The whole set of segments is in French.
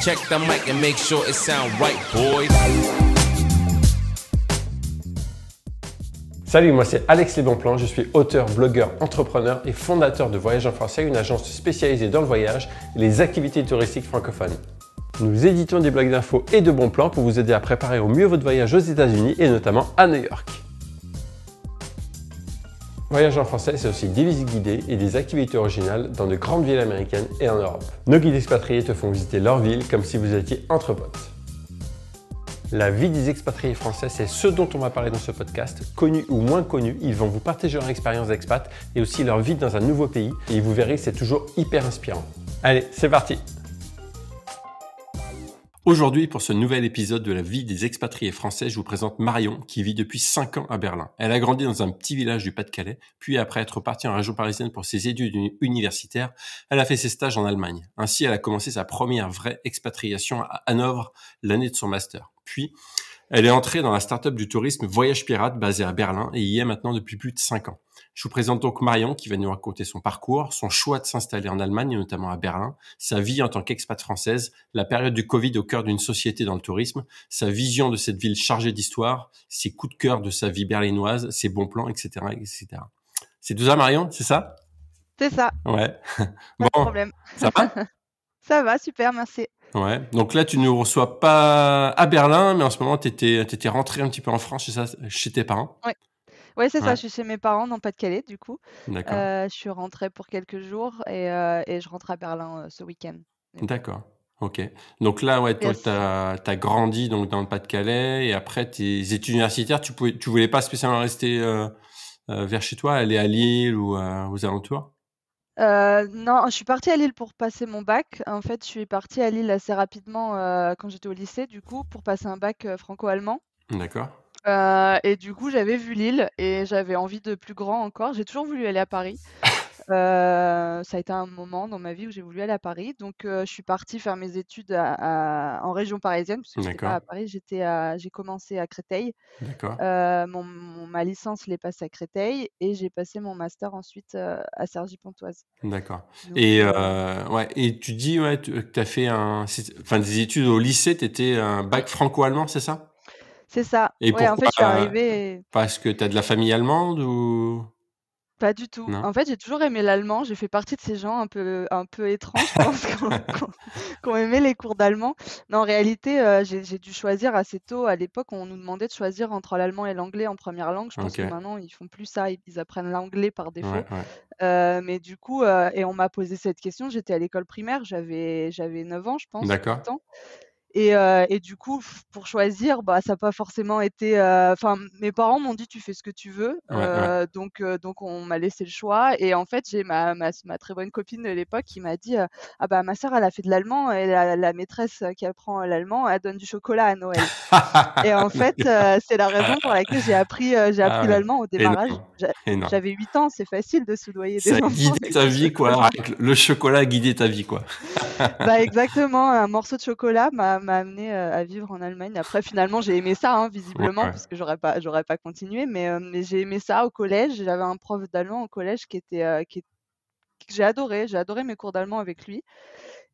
Check the mic and make sure it sound right, boys. Salut, moi c'est Alex Les Bons Plans, je suis auteur, blogueur, entrepreneur et fondateur de Voyage en Français, une agence spécialisée dans le voyage et les activités touristiques francophones. Nous éditons des blogs d'infos et de bons plans pour vous aider à préparer au mieux votre voyage aux États-Unis et notamment à New York. Voyage en Français, c'est aussi des visites guidées et des activités originales dans de grandes villes américaines et en Europe. Nos guides expatriés te font visiter leur ville comme si vous étiez entre potes. La vie des expatriés français, c'est ce dont on va parler dans ce podcast. Connus ou moins connus, ils vont vous partager leur expérience d'expat et aussi leur vie dans un nouveau pays. Et vous verrez, c'est toujours hyper inspirant. Allez, c'est parti! Aujourd'hui, pour ce nouvel épisode de la vie des expatriés français, je vous présente Marion, qui vit depuis 5 ans à Berlin. Elle a grandi dans un petit village du Pas-de-Calais, puis après être partie en région parisienne pour ses études universitaires, elle a fait ses stages en Allemagne. Ainsi, elle a commencé sa première vraie expatriation à Hanovre l'année de son master. Puis, elle est entrée dans la start-up du tourisme Voyage Pirate basée à Berlin et y est maintenant depuis plus de 5 ans. Je vous présente donc Marion qui va nous raconter son parcours, son choix de s'installer en Allemagne et notamment à Berlin, sa vie en tant qu'expat française, la période du Covid au cœur d'une société dans le tourisme, sa vision de cette ville chargée d'histoire, ses coups de cœur de sa vie berlinoise, ses bons plans, etc., etc. C'est tout ça Marion, c'est ça? C'est ça, Ouais. pas Bon, de problème. ça va? Ça va, super, merci. Ouais. Donc là, tu ne nous reçois pas à Berlin, mais en ce moment, t'étais rentré un petit peu en France, c'est ça, chez tes parents? Ouais, c'est ça, Ouais. je suis chez mes parents dans le Pas-de-Calais, du coup. D'accord. Je suis rentrée pour quelques jours et je rentre à Berlin ce week-end. Mais bon. D'accord. Ok. Donc là, ouais, toi, Yes. t'as grandi donc dans le Pas-de-Calais et après tes études universitaires, tu voulais pas spécialement rester vers chez toi, aller à Lille ou aux alentours? Non, je suis partie à Lille pour passer mon bac. En fait, je suis partie à Lille assez rapidement quand j'étais au lycée, du coup, pour passer un bac franco-allemand. D'accord. Et du coup, j'avais vu Lille et j'avais envie de plus grand encore. J'ai toujours voulu aller à Paris. Ça a été un moment dans ma vie où j'ai voulu aller à Paris. Donc, je suis partie faire mes études en région parisienne, parce que j'étais pas D'accord. à Paris, j'ai commencé à Créteil. D'accord. Ma licence, je l'ai passée à Créteil et j'ai passé mon master ensuite à Cergy-Pontoise. D'accord. Donc, Et ouais. Et tu dis ouais, que t'as fait des études au lycée, t'étais un mmh, bac franco-allemand, c'est ça? c'est ça. Et Ouais, en pourquoi? fait, je suis arrivée. Parce que t'as de la famille allemande ou Pas du tout. non? En fait, j'ai toujours aimé l'allemand. J'ai fait partie de ces gens un peu étranges, je pense, qui ont aimé les cours d'allemand. Mais en réalité, j'ai dû choisir assez tôt. À l'époque, on nous demandait de choisir entre l'allemand et l'anglais en première langue. Je pense Ok. que maintenant, ils font plus ça, ils apprennent l'anglais par Ouais, défaut. ouais. Mais du coup, et on m'a posé cette question, j'étais à l'école primaire, j'avais 9 ans, je pense, D'accord. 8 ans. Et du coup, pour choisir, bah, ça a pas forcément été, enfin, mes parents m'ont dit: «Tu fais ce que tu veux», Ouais, ouais. donc on m'a laissé le choix. Et en fait, j'ai ma très bonne copine de l'époque qui m'a dit, «Ah bah, ma sœur, elle a fait de l'allemand et la maîtresse qui apprend l'allemand, elle donne du chocolat à Noël». Et en fait, c'est la raison pour laquelle j'ai Ah appris ouais, l'allemand au démarrage. énorme, énorme. J'avais 8 ans, c'est facile de soudoyer Ça des a enfants guidé avec ta du vie quoi, chocolat. avec le chocolat a guidé ta vie quoi. Bah, exactement, un morceau de chocolat m'a amené à vivre en Allemagne. Après finalement, j'ai aimé ça, hein, Ouais, visiblement, ouais. parce que j'aurais pas continué, mais j'ai aimé ça au collège. J'avais un prof d'allemand au collège que j'ai adoré mes cours d'allemand avec lui.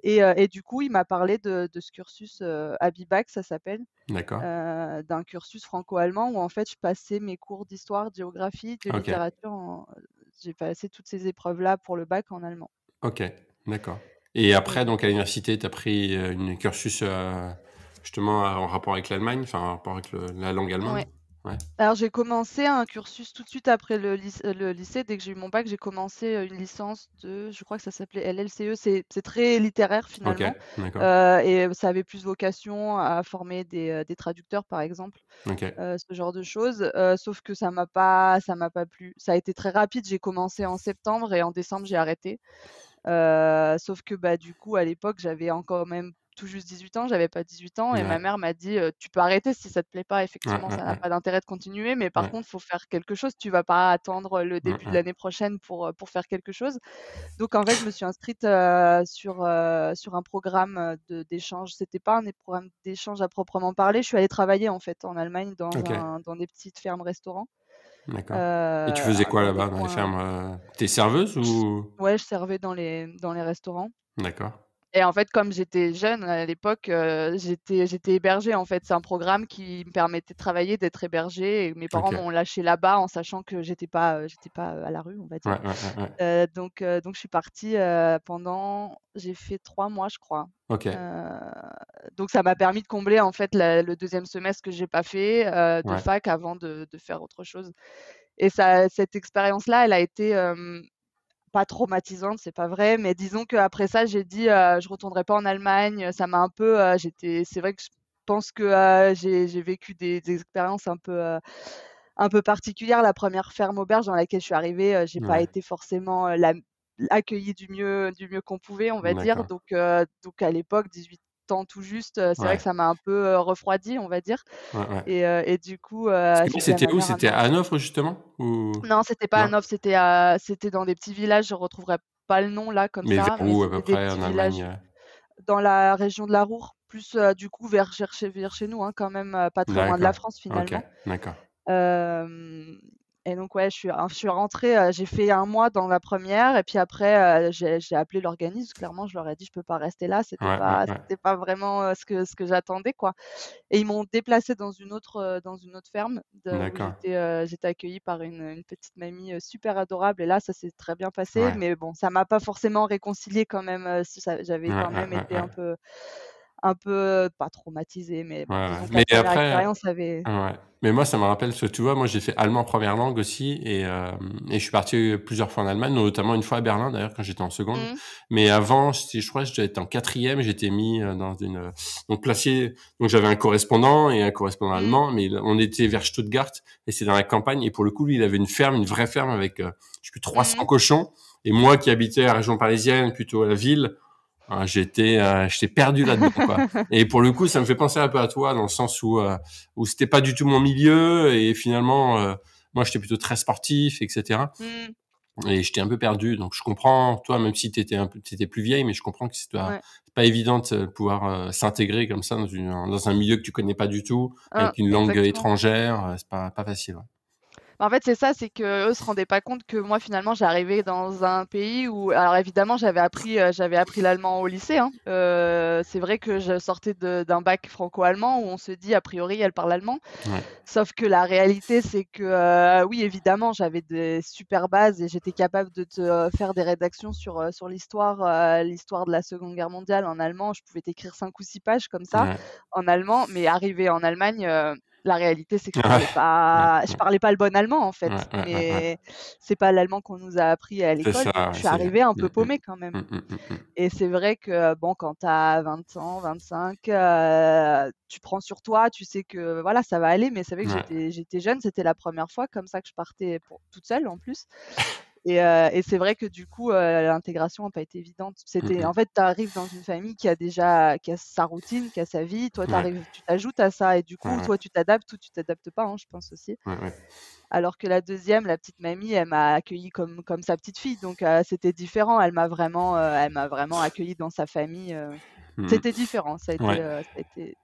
Et du coup, il m'a parlé de ce cursus, Abibac, ça s'appelle, D'accord. d'un cursus franco-allemand où en fait je passais mes cours d'histoire, de géographie, de OK. littérature j'ai passé toutes ces épreuves-là pour le bac en allemand. OK. D'accord. Et après Et donc à l'université, tu as pris, une cursus, justement en rapport avec l'Allemagne, enfin en rapport avec la langue allemande? ouais. Ouais. Alors j'ai commencé un cursus tout de suite après le lycée. Dès que j'ai eu mon bac, j'ai commencé, une licence je crois que ça s'appelait LLCE. C'est très littéraire OK. finalement, D'accord. et ça avait plus vocation à former des traducteurs par exemple, OK. ce genre de choses, sauf que ça m'a pas plu. Ça a été très rapide, j'ai commencé en septembre et en décembre j'ai arrêté. Sauf que, bah, du coup, à l'époque, j'avais encore même tout juste 18 ans, j'avais pas 18 ans et ma Ouais. mère m'a dit: «Tu peux arrêter si ça te plaît pas, Ouais, effectivement, ouais, ça n'a ouais. pas d'intérêt de continuer, mais par Ouais. contre, faut faire quelque chose. Tu vas pas attendre le Mmh début de mh. l'année prochaine pour faire quelque chose». Donc en fait, je me suis inscrite, sur un programme, d'échange. C'était pas un programme d'échange à proprement parler. Je suis allée travailler, en fait, en Allemagne OK. dans des petites fermes-restaurants, D'accord. Et tu faisais quoi dans des là-bas, dans les coins. fermes, tu es serveuse J ou? Ouais, je servais dans les restaurants. D'accord. Et en fait, comme j'étais jeune à l'époque, j'étais hébergée, en fait. C'est un programme qui me permettait de travailler, d'être hébergée et mes parents OK. m'ont lâchée là-bas en sachant que j'étais pas, à la rue, on va dire. Ouais. Donc je suis partie, pendant j'ai fait 3 mois, je crois. OK. Heu, donc ça m'a permis de combler, en fait, le 2e semestre que j'ai pas fait, de Ouais. fac avant de faire autre chose et ça cette expérience-là, elle a été, pas traumatisante, c'est pas vrai, mais disons qu'après ça, j'ai dit, «Je retournerai pas en Allemagne». Ça m'a un peu, c'est vrai que je pense que, j'ai vécu des expériences un peu particulière. La première ferme auberge dans laquelle je suis arrivée, j'ai pas Ouais. été forcément, la accueillie du mieux qu'on pouvait, on va dire. D'accord. Donc à l'époque, 18 ans tout juste, c'est vrai que Ouais. ça m'a un peu, refroidie, on va dire Ouais. et du coup, Parce que j'ai là, dit à c'était ma où? mère: «Ah C'était non». à Hanovre, justement? Ou Non, c'était pas à non? Hanovre, c'était dans des petits villages, je retrouverai pas le nom là comme Mais ça, vers mais où à peu c'était des près en petits Allemagne, villages dans la région de la Ruhr, plus, du coup vers chez nous, hein, quand même, pas très loin de la D'accord. France OK, finalement. d'accord. Hem et donc ouais, je suis rentrée, j'ai fait 1 mois dans la première et puis après, j'ai appelé l'organisme. Clairement, je leur ai dit: «Je peux pas rester là». C'était pas Ouais. c'était pas vraiment, ce que j'attendais, quoi et ils m'ont déplacée dans une autre ferme où D'accord. j'étais accueillie par une petite mamie, super adorable et là, ça s'est très bien passé. Ouais. Mais bon, ça m'a pas forcément réconciliée quand même, j'avais quand même été Ouais. un peu, pas traumatisée, mais bon, Ouais. disons que la Mais première après expérience avait ouais. Mais moi, ça me rappelle parce que tu vois, moi, j'ai fait allemand première langue aussi et je suis parti plusieurs fois en Allemagne, notamment une fois à Berlin d'ailleurs quand j'étais en seconde. mmh, Mais avant, je crois que je devais être en 4e, j'étais mis, dans une, donc placé donc j'avais un correspondant et un correspondant mmh, allemand, mais on était vers Stuttgart et c'est dans la campagne et pour le coup, lui, il avait une ferme, une vraie ferme avec, je sais plus 300 mmh. cochons et moi qui habitais à la région parisienne, plutôt à la ville, j'étais perdu là-dedans, quoi. Et pour le coup, ça me fait penser un peu à toi dans le sens où c'était pas du tout mon milieu et finalement, moi, j'étais plutôt très sportif, etc. Mmh, Et j'étais un peu perdu. Donc, je comprends, toi, même si t'étais plus vieille, mais je comprends que ouais. c'est pas évident de pouvoir s'intégrer comme ça dans un milieu que tu connais pas du tout, avec une langue Exactement. étrangère. C'est pas facile. Ouais. Bah, en fait, c'est ça, c'est qu'eux se rendaient pas compte que moi, finalement, j'arrivais dans un pays où alors évidemment, j'avais appris l'allemand au lycée, hein. C'est vrai que je sortais d'un bac franco-allemand où on se dit: «A priori, elle parle allemand». Ouais. Sauf que la réalité, c'est que, oui, évidemment, j'avais des super bases et j'étais capable de te, faire des rédactions sur l'histoire de la Seconde Guerre mondiale en allemand. Je pouvais t'écrire 5 ou 6 pages comme ça, Ouais. en allemand, mais arrivé en Allemagne, la réalité, c'est que Ouais. je parlais pas le bon allemand, en fait. Ouais. Mais c'est pas l'allemand qu'on nous a appris à C'est l'école, ça, donc je ouais, suis arrivée un peu paumée quand mmh, même. mmh, mmh, mmh. Et c'est vrai que, bon, quand tu as 20 ans, 25, tu prends sur toi, tu sais que, voilà, ça va aller, mais c'est vrai que Ouais. j'étais jeune, c'était la première fois comme ça que je partais pour toute seule, en plus et c'est vrai que du coup, l'intégration a pas été évidente. Mmh En mh. fait, tu arrives dans une famille qui a sa routine, qui a sa vie, toi Ouais. tu t'ajoutes à ça et du coup, Ouais. soit tu t'adaptes ou tu t'adaptes pas, hein, je pense aussi. Ouais. Alors que la deuxième, la petite mamie, elle m'a accueillie comme sa petite fille, donc c'était différent. Elle m'a vraiment accueillie dans sa famille, Mmh mh. c'était différent. Ouais. Ça a été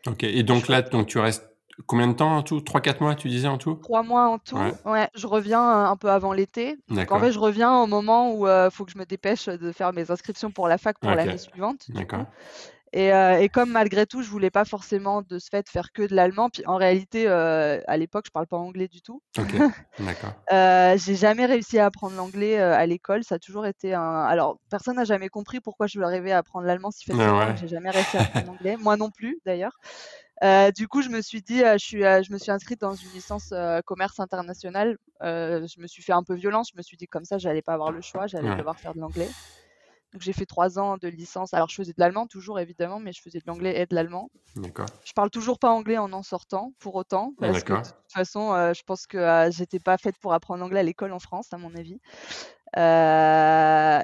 OK et donc là, chouette. donc tu restes combien de temps en tout? 3-4 mois, tu disais en tout? 3 mois en Ouais, tout, ouais, je reviens, un peu avant l'été. Donc en d'accord. fait, je reviens au moment où, faut que je me dépêche de faire mes inscriptions pour la fac pour OK, l'année suivante, du coup. d'accord. Et comme malgré tout, je voulais pas forcément de ce fait faire que de l'allemand, puis en réalité, à l'époque, je parle pas anglais du tout. OK, d'accord. J'ai jamais réussi à apprendre l'anglais, à l'école. Ça a toujours été un alors personne n'a jamais compris pourquoi je arrivais à apprendre l'allemand si facilement et Ouais. que j'ai jamais réussi à apprendre l'anglais. Moi non plus d'ailleurs. Du coup, je me suis dit, je me suis inscrite dans une licence, commerce international. Je me suis fait un peu violence. Je me suis dit comme ça, j'allais pas avoir le choix, j'allais Ouais, devoir faire de l'anglais. Donc j'ai fait 3 ans de licence. Alors je faisais de l'allemand toujours évidemment, mais je faisais de l'anglais et de l'allemand. d'accord. Je parle toujours pas anglais en sortant, pour autant, parce que de D'accord. toute façon, je pense que, j'étais pas faite pour apprendre l'anglais à l'école en France, à mon avis.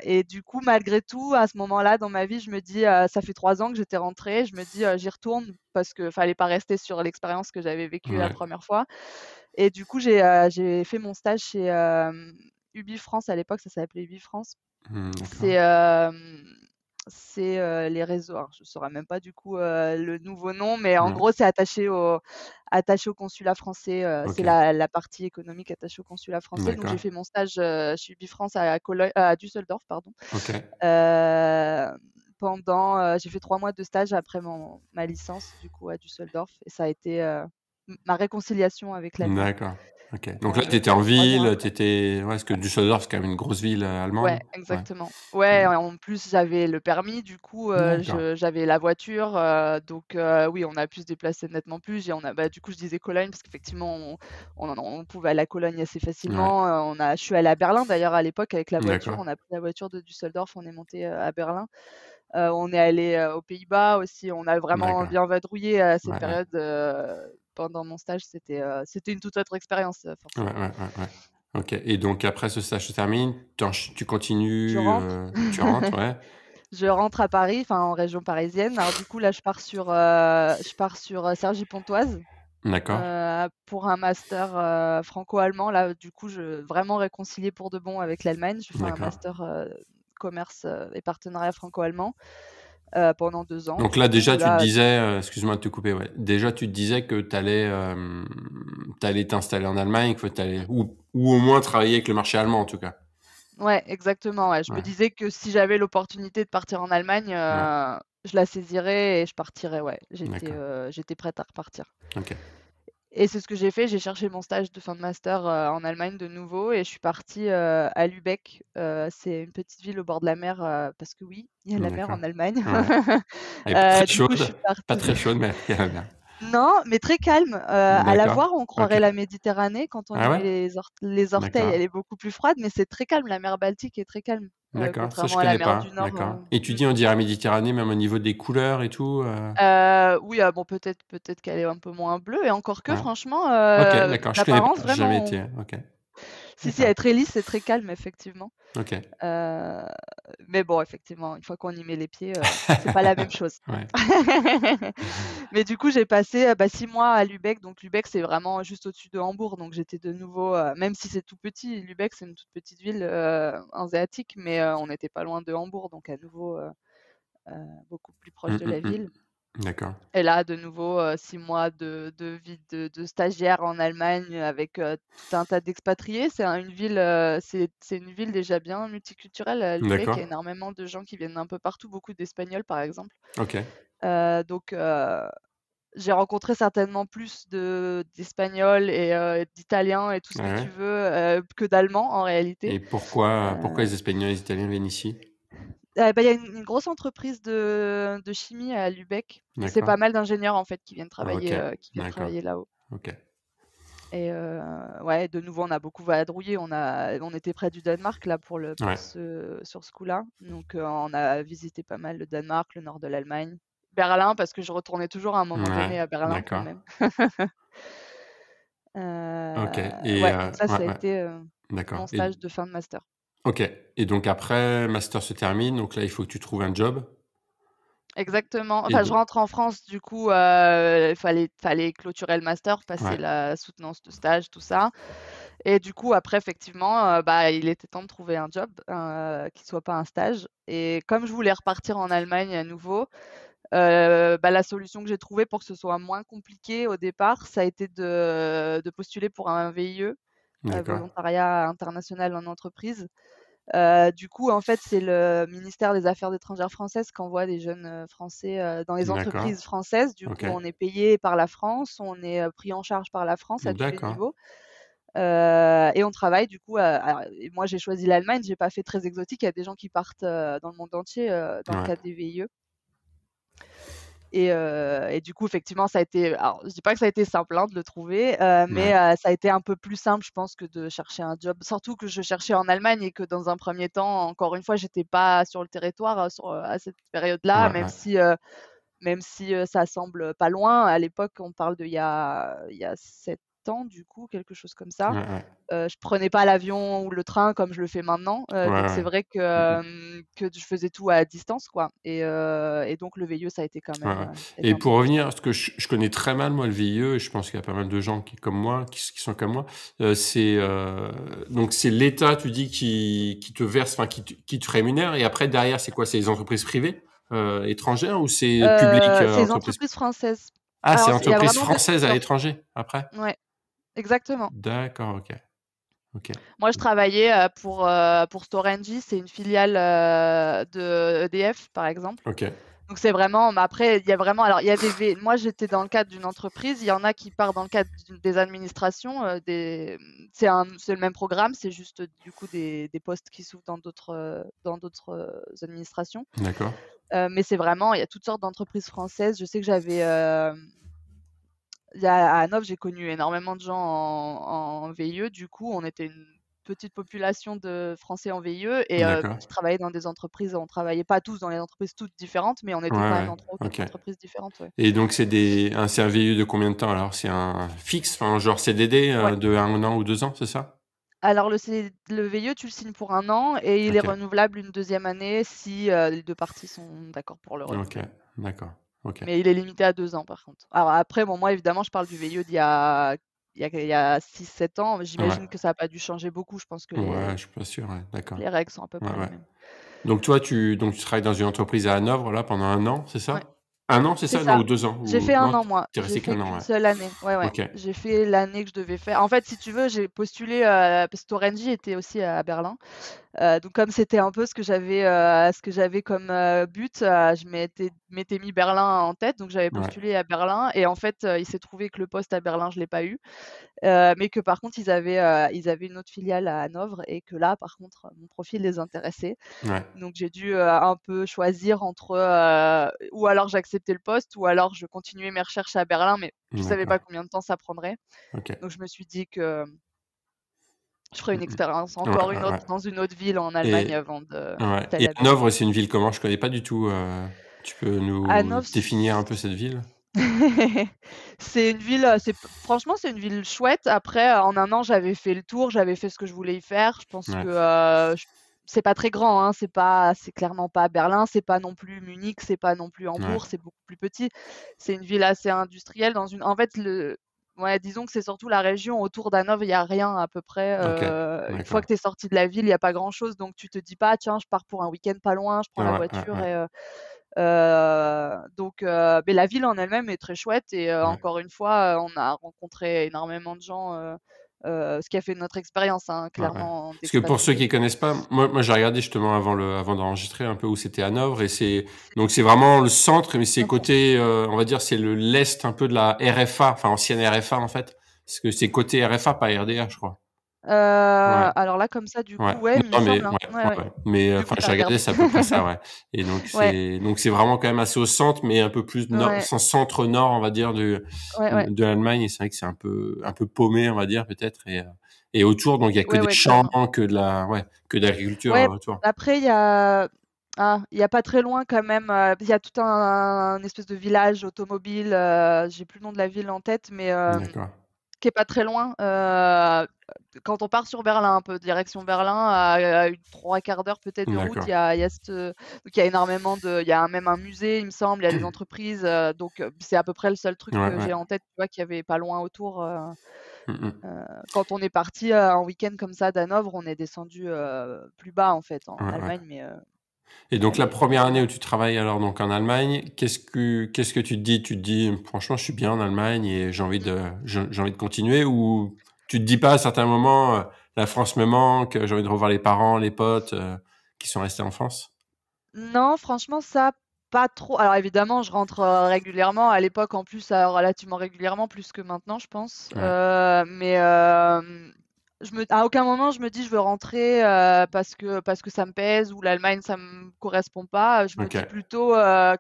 Et du coup, malgré tout, à ce moment-là dans ma vie, je me dis, ça fait 3 ans que j'étais rentrée, je me dis, «J'y retourne» parce que fallait pas rester sur l'expérience que j'avais vécue la Ouais. première fois. Et du coup, j'ai fait mon stage chez, Ubi France à l'époque, ça s'appelait Ubi France. C'est, D'accord. les réseaux alors je saurais même pas du coup, le nouveau nom, mais en Ouais. gros, c'est attaché au consulat français, c'est OK, la partie économique attachée au consulat français. Donc j'ai d'accord. fait mon stage, chez Ubi France à Düsseldorf, pardon. OK. Heu, j'ai fait 3 mois de stage après ma licence, du coup, à Düsseldorf. Et ça a été ma réconciliation avec l'Allemagne. D'accord. Ok. Donc là, tu étais en 3 ans ville, après. ouais, parce que Düsseldorf, c'est quand même une grosse ville Ouais, allemande. Ouais. exactement. Ouais, en plus, j'avais le permis, du coup, D'accord. j'avais la voiture, donc oui, on a pu se déplacer nettement plus et du coup, je disais Cologne parce qu'effectivement, on pouvait aller à Cologne assez Ouais. facilement, je suis allée à Berlin d'ailleurs à l'époque avec la voiture. D'accord. On a pris la voiture de Düsseldorf, on est monté, à Berlin. On est allé aux Pays-Bas aussi. On a vraiment D'accord. bien vadrouillé à cette Ouais, ouais. période, pendant mon stage. C'était une toute autre expérience, Ouais, forcément. ouais, ouais, ouais. Ok. Et donc après ce stage se termine, tu Je continues, rentre. tu rentres, ouais. Je rentre à Paris, enfin en région parisienne. Alors du coup là, je pars sur Cergy-Pontoise, D'accord. pour un master franco-allemand. Là, du coup, vraiment réconciliée pour de bon avec l'Allemagne. Je fais un D'accord. master commerce et partenariat franco-allemand pendant 2 ans. Donc là, Du déjà, coup tu te là, disais, excuse-moi de te couper, ouais. Déjà, tu te disais que t'allais t'installer en Allemagne, que t'allais, ou au moins travailler avec le marché allemand, en tout cas. ouais, exactement. Ouais. Je me Ouais. disais que si j'avais l'opportunité de partir en Allemagne, Ouais. je la saisirais et je partirais. Ouais, D'accord. j'étais prête à repartir. Ok. Et c'est ce que j'ai fait. J'ai cherché mon stage de fin de master en Allemagne de nouveau et je suis partie à Lübeck. C'est une petite ville au bord de la mer parce que oui, il y a la mer D'accord. en Allemagne. Ouais. Elle est pas très Du coup, je chaude. suis Pas partie. très chaude, mais elle est bien. Non, mais très calme. À la D'accord. voir, on Ok. croirait la Méditerranée. Quand on Ah y ouais? met les orteils, D'accord. elle est beaucoup plus froide, mais c'est très calme. La mer Baltique est très calme, D'accord. Ça, je contrairement à la connais mer du pas. Nord. D'accord. Et tu dis, on dirait Méditerranée, même au niveau des couleurs et tout. Oui, bon, peut-être qu'elle est un peu moins bleue et encore que Ouais. franchement, Ok, d'accord. Je connais pas. d'apparence J'ai jamais vraiment été. Ok. si, elle D'accord. est très lisse, c'est très calme effectivement. Ok. Heu, mais bon, effectivement, une fois qu'on y met les pieds, c'est pas la même chose. Ouais. Mais du coup, j'ai passé, 6 mois à Lübeck. Donc Lübeck, c'est vraiment juste au-dessus de Hambourg. Donc j'étais de nouveau, même si c'est tout petit, Lübeck, c'est une toute petite ville, hanséatique, mais on n'était pas loin de Hambourg, donc à nouveau, heu, beaucoup plus proche de la ville. D'accord. Et là, de nouveau, 6 mois de vie de stagiaire en Allemagne avec, tout un tas d'expatriés. C'est une ville déjà bien multiculturelle, Lübeck. Il y D'accord. a énormément de gens qui viennent un peu partout, beaucoup d'Espagnols, par exemple. Ok. Donc j'ai rencontré certainement plus d'Espagnols et d'Italiens et tout ce Ouais, que ouais. tu veux, que d'Allemands en réalité. Et pourquoi les Espagnols et les Italiens viennent ici? Il y a une grosse entreprise de chimie à Lübeck et c'est D'accord. pas mal d'ingénieurs, en fait, Ok. qui viennent D'accord. travailler là-haut. Ok. Et ouais, de nouveau, on a beaucoup vadrouillé. On était près du Danemark là Ouais. sur ce coup-là. Donc on a visité pas mal le Danemark, le nord de l'Allemagne. Berlin, parce que je retournais toujours à un moment donné Ouais. à Berlin quand D'accord. même. Ok. Et Ouais, donc ça, ouais, ça a ouais. été, D'accord. mon stage de fin de master. Ok. Et donc après, master se termine. Donc là, il faut que tu trouves un job. Exactement. Et Enfin, je donc, rentre en France, du coup, fallait clôturer le master, passer ouais. la soutenance de stage, tout ça. Et du coup, après, effectivement, il était temps de trouver un job, qui soit pas un stage. Et comme je voulais repartir en Allemagne à nouveau, la solution que j'ai trouvée pour que ce soit moins compliqué au départ, ça a été de postuler pour un VIE, D'accord. volontariat international en entreprise. Du coup, en fait, c'est le ministère des Affaires étrangères françaises qui envoie des jeunes, Français, dans les D'accord. entreprises françaises. Du Ok. coup, on est payé par la France, on est, pris en charge par la France à tous les D'accord. niveaux. Et on travaille du coup, alors et moi j'ai choisi l'Allemagne, j'ai pas fait très exotique. Il y a des gens qui partent, dans le monde entier, dans le Ouais. cadre des VIE. Et du coup, effectivement, ça a été, alors je dis pas que ça a été simple, hein, de le trouver, mais Ouais. ça a été un peu plus simple, je pense, que de chercher un job. Surtout que je cherchais en Allemagne et que dans un premier temps, encore une fois, j'étais pas sur le territoire, à cette période-là, Ouais. Ouais. même si, ça semble pas loin. À l'époque, on parle il y a 7 ans, du coup, quelque chose comme ça. Ouais. Ouais. Je prenais pas l'avion ou le train comme je le fais maintenant, Ouais. donc c'est Ouais. vrai que je faisais tout à distance, quoi. Et donc le VIE, ça a été quand Ouais, même, ouais. Et énormément pour plus revenir, simple. parce que je connais très mal moi le VIE, et je pense qu'il y a pas mal de gens qui comme moi, qui sont comme moi. Donc c'est l'État, tu dis, qui te verse, enfin qui te rémunère, et après derrière c'est quoi? C'est les entreprises privées étrangères, ou c'est public, C'est les entreprise? entreprises françaises. Ah, c'est Alors il y a entreprise vraiment 2 française à l'étranger après? ouais, exactement. D'accord, ok. Ok. Moi, je travaillais pour Storengy, c'est une filiale de EDF, par exemple. Ok. Donc c'est vraiment, mais après, il y a vraiment, alors il y a moi j'étais dans le cadre d'une entreprise, il y en a qui partent dans le cadre des administrations, c'est le même programme, c'est juste du coup des postes qui s'ouvrent dans d'autres administrations. D'accord. Mais c'est vraiment, il y a toutes sortes d'entreprises françaises. Je sais que à Hanovre, j'ai connu énormément de gens en VIE. Du coup, on était une petite population de Français en VIE et D'accord. qui travaillaient dans des entreprises. On travaillait pas tous dans les entreprises toutes différentes, mais on Ouais, était quand même ouais. dans 3 ou 4 Ok. entreprises différentes, ouais. Et donc, c'est un VIE de combien de temps alors? C'est un fixe, enfin, genre CDD Ouais. de 1 an ou 2 ans, c'est ça? Alors le VIE, tu le signes pour 1 an et il est Ok. renouvelable une deuxième année si, les 2 parties sont d'accord pour le Ok. renouveler. D'accord. Ok. Mais il est limité à 2 ans par contre. Alors après, bon, moi évidemment, je parle du VIE d'il y a 6-7 ans. Ouais. J'imagine que ça a pas dû changer beaucoup. Je pense que Ouais, les je suis pas sûr. Ouais. D'accord. les règles sont à peu Ouais, près les ouais. mêmes. Donc toi, tu travailles dans une entreprise à Hanovre là pendant 1 an, c'est Ouais. ça? 1 an, c'est C'est ça? Non, ça. ou 2 ans? J'ai Ou fait 1 non, an moi, t'es j'ai resté fait qu'1 an, qu'une ouais. seule année. Ouais, ouais. Ok. J'ai fait l'année que je devais faire. En fait, si tu veux, j'ai postulé, parce que Storengy était aussi à Berlin. Donc comme c'était un peu ce que j'avais comme, but, je m'étais mis Berlin en tête, donc j'avais Ouais. postulé à Berlin et en fait, il s'est trouvé que le poste à Berlin, je l'ai pas eu, mais que par contre ils avaient une autre filiale à Hanovre et que là, par contre, mon profil les intéressait. Ouais. Donc j'ai dû, un peu choisir entre, ou alors j'acceptais le poste ou alors je continuais mes recherches à Berlin, mais je savais D'accord. pas combien de temps ça prendrait. Ok. Donc je me suis dit que je ferais une Mmh. expérience, Ouais, encore une ouais, autre ouais. dans une autre ville en Allemagne Et avant ouais. d'aller Et à Berlin. Hanovre, c'est une ville comment? Je connais pas du tout. Tu peux nous Hanovre, définir un peu cette ville? c'est une ville, franchement, c'est une ville chouette. Après, en 1 an, j'avais fait le tour, j'avais fait ce que je voulais y faire. Je pense que, Ouais. c'est pas très grand, hein, c'est clairement pas Berlin, c'est pas non plus Munich, c'est pas non plus Ouais. Hambourg, c'est beaucoup plus petit. C'est une ville assez industrielle en fait, ouais, disons que c'est surtout la région autour d'Hanovre, il y a rien à peu près, Ok. une fois D'accord. que tu es sorti de la ville, il y a pas grand-chose, donc tu te dis pas: «Tiens, je pars pour un week-end pas loin, je prends Ouais, la ouais, voiture» ouais. donc mais la ville en elle-même est très chouette et Ouais. encore une fois, on a rencontré énormément de gens, ce qui a fait notre expérience, hein, Ouais, ouais. clairement Parce que pour ceux d'expatriés. qui connaissent pas, moi j'ai regardé justement avant d'enregistrer un peu où c'était Hanovre et c'est vraiment le centre, mais c'est OK. côté, on va dire c'est l'est un peu de la RFA, enfin ancienne RFA en fait, parce que c'est côté RFA pas RDA je crois. Ouais, Alors là, comme ça, du ouais. coup, ouais, il me Non mais semble, hein. ouais, Ouais, ouais, ouais. ouais. Mais Du enfin coup, tu as j'ai regardé, regardé. c'est à peu près ça, ouais. Et donc Ouais, c'est vraiment quand même assez au centre, mais un peu plus nord, ouais, centre nord on va dire ouais, ouais. de l'Allemagne. Et c'est vrai que c'est un peu paumé on va dire peut-être et autour donc il y a que Ouais, des ouais, champs, clairement. que de l'agriculture Ouais, autour. après il y a pas très loin quand même, il y a tout un espèce de village automobile, j'ai plus le nom de la ville en tête, mais D'accord. qui est pas très loin, quand on part sur Berlin, un peu direction Berlin, à une 3/4 d'heure peut-être de route, D'accord. il y a donc il y a énormément il y a même un musée, il me semble, il y a des entreprises, donc c'est à peu près le seul truc Ouais, que ouais. j'ai en tête, tu vois, qu'il y avait pas loin autour, Mmh mh. quand on est parti, en week-end comme ça d'Hanovre, on est descendu, plus bas en fait, en Ouais, ouais. Allemagne, mais Et donc la pas première très année où loin. tu travailles alors donc en Allemagne, qu'est-ce que tu te dis? Tu te dis: «Franchement, je suis bien en Allemagne et Mmh. j'ai envie de continuer» ou tu te dis pas à certains moments, «La France me manque, j'ai envie de revoir les parents, les potes, qui sont restés en France»? Non, franchement, ça, pas trop. Alors évidemment, je rentre, régulièrement. À l'époque, en plus, relativement régulièrement, plus que maintenant, je pense. Ouais, Mais à aucun moment, je me dis: «Je veux rentrer, parce que ça me pèse» ou «L'Allemagne, ça me correspond pas». Je me dis OK. plutôt,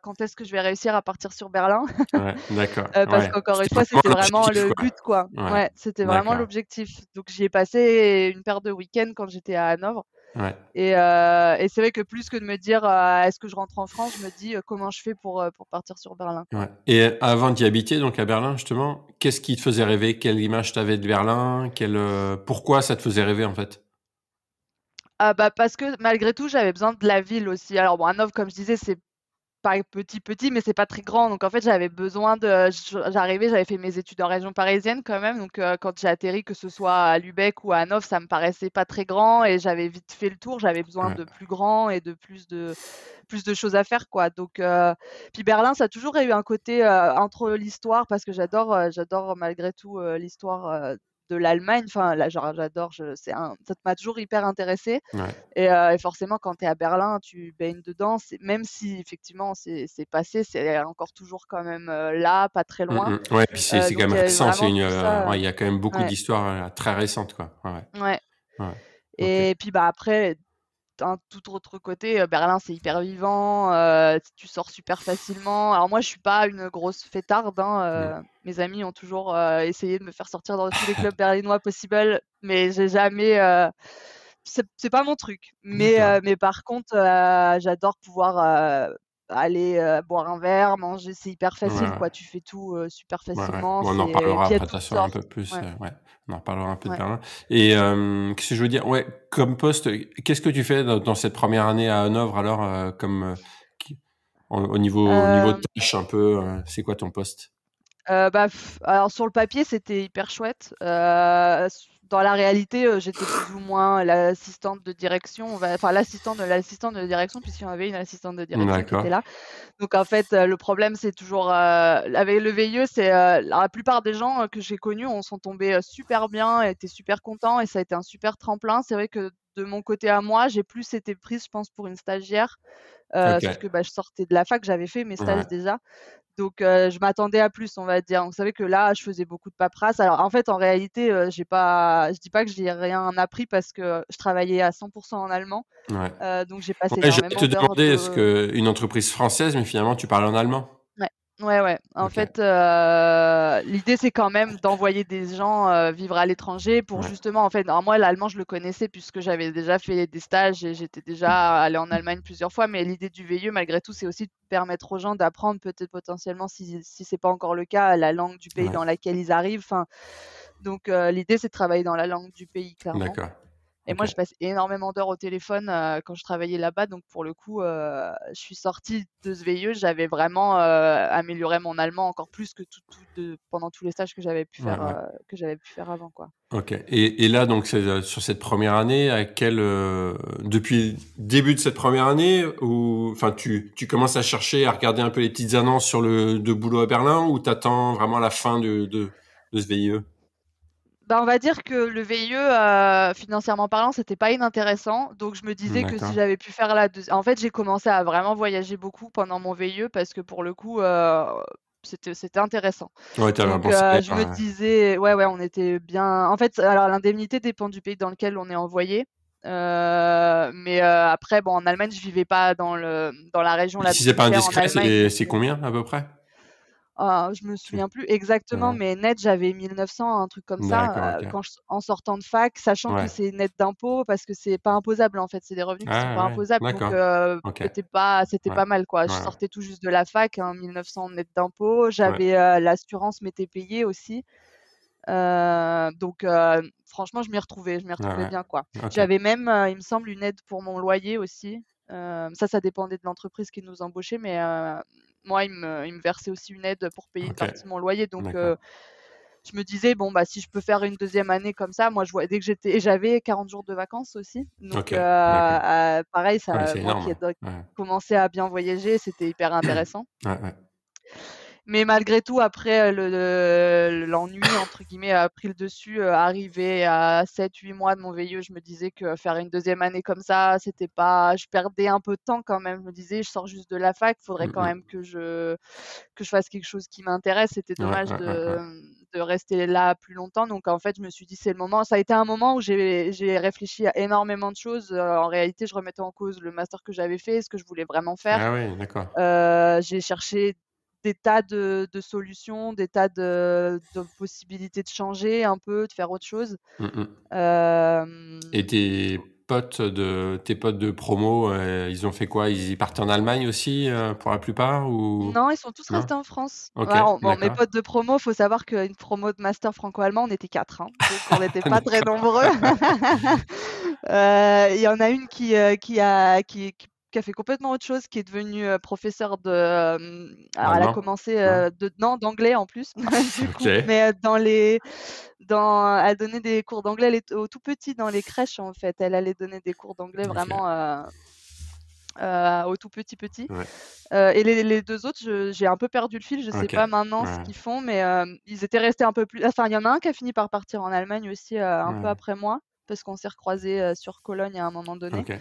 «Quand est-ce que je vais réussir à partir sur Berlin?» Ouais, d'accord. Parce Ouais, qu'encore une c'était fois, vraiment c'était vraiment l'objectif le quoi. but, quoi. Ouais, Ouais, c'était vraiment d'accord. l'objectif. Donc j'y ai passé une paire de week-ends quand j'étais à Hanovre. Ouais, Et c'est vrai que plus que de me dire, «Est-ce que je rentre en France?» je me dis, «Comment je fais pour partir sur Berlin?» quoi. ouais. Et avant d'y habiter donc à Berlin justement, qu'est-ce qui te faisait rêver? Quelle image tu avais de Berlin? Pourquoi ça te faisait rêver en fait? Ah bah, parce que malgré tout, j'avais besoin de la ville aussi. Alors bon, Hanovre, comme je disais, c'est pas petit, petit, mais c'est pas très grand. Donc en fait, j'avais besoin j'arrivais, j'avais fait mes études en région parisienne quand même. Donc quand j'ai atterri, que ce soit à Lübeck ou à Hanovre, ça me paraissait pas très grand et j'avais vite fait le tour. J'avais besoin Ouais, de plus grand et de plus de choses à faire, quoi. Donc puis Berlin, ça a toujours eu un côté, entre l'histoire parce que j'adore malgré tout, l'histoire, de l'Allemagne. Enfin, là, genre, j'adore, ça m'a toujours hyper intéressée. Ouais. Et forcément, quand tu es à Berlin, tu baignes dedans. Même si effectivement c'est passé, c'est encore toujours quand même là, pas très loin. Ouais, puis c'est quand Donc même il y a récent. vraiment tout ça. Ouais, il y a quand même beaucoup Ouais, d'histoires très récentes, quoi. Ouais, ouais. ouais. Ouais. Ok. Et puis bah après, d'un tout autre côté, Berlin, c'est hyper vivant, tu sors super facilement. Alors moi, je suis pas une grosse fêtarde, Mm. hein, mes amis ont toujours, essayé de me faire sortir dans tous les clubs berlinois possibles, mais j'ai jamais, c'est pas mon truc. D'accord. Mais par contre, j'adore pouvoir, aller, boire un verre, manger, c'est hyper Ouais, facile, ouais. quoi. Tu fais tout, super Ouais, ouais. facilement, Bon, on en et reparlera puis il y a après, de toute toutes façon, un peu sortes. plus. Ouais, Ouais, on en reparlera un peu de ouais. Berlin. Et qu'est-ce que je veux dire? Ouais, comme poste, qu'est-ce que tu fais dans cette première année à Hanovre alors, comme au niveau Hem tâche un peu, c'est quoi ton poste? Bah, alors sur le papier, c'était hyper chouette. Dans la réalité, j'étais plus ou moins l'assistante de direction, enfin l'assistante de direction, puisqu'il y en avait une assistante de direction qui était D'accord. là. Donc en fait, le problème, c'est toujours, avec le VIE, c'est, la plupart des gens, que j'ai connus sont tombés, super bien, étaient super contents, et ça a été un super tremplin. C'est vrai que de mon côté à moi, j'ai plus été prise, je pense, pour une stagiaire, Ok. sauf que, bah, je sortais de la fac, j'avais fait mes stages Ouais. déjà. Donc je m'attendais à plus, on va dire. Vous savez que là, je faisais beaucoup de paperasse. Alors en fait, en réalité, je dis pas que j'ai rien appris, parce que je travaillais à 100 en allemand, Ouais. donc j'ai passé Ouais, j'allais te énormément d'heures demander, est-ce de que une entreprise française, mais finalement, tu parles en allemand? ouais, ouais, ouais. En Ok. fait, l'idée, c'est quand même d'envoyer des gens, vivre à l'étranger pour Ouais. justement, en fait, alors moi, l'allemand, je le connaissais puisque j'avais déjà fait des stages et j'étais déjà allée en Allemagne plusieurs fois, mais l'idée du VIE, malgré tout, c'est aussi de permettre aux gens d'apprendre, peut-être potentiellement, si c'est pas encore le cas, la langue du pays Ouais. dans laquelle ils arrivent. Enfin, donc l'idée, c'est de travailler dans la langue du pays, clairement. D'accord. Et Ok. moi, je passe énormément d'heures au téléphone, quand je travaillais là-bas, donc pour le coup, je suis sortie de ce VIE, j'avais vraiment, amélioré mon allemand encore plus que pendant tous les stages Ouais, ouais. que j'avais pu faire avant, quoi. Ok. Et là, donc, c'est, sur cette première année, depuis le début de cette première année, ou, enfin, tu commences à chercher, à regarder un peu les petites annonces de boulot à Berlin, ou t'attends vraiment la fin de ce VIE? Bah, on va dire que le VIE, financièrement parlant, c'était pas inintéressant, donc je me disais que si D'accord. j'avais pu faire en fait, j'ai commencé à vraiment voyager beaucoup pendant mon VIE, parce que pour le coup, c'était intéressant. Ouais, t'avais un Donc bon salaire. je me disais, ouais, ouais, on était bien, en fait, alors l'indemnité dépend du pays dans lequel on est envoyé, mais après, bon, en Allemagne, je vivais pas dans la région Et la si c'est plus pas chère en indiscret, Allemagne, donc c'est combien à peu près? je me Tu... souviens plus exactement, Ouais. mais net, j'avais 1 900, un truc comme D'accord, ça, ok. en sortant de fac, sachant que Ouais. c'est net d'impôts, parce que c'est pas imposable, en fait, c'est des revenus qui sont Ah pas ouais, imposables, donc d'accord. Ok. c'était Ouais. pas mal, quoi. Je Ouais, ouais. sortais tout juste de la fac, hein, 1 900 net d'impôts, Ouais. j'avais, l'assurance m'était payée aussi. Donc franchement, je m'y Ouais, retrouvais ouais. bien, quoi. Ok. J'avais même, il me semble, une aide pour mon loyer aussi. Ça dépendait de l'entreprise qui nous embauchait, mais moi, il me versait aussi une aide pour payer une Ok. partie de mon loyer. Donc D'accord. je me disais: «Bon, bah, si je peux faire une deuxième année comme ça», moi, je vois dès que j'étais et j'avais 40 jours de vacances aussi. Donc Ok. D'accord. pareil, Ouais, ça, c'est moi énorme. qui ai Ouais. commencé à bien voyager, c'était hyper intéressant. Ouais, ouais. Mais malgré tout, après, «l'ennui» entre guillemets a pris le dessus, arrivé à 7-8 mois de mon VIE, je me disais que faire une deuxième année comme ça, c'était pas, je perdais un peu de temps quand même. Je me disais: «Je sors juste de la fac, faudrait Mm, quand mm. même que je fasse quelque chose qui m'intéresse». C'était Ouais, dommage ouais, ouais, ouais. de rester là plus longtemps. Donc en fait, je me suis dit: «C'est le moment». Ça a été un moment où j'ai réfléchi à énormément de choses. En réalité, je remettais en cause le master que j'avais fait, ce que je voulais vraiment faire. Ah oui, d'accord. J'ai cherché des tas de solutions, des tas de possibilités de changer un peu, de faire autre chose. Mm, mm. Et Hem, tes potes de promo, ils ont fait quoi? Ils partent en Allemagne aussi, pour la plupart, ou non, ils sont tous non? restés en France. Ok, Alors bon, mes d'accord. potes de promo, faut savoir qu'une promo de master franco-allemand, on était 4, hein, donc on n'était pas très D'accord. nombreux. Il y en a une qui a fait complètement autre chose, qui est devenue, professeure alors elle a Allemand? commencé, Non? non, d'anglais en plus, du coup, Ok. mais, elle donnait des cours d'anglais, aux tout petits dans les crèches, en fait. Elle allait donner des cours d'anglais Ok. vraiment, au tout petit. Ouais. Et les 2 autres, j'ai un peu perdu le fil. Je sais OK. pas maintenant ce Ouais. qu'ils font, mais ils étaient restés un peu plus enfin, il y en a un qui a fini par partir en Allemagne aussi, un peu Ouais. après moi, parce qu'on s'est recroisés, sur Cologne à un moment donné. OK.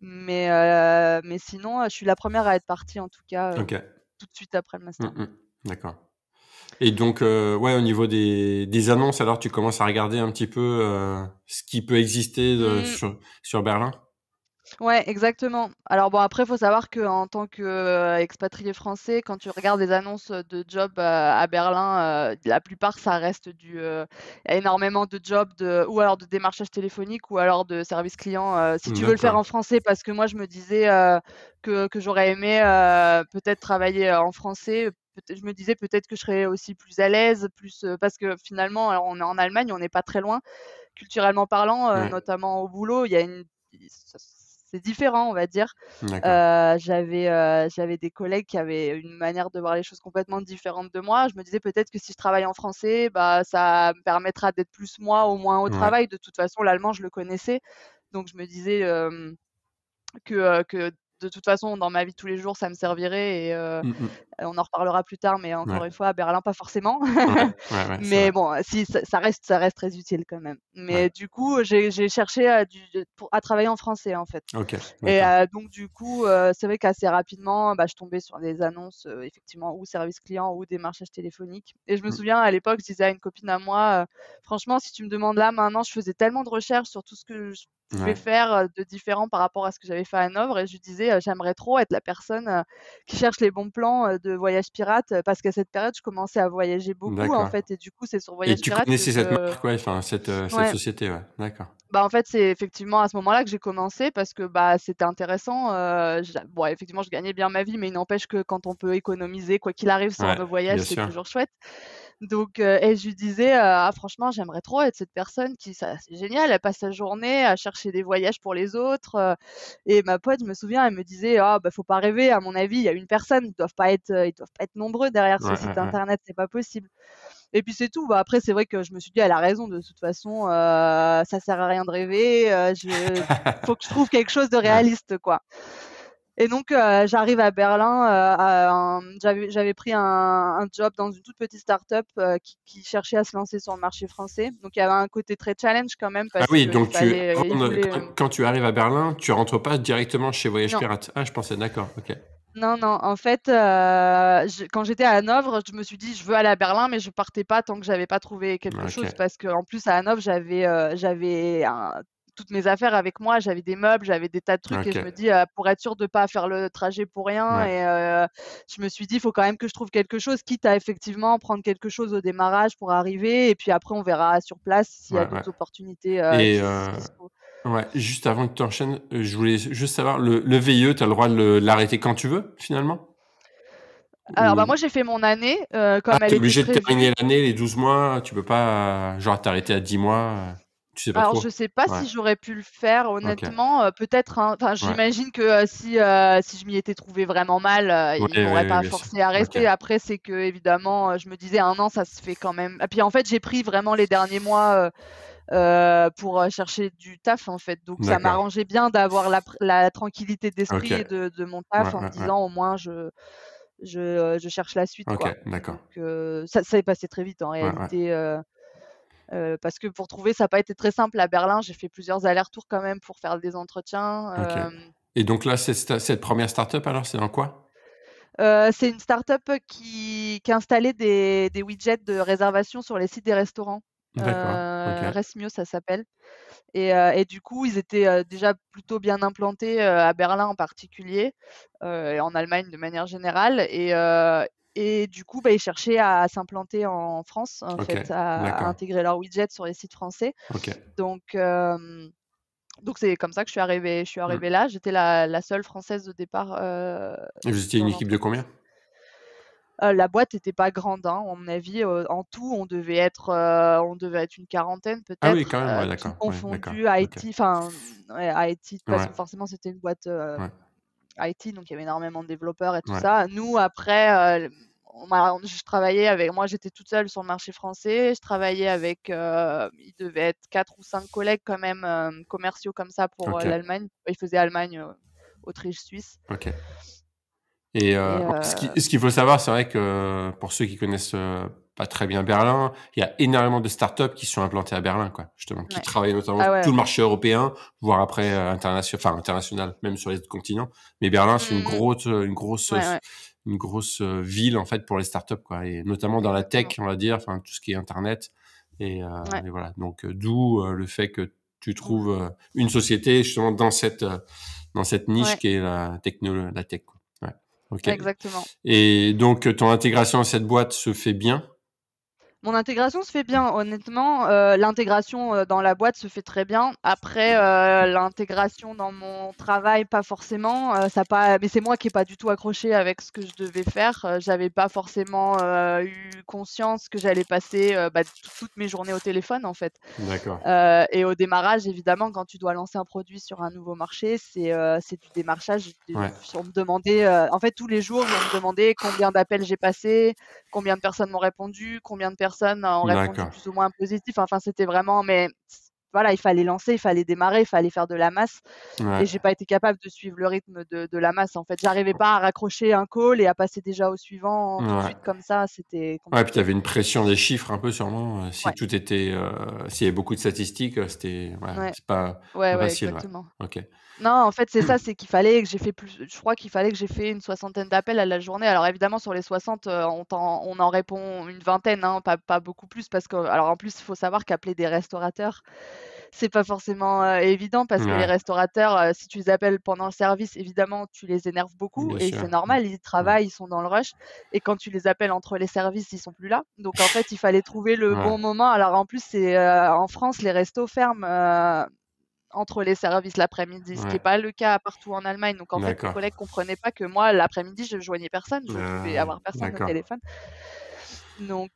Mais sinon, je suis la première à être partie en tout cas, OK. tout de suite après le master. D'accord. Et donc, ouais, au niveau des annonces, alors tu commences à regarder un petit peu ce qui peut exister Mmh. sur Berlin? Ouais, exactement. Alors bon, après, il faut savoir qu'en tant qu'expatrié français, quand tu regardes les annonces de jobs, à Berlin, la plupart, ça reste il y a énormément de jobs ou alors de démarchage téléphonique ou alors de service client, si tu veux le faire D'accord. en français. Parce que moi, je me disais, que j'aurais aimé, peut-être travailler, en français. Je me disais peut-être que je serais aussi plus à l'aise, parce que finalement, alors on est en Allemagne, on n'est pas très loin. Culturellement parlant, Ouais. notamment au boulot, il y a une ça c'est différent, on va dire. D'accord. J'avais des collègues qui avaient une manière de voir les choses complètement différente de moi. Je me disais peut-être que si je travaille en français, bah, ça me permettra d'être plus moi, au moins au Ouais. travail. De toute façon, l'allemand, je le connaissais. Donc je me disais, que de toute façon, dans ma vie de tous les jours, ça me servirait Mmh. on en reparlera plus tard, mais Ouais. encore une fois, à Berlin, pas forcément. Ouais. Ouais, c'est Mais vrai. bon, si ça reste très utile quand même. Ouais. Mais du coup, j'ai cherché à travailler en français, en fait. OK. Et D'accord. donc du coup, c'est vrai qu'assez rapidement, bah, je tombais sur des annonces, effectivement, ou service client ou démarchage téléphonique. Et je me Mmh. souviens à l'époque, je disais à une copine à moi, «Franchement, si tu me demandes là, maintenant», je faisais tellement de recherches sur tout ce que je pouvais Ouais. faire, de différent par rapport à ce que j'avais fait à Hanovre, et je lui disais, «J'aimerais trop être la personne, qui cherche les bons plans, de voyage pirate», parce qu'à cette période, je commençais à voyager beaucoup, en D'accord. fait, et du coup, c'est sur Et Voyage tu Pirate que connaissais cette je marque, ouais, enfin cette ouais. société, ouais. D'accord. Bah, en fait, c'est effectivement à ce moment-là que j'ai commencé parce que, bah, c'était intéressant, bon, effectivement, je gagnais bien ma vie, mais il n'empêche que quand on peut économiser, quoi qu'il arrive sur Ouais, nos voyages, bien c'est sûr. toujours chouette. Donc et je lui disais, «Ah franchement, j'aimerais trop être cette personne qui ça c'est génial, elle passe sa journée à chercher des voyages pour les autres», et ma pote, je me souviens, elle me disait: «Ah bah, faut pas rêver, à mon avis, il y a une personne, ils doivent pas être nombreux derrière Ouais, ce ouais, site ouais. internet, c'est pas possible». Et puis c'est tout. Bah, après, c'est vrai que je me suis dit: «Elle a raison de toute façon, ça sert à rien de rêver, je faut que je trouve quelque chose de Ouais. réaliste, quoi». Et donc j'arrive à Berlin, j'avais pris un job dans une toute petite start-up, qui cherchait à se lancer sur le marché français. Donc il y avait un côté très challenge quand même Ah parce oui, qu'il donc fallait ils avant de voulaient, quand tu arrives à Berlin, tu rentres pas directement chez Voyage non. Pirate? Ah, je pensais, d'accord, OK. Non, non, en fait, quand j'étais à Hanovre, je me suis dit: «Je veux aller à Berlin», mais je partais pas tant que j'avais pas trouvé quelque chose, OK. parce qu'en plus à Hanovre, j'avais toutes mes affaires avec moi, j'avais des meubles, j'avais des tas de trucs, et je OK. me dis, pour être sûre de pas faire le trajet pour rien, Ouais. et je me suis dit: «Il faut quand même que je trouve quelque chose», quitte à effectivement prendre quelque chose au démarrage pour arriver, et puis après on verra sur place s'il y a Ouais, ouais. d'autres opportunités, Et qui se trouvent. ouais, juste avant que tu enchaînes, je voulais juste savoir le VIE, tu as le droit de l'arrêter quand tu veux, finalement? Alors, bah, Ou moi j'ai fait mon année, ah, comme elle tu es était obligé de prévue. terminer l'année, les 12 mois, tu peux pas, genre t'arrêter à 10 mois, tu sais pas Alors je trop? sais pas Ouais, si j'aurais pu le faire OK. honnêtement, peut-être, hein, enfin Ouais. j'imagine que, si je m'y étais trouvée vraiment mal, Ouais, ils ouais, m'auraient ouais, pas bien sûr. forcée à OK. rester. Après c'est qu'évidemment, je me disais 1 an ça se fait quand même, et puis en fait j'ai pris vraiment les derniers mois, pour, chercher du taf en fait. Donc ça D'accord. m'arrangeait bien d'avoir la tranquillité OK. d'esprit de mon Ouais, taf, en me ouais, ouais. disant au moins je cherche la suite, OK, quoi. d'accord. Donc ça s'est passé très vite en Ouais, ouais. réalité, parce que pour trouver, ça a pas été très simple à Berlin. J'ai fait plusieurs allers-retours quand même pour faire des entretiens. OK. Et donc là, cette 1re start-up alors, c'est dans quoi? C'est une start-up qui installait des widgets de réservation sur les sites des restaurants. D'accord, OK. Resmio, ça s'appelle. Et du coup, ils étaient, déjà plutôt bien implantés, à Berlin en particulier, et en Allemagne de manière générale, et du coup, bah, ils cherchaient à s'implanter en France, en OK, fait, à d'accord. intégrer leurs widgets sur les sites français. OK. Donc c'est comme ça que je suis arrivée Mmh. là. J'étais la seule française au départ, Et vous étiez une dans équipe de l'entreprise. combien? La boîte était pas grande, hein, à mon avis, en tout, on devait être une quarantaine Ah oui, peut-être, quand même, ouais, tout d'accord. Ouais, d'accord. confondu, OK. IT, enfin, ouais, IT, parce Ouais, que forcément c'était une boîte, ouais, IT, donc il y avait énormément de développeurs et tout ouais. ça. Nous après, je travaillais avec moi, j'étais toute seule sur le marché français. Je travaillais avec, il devait être 4 ou 5 collègues quand même, commerciaux comme ça pour, OK. l'Allemagne. Ils faisaient Allemagne, Autriche, Suisse. OK. Et Et ce qu'il faut savoir, c'est vrai que pour ceux qui connaissent pas très bien Berlin, il y a énormément de startups qui sont implantées à Berlin, quoi, justement, qui ouais. travaillent notamment Ah tout ouais. le marché européen, voire après international, même sur les autres continents. Mais Berlin, c'est Mmh. Ouais, ouais, une grosse ville en fait pour les startups, quoi, et notamment dans la tech, exactement. on va dire, enfin tout ce qui est internet. Ouais. Et voilà. Donc d'où le fait que tu trouves Mmh. une société justement dans cette niche Ouais, qui est la tech, quoi. Ouais. Ok. exactement. Et donc, ton intégration à cette boîte se fait bien? Mon intégration se fait bien, honnêtement, l'intégration, dans la boîte se fait très bien. Après, l'intégration dans mon travail, pas forcément, ça pas mais c'est moi qui ai pas du tout accroché avec ce que je devais faire. J'avais pas forcément, eu conscience que j'allais passer, toutes mes journées au téléphone, en fait. D'accord. Et au démarrage, évidemment, quand tu dois lancer un produit sur un nouveau marché, c'est du démarchage. Ouais. On me demandait, en fait, tous les jours, on me demandait combien d'appels j'ai passé, combien de personnes m'ont répondu, combien de personnes ont répondu D'accord. plus ou moins positif. Enfin, c'était vraiment mais voilà, il fallait lancer, il fallait démarrer, il fallait faire de la masse et Ouais. j'ai pas été capable de suivre le rythme de la masse, en fait. J'arrivais pas à raccrocher un call et à passer déjà au suivant tout de Ouais. suite comme ça, c'était Ouais, puis tu compliqué. avais une pression des chiffres un peu sûrement, si Ouais, tout était, s'il y avait beaucoup de statistiques, c'était ouais, ouais, c'est pas ouais, pas ouais, facile, ouais. exactement. OK. Non, en fait, c'est ça, c'est qu'il fallait que j'ai fait plus je crois qu'il fallait que j'ai fait une soixantaine d'appels à la journée. Alors évidemment, sur les 60, on en répond une vingtaine, hein, pas beaucoup plus parce que alors en plus, il faut savoir qu'appeler des restaurateurs, c'est pas forcément, évident parce que les Ouais, restaurateurs, si tu les appelles pendant le service, évidemment, tu les énerves beaucoup bien et c'est sûr. Mmh. normal, ils Ouais. travaillent, ils sont dans le rush et quand tu les appelles entre les services, ils sont plus là. Donc en fait, il fallait trouver le Ouais, bon moment. Alors en plus, en France, les restos ferment, entre les services l'après-midi, ce qui est ouais. pas le cas partout en Allemagne. Donc en fait, mes D'accord. collègues comprenaient pas que moi, l'après-midi, je joignais personne, je devais avoir personne au D'accord. téléphone. Donc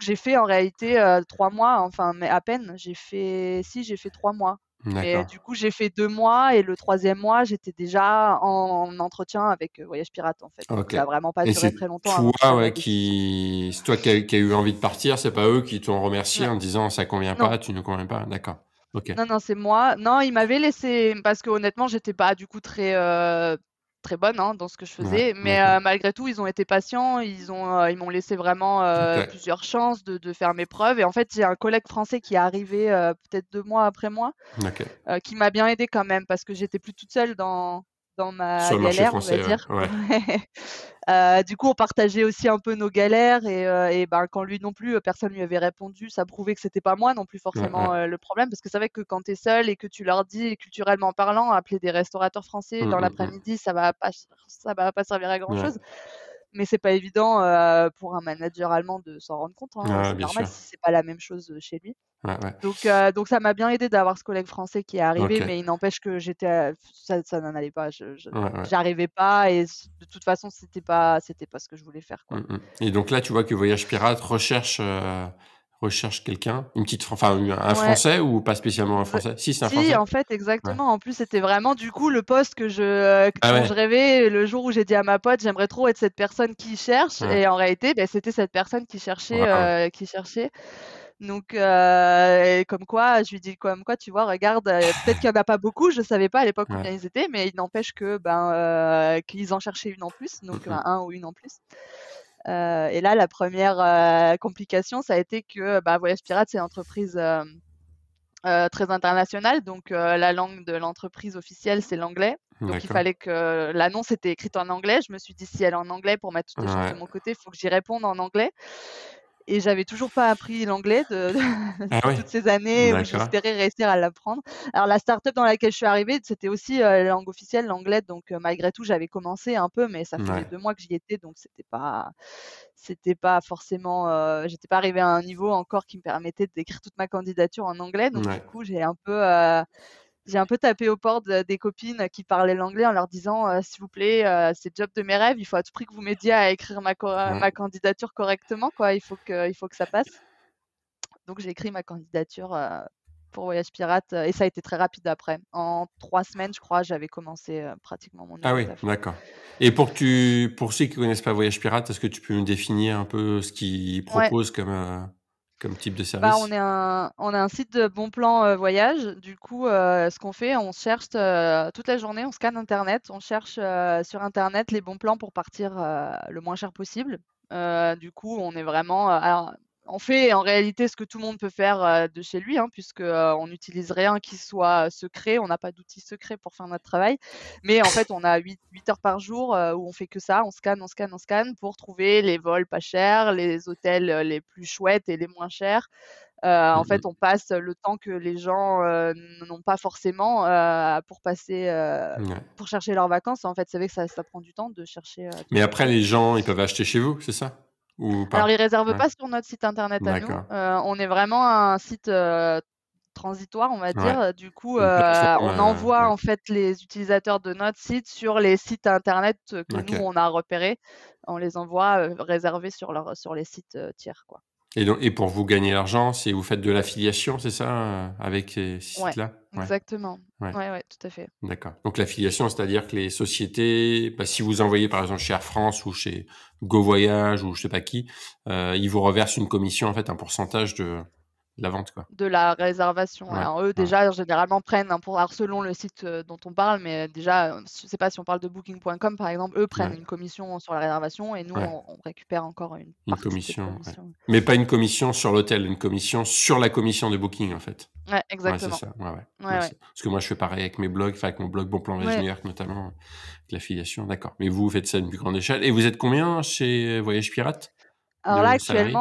j'ai fait en réalité, 3 mois, enfin, mais à peine. J'ai fait 3 mois. Mais D'accord. du coup, j'ai fait 2 mois et le troisième mois, j'étais déjà en entretien avec, Voyage Pirate, en fait. Donc OK. ça a vraiment pas Et duré c'est très longtemps avant toi, qu'ils prennent la ouais, décision. c'est toi qui a eu envie de partir, c'est pas eux qui t'ont remercié Ouais, en disant: «Ça convient non. pas, tu ne conviens pas». D'accord. OK. Non, non, c'est moi. Non, ils m'avaient laissé parce que honnêtement, j'étais pas du coup très bonne, hein, dans ce que je Ouais, faisais, mais d'accord. malgré tout, ils ont été patients. Ils m'ont laissé vraiment, OK. plusieurs chances de faire mes preuves et en fait, j'ai un collègue français qui est arrivé, peut-être 2 mois après moi, OK. qui m'a bien aidée quand même parce que j'étais plus toute seule dans ma Sur le marché galère, on va français, ouais. dire. Ouais. Ouais. Du coup, on partageait aussi un peu nos galères et ben, quand lui non plus, personne lui avait répondu, ça prouvait que c'était pas moi non plus Ouais, forcément, ouais. le problème. Parce que c'est vrai que quand tu es seule et que tu leur dis culturellement parlant, appeler des restaurateurs français Mmh, dans mmh mh. l'après-midi, ça va pas servir à grand Ouais. chose. Mais c'est pas évident, pour un manager allemand de s'en rendre compte, hein, Ouais, c'est bien normal sûr. si c'est pas la même chose, chez lui. Ouais, ouais. Donc ça m'a bien aidé d'avoir ce collègue français qui est arrivé, OK. mais il n'empêche que ça n'en allait pas. Ouais, ouais. J'arrivais pas et de toute façon, c'était pas ce que je voulais faire, Mmh quoi. mh. Et donc là, tu vois que Voyage Pirate recherche quelqu'un? Une petite Fran enfin, un Ouais, Français ou pas spécialement un ve Français? Si, c'est un si, Français? en fait, Ouais. exactement. En plus, c'était vraiment, du coup, le poste Ah dont je ouais? rêvais le jour où j'ai dit à ma pote: «J'aimerais trop être cette personne qui cherche» Ouais. et en réalité, beh, c'était cette personne Waouh! qui cherchait. Donc et comme quoi, je lui dis comme quoi: «Tu vois, regarde, peut-être qu'il y en a pas beaucoup», je savais pas à l'époque Ouais. combien ils étaient, mais il n'empêche que, qu'ils en cherchaient une en plus, donc Mmh mh. un ou une en plus. Et là, la première complication, ça a été que, Voyage Pirate, c'est une entreprise, très internationale, donc la langue de l'entreprise officielle, c'est l'anglais. Donc il D'accord. fallait que l'annonce était écrite en anglais. Je me suis dit: «Si elle est en anglais, pour mettre toutes les chances de Ouais. mon côté, il faut que j'y réponde en anglais». Et j'avais toujours pas appris l'anglais Ah de ouais? toutes ces années où D'accord. j'espérais réussir à l'apprendre. Alors la start-up dans laquelle je suis arrivée, c'était aussi, langue officielle, l'anglais, donc malgré tout, j'avais commencé un peu, mais ça faisait Ouais. 2 mois que j'y étais, donc c'était pas forcément, j'étais pas arrivée à un niveau encore qui me permettait d'écrire toute ma candidature en anglais. Donc du Ouais. coup, j'ai un peu tapé aux portes des copines qui parlaient l'anglais en leur disant, «S'il vous plaît, c'est le job de mes rêves, il faut à tout prix que vous m'aidiez à écrire Ouais. ma candidature correctement, quoi. Il faut que ça passe». Donc j'ai écrit ma candidature, pour Voyage Pirate, et ça a été très rapide après. En 3 semaines, je crois, j'avais commencé, pratiquement mon Ah nouveau oui, taf. d'accord. Et pour ceux qui connaissent pas Voyage Pirate, est-ce que tu peux me définir un peu ce qu'ils Ouais. proposent comme comme type de Bah, on service? est un site de bons plans voyage. Du coup, ce qu'on fait, on cherche toute la journée, on scanne Internet, on cherche sur Internet les bons plans pour partir le moins cher possible. Du coup, on est vraiment. Alors, on fait en réalité ce que tout le monde peut faire de chez lui, hein, puisque on n'utilise rien qui soit secret. On n'a pas d'outils secrets pour faire notre travail. Mais en fait, on a 8 heures par jour où on fait que ça. On scanne, on scanne, on scanne pour trouver les vols pas chers, les hôtels les plus chouettes et les moins chers. En Mmh. fait, on passe le temps que les gens n'ont pas forcément Ouais. pour chercher leurs vacances. En fait, c'est vrai que ça prend du temps de Mais après, chercher. les gens, ils peuvent acheter chez vous, c'est ça? Ou Alors, pas? ils réservent Ouais, pas sur notre site internet à nous. d'accord. On est vraiment un site transitoire, on va Ouais, dire. Du coup, une plateforme, on envoie ouais, en fait les utilisateurs de notre site sur les sites internet que nous OK. on a repérés. On les envoie réservés sur les sites tiers, quoi. Et pour vous gagner l'argent, c'est vous faites de l'affiliation, c'est ça, avec ces Ouais, sites-là? Ouais, exactement. ouais, Ouais, ouais, tout à fait. d'accord. Donc l'affiliation, c'est-à-dire que les sociétés, bah, si vous envoyez par exemple chez Air France ou chez GoVoyage ou je sais pas qui, ils vous reversent une commission, en fait, un pourcentage de la vente, quoi? De la réservation. Ouais, Alors eux, ouais, déjà, généralement prennent alors selon le site dont on parle, mais déjà, je sais pas si on parle de booking.com par exemple, eux prennent ouais, une commission sur la réservation et nous, ouais, on récupère encore une une partie de cette commission, ouais. commission. Mais pas une commission sur l'hôtel, une commission sur la commission de booking, en fait? Ouais, Ouais, c'est exactement. ça. Ouais, ouais. Ouais, Ouais, ouais. parce que moi, je fais pareil avec mes blogs, enfin avec mon blog Bon Plan Voyage Ouais. New York notamment, avec l'affiliation. D'accord. Mais vous faites ça à une plus grande échelle. Et vous êtes combien chez Voyage Pirate de salariés?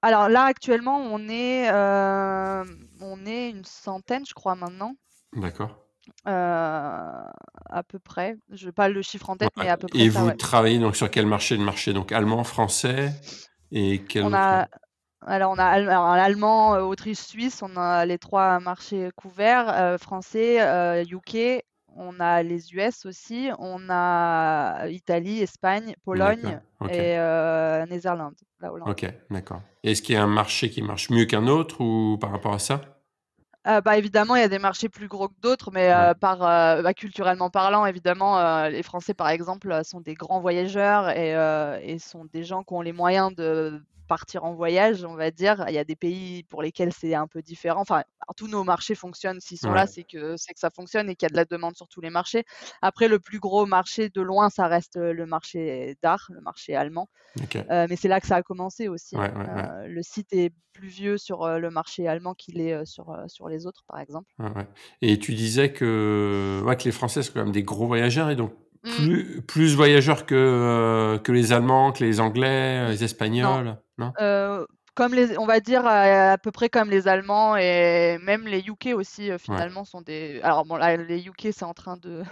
Alors là, actuellement, on est une centaine, je crois, maintenant, D'accord. à peu près. Je n'ai pas le chiffre en tête, Ouais. mais à peu près Et ça, vous ouais. travaillez donc sur quel marché? Le marché donc allemand, français et quel On autre? a Alors on a l'allemand, Autriche, Suisse, on a les 3 marchés couverts, français, UK, on a les US aussi, on a Italie, Espagne, D'accord. Pologne Ok. et Néerlande, la Hollande. Ok. D'accord. Est-ce qu'il y a un marché qui marche mieux qu'un autre ou par rapport à ça? Bah, évidemment, il y a des marchés plus gros que d'autres, mais Ouais. culturellement parlant, évidemment, les Français, par exemple, sont des grands voyageurs et sont des gens qui ont les moyens de partir en voyage, on va dire. Il y a des pays pour lesquels c'est un peu différent. Enfin, alors, tous nos marchés fonctionnent. S'ils sont là, Ouais. c'est que ça fonctionne et qu'il y a de la demande sur tous les marchés. Après, le plus gros marché de loin, ça reste, le marché d'art, le marché allemand. Ok. Mais c'est là que ça a commencé aussi, Ouais. hein. Ouais. Ouais. Le site est plus vieux sur, le marché allemand qu'il est, sur les autres, par exemple. Ouais, ouais. Et tu disais que, ouais, que les Français sont quand même des gros voyageurs et donc Mmh, plus voyageurs que les Allemands, que les Anglais, mmh, les non, Espagnols, non? comme on va dire, à peu près comme les Allemands et même les UK aussi, Ouais, finalement sont des alors bon là, les UK, c'est en train de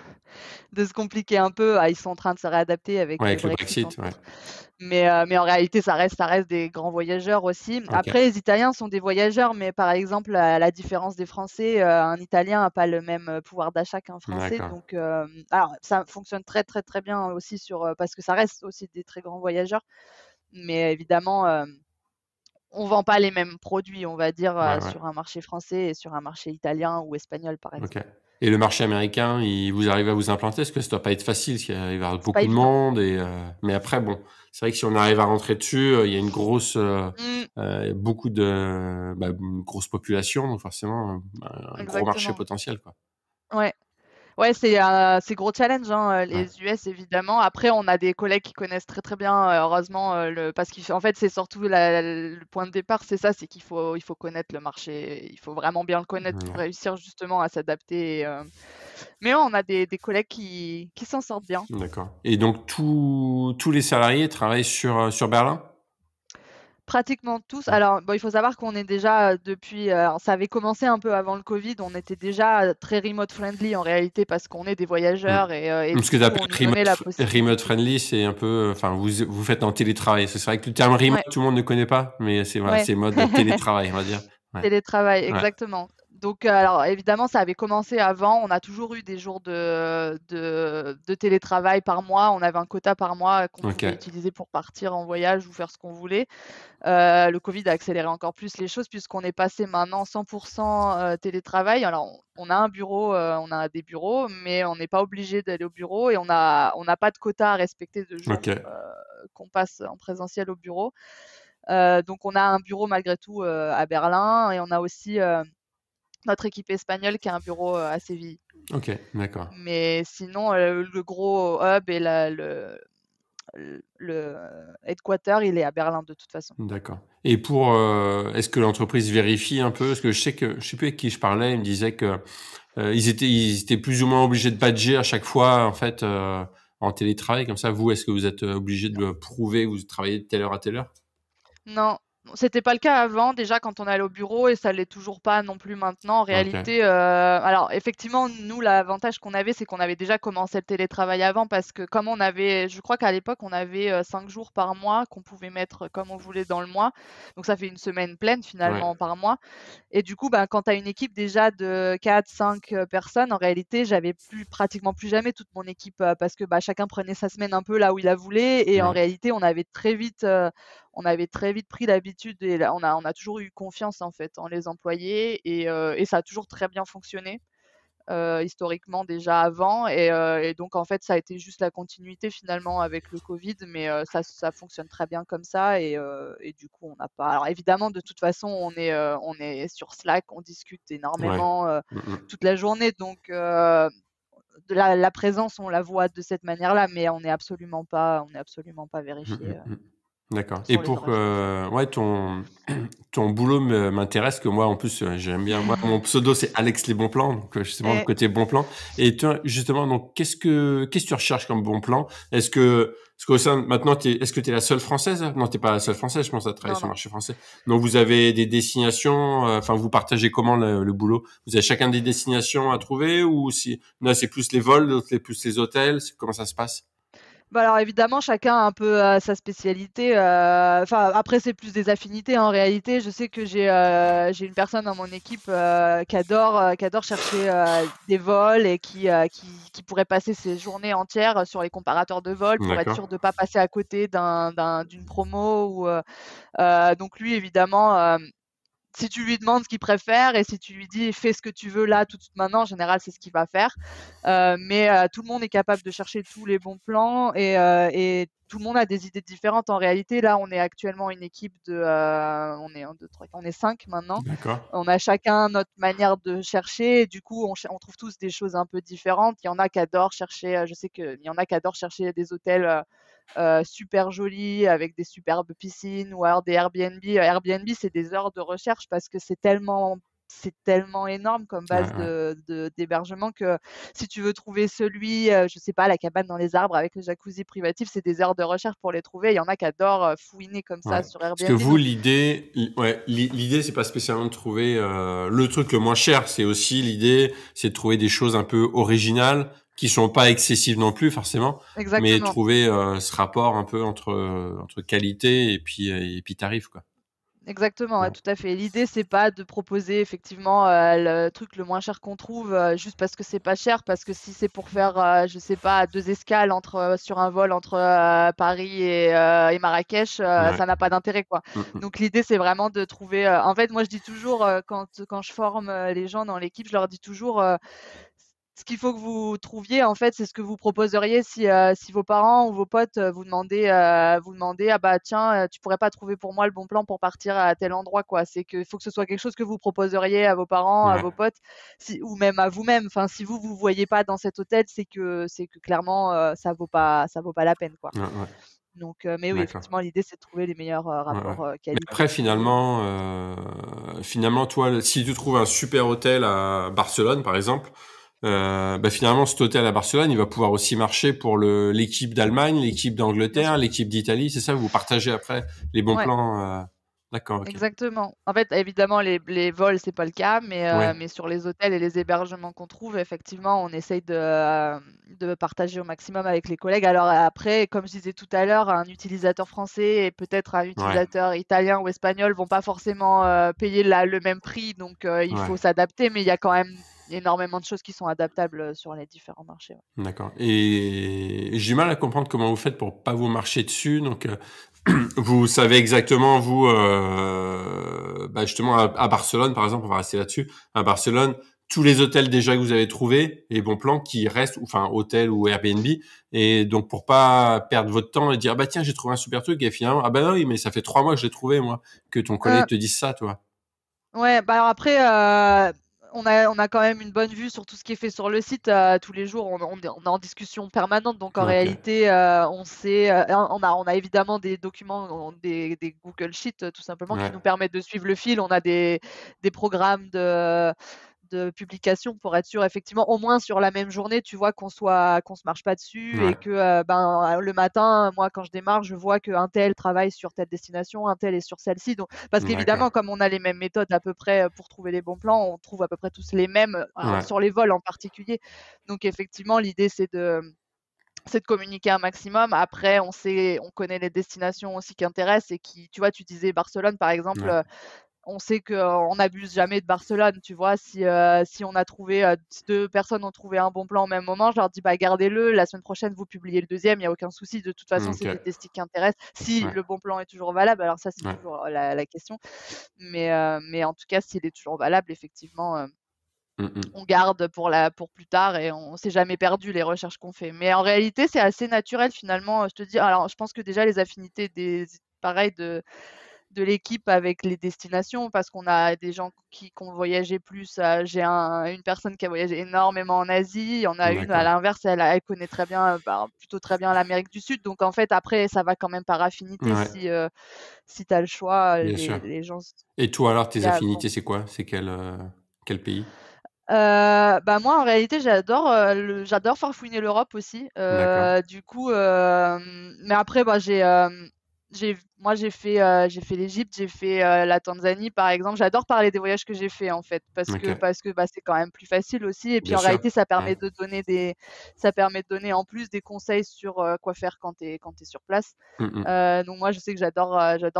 de se compliquer un peu. Ah, ils sont en train de se réadapter avec ouais, le avec le Brexit, Brexit, entre ouais. autres. Mais en réalité, ça reste des grands voyageurs aussi. OK, Après, les Italiens sont des voyageurs, mais par exemple, à la différence des Français, un Italien n'a pas le même, pouvoir d'achat qu'un Français. d'accord. Donc, alors ça fonctionne très, très, très bien aussi parce que ça reste aussi des très grands voyageurs. Mais évidemment, on vend pas les mêmes produits, on va dire, Ouais, ouais, sur un marché français et sur un marché italien ou espagnol, par OK. exemple. Et le marché américain, vous arrivez à vous implanter? Parce que ça doit pas être facile, parce qu'il va y avoir C'est pas beaucoup de évident. monde mais après bon, c'est vrai que si on arrive à rentrer dessus, il y a une grosse, Mmh, beaucoup de bah, une grosse population, donc forcément, un gros marché exactement. potentiel, quoi. Ouais. Ouais, c'est gros challenge, hein, Ouais, les US évidemment. Après, on a des collègues qui connaissent très, très bien, heureusement, parce qu'en fait, c'est surtout le point de départ, c'est ça, c'est qu'il faut connaître le marché. Il faut vraiment bien le connaître pour ouais. réussir justement à s'adapter mais ouais, on a des collègues qui s'en sortent bien. D'accord. Et donc tous les salariés travaillent sur Berlin? Pratiquement tous. Ouais. Alors, bon, il faut savoir qu'on est déjà, depuis, alors ça avait commencé un peu avant le covid, on était déjà, très remote friendly en réalité parce qu'on est des Mmh. voyageurs et Ce du que tu coup, appelles on nous donnait la remote possibilité. friendly, c'est un peu, enfin vous faites en télétravail. C'est vrai que le terme remote, Ouais, tout le monde ne connaît pas, mais c'est voilà, ouais. c'est mode télétravail, on va dire. Ouais, Télétravail, ouais, exactement. Donc, alors évidemment, ça avait commencé avant. On a toujours eu des jours de télétravail par mois. On avait un quota par mois qu'on pouvait OK, utiliser pour partir en voyage ou faire ce qu'on voulait. Le covid a accéléré encore plus les choses puisqu'on est passé maintenant 100 télétravail. Alors on a un bureau, on a des bureaux, mais on n'est pas obligé d'aller au bureau et on n'a pas de quota à respecter de jours, OK. qu'on passe en présentiel au bureau. Donc on a un bureau malgré tout à Berlin et on a aussi notre équipe espagnole qui a un bureau à Séville. Ok, d'accord. Mais sinon, le gros hub et le headquarter, il est à Berlin de toute façon. D'accord. Et est-ce que l'entreprise vérifie un peu? Parce que je sais plus avec qui je parlais, il me disait que ils étaient plus ou moins obligés de badger à chaque fois, en fait, en télétravail. Comme ça, vous, est-ce que vous êtes obligé de prouver que vous travaillez de telle heure à telle heure? Non, c'était pas le cas avant, déjà quand on allait au bureau et ça l'est toujours pas non plus maintenant. En Ok. réalité, alors effectivement, nous, l'avantage qu'on avait, c'est qu'on avait déjà commencé le télétravail avant parce que comme on avait, je crois qu'à l'époque, on avait 5 jours par mois qu'on pouvait mettre comme on voulait dans le mois. Donc ça fait une semaine pleine Ouais. finalement par mois. Et du coup, quand tu as une équipe déjà de 4-5 personnes, en réalité, j'avais pratiquement plus jamais toute mon équipe parce que chacun prenait sa semaine un peu là où il la voulait. Et en Ouais. réalité, on avait très vite pris l'habitude et là, on a toujours eu confiance en fait en les employés et ça a toujours très bien fonctionné historiquement déjà avant et donc en fait ça a été juste la continuité finalement avec le Covid mais ça fonctionne très bien comme ça et du coup on n'a pas alors évidemment de toute façon on est sur Slack, on discute Ouais. énormément Mm, toute la journée donc de la présence on la voit de cette manière-là mais on n'est absolument pas mm, vérifié mm, mm. D'accord. Et sur les horaires. ouais, ton boulot m'intéresse que moi, en plus, j'aime bien. Moi, mon pseudo, c'est Alex les bons plans. Donc, justement, le Et côté bon plan. Et toi, justement, donc, qu'est-ce que tu recherches comme bon plan? Est-ce qu'au sein, maintenant, est-ce que t'es la seule française? Non, t'es pas la seule française, je pense, à travailler non, sur le non. marché français. Donc, vous avez des destinations, enfin, vous partagez comment le boulot? Vous avez chacun des destinations à trouver ou si, là, c'est plus les vols, l'autre, c'est plus les hôtels? Comment ça se passe? Alors évidemment, chacun a un peu sa spécialité. Enfin, après, c'est plus des affinités en réalité. Je sais que j'ai une personne dans mon équipe qui adore chercher des vols et qui pourrait passer ses journées entières sur les comparateurs de vols pour être D'accord. sûr de ne pas passer à côté d'une promo. Donc lui, évidemment, si tu lui demandes ce qu'il préfère et si tu lui dis fais ce que tu veux là tout de suite maintenant, en général c'est ce qu'il va faire. Mais tout le monde est capable de chercher tous les bons plans et tout le monde a des idées différentes. En réalité, là, on est actuellement une équipe on est 1, 2, 3, on est 5 maintenant. D'accord. On a chacun notre manière de chercher. Et du coup, on trouve tous des choses un peu différentes. Il y en a qui adorent chercher, je sais qu'il y en a qui adorent chercher des hôtels super jolis avec des superbes piscines ou alors des Airbnb. Airbnb, c'est des heures de recherche parce que c'est tellement énorme comme Ouais, base ouais. d'hébergement que si tu veux trouver celui, je sais pas, la cabane dans les arbres avec le jacuzzi privatif, c'est des heures de recherche pour les trouver. Il y en a qui adorent fouiner comme Ouais. ça sur Parce que Airbnb. vous, Donc, l'idée, c'est pas spécialement de trouver le truc le moins cher. C'est aussi l'idée, c'est de trouver des choses un peu originales qui sont pas excessives non plus forcément, mais exactement. trouver ce rapport un peu entre qualité et puis tarif quoi. Exactement, ouais, Ouais. tout à fait. L'idée, c'est pas de proposer effectivement le truc le moins cher qu'on trouve juste parce que c'est pas cher, parce que si c'est pour faire, je sais pas, 2 escales sur un vol entre Paris et Marrakech, Ouais. ça n'a pas d'intérêt, quoi. Mm, mm. Donc l'idée, c'est vraiment de trouver. En fait, moi, je dis toujours quand je forme les gens dans l'équipe, je leur dis toujours ce qu'il faut que vous trouviez, en fait, c'est ce que vous proposeriez si vos parents ou vos potes vous demandaient ah bah tiens, tu pourrais pas trouver pour moi le bon plan pour partir à tel endroit, quoi. C'est qu'il faut que ce soit quelque chose que vous proposeriez à vos parents, à Ouais. vos potes, ou même à vous-même. Enfin, si vous voyez pas dans cet hôtel, c'est que clairement ça vaut pas la peine, quoi. Ouais, ouais. Donc, mais oui, D'accord. effectivement, l'idée c'est de trouver les meilleurs Ouais, ouais. rapports Mais après, qualité-prix. finalement, toi, si tu trouves un super hôtel à Barcelone, par exemple, finalement, cet hôtel à Barcelone, il va pouvoir aussi marcher pour l'équipe d'Allemagne, l'équipe Bien d'Angleterre, sûr. l'équipe d'Italie. C'est ça, vous partagez après les bons Ouais. plans. D'accord, ok. Exactement. En fait, évidemment, les vols, c'est pas le cas, Ouais, mais sur les hôtels et les hébergements qu'on trouve, effectivement, on essaye de partager au maximum avec les collègues. Alors après, comme je disais tout à l'heure, un utilisateur français et peut-être un ouais, utilisateur italien ou espagnol vont pas forcément payer le même prix, donc il ouais. faut s'adapter, mais il y a quand même énormément de choses qui sont adaptables sur les différents marchés. Ouais. D'accord. Et j'ai du mal à comprendre comment vous faites pour pas vous marcher dessus. Donc, vous savez exactement, vous, justement, à Barcelone, par exemple, on va rester là-dessus. À Barcelone, tous les hôtels déjà que vous avez trouvés, les bons plans qui restent, enfin hôtel ou Airbnb, et donc pour pas perdre votre temps et dire bah tiens j'ai trouvé un super truc et finalement ah bah oui mais ça fait 3 mois que je l'ai trouvé moi, que ton collègue te dise ça toi. Ouais, bah alors après, on a quand même une bonne vue sur tout ce qui est fait sur le site. Tous les jours, on est en discussion permanente. Donc en Ok. réalité, on sait, on a évidemment des documents, des Google Sheets, tout simplement, qui Ouais. nous permettent de suivre le fil. On a des programmes de publication pour être sûr, effectivement, au moins sur la même journée, tu vois, qu'on se marche pas dessus et Ouais. que le matin, moi, quand je démarre, je vois qu'un tel travaille sur telle destination, un tel est sur celle-ci. Donc, parce D'accord. qu'évidemment, comme on a les mêmes méthodes à peu près pour trouver les bons plans, on trouve à peu près tous les mêmes, Ouais. sur les vols en particulier. Donc, effectivement, l'idée, c'est de communiquer un maximum. Après, on connaît les destinations aussi qui intéressent et qui, tu vois, tu disais Barcelone, par exemple, Ouais. on sait qu'on n'abuse jamais de Barcelone, tu vois. Si on a trouvé, si 2 personnes ont trouvé un bon plan au même moment, je leur dis: «Bah, gardez-le, la semaine prochaine, vous publiez le deuxième, il y a aucun souci. De toute façon, c'est Ok. des destis qui intéressent». Si Ouais. le bon plan est toujours valable, alors ça, c'est Ouais. toujours la question. Mais en tout cas, s'il est toujours valable, effectivement, on garde pour plus tard et on s'est jamais perdu les recherches qu'on fait. Mais en réalité, c'est assez naturel finalement, je te dis alors je pense que déjà les affinités pareil de l'équipe avec les destinations parce qu'on a des gens qui ont voyagé plus. J'ai une personne qui a voyagé énormément en Asie. Il y en a une, à D'accord. l'inverse, elle connaît très bien, plutôt très bien l'Amérique du Sud. Donc en fait, après, ça va quand même par affinité. Ouais. Si tu as le choix, Bien sûr. les gens, Et toi alors tes il y a bon. affinités c'est quoi? C'est quel pays? Moi, en réalité, j'adore farfouiner l'Europe aussi. D'accord. Du coup, mais après, j'ai fait l'Égypte, j'ai fait, la Tanzanie, par exemple. J'adore parler des voyages que j'ai faits, en fait, Ok. c'est quand même plus facile aussi et puis, Bien en sûr. réalité, Ouais. ça permet de donner, en plus, des conseils sur, quoi faire quand tu es sur place. Mm. Donc moi, je sais que j'adore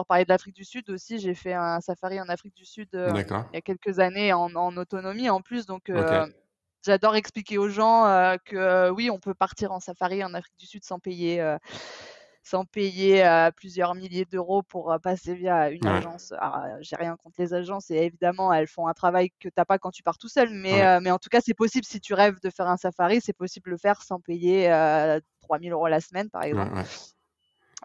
parler de l'Afrique du Sud aussi. J'ai fait un safari en Afrique du Sud, D'accord. il y a quelques années en autonomie en plus. Donc Ok. j'adore expliquer aux gens, que, oui, on peut partir en safari en Afrique du Sud sans payer, plusieurs milliers d'euros pour, passer via une Ouais. agence. Alors, j'ai rien contre les agences et évidemment, elles font un travail que tu as pas quand tu pars tout seul. Mais Ouais. mais en tout cas, c'est possible si tu rêves de faire un safari, c'est possible de le faire sans payer, 3 000 € la semaine, par Ouais. exemple. Ouais.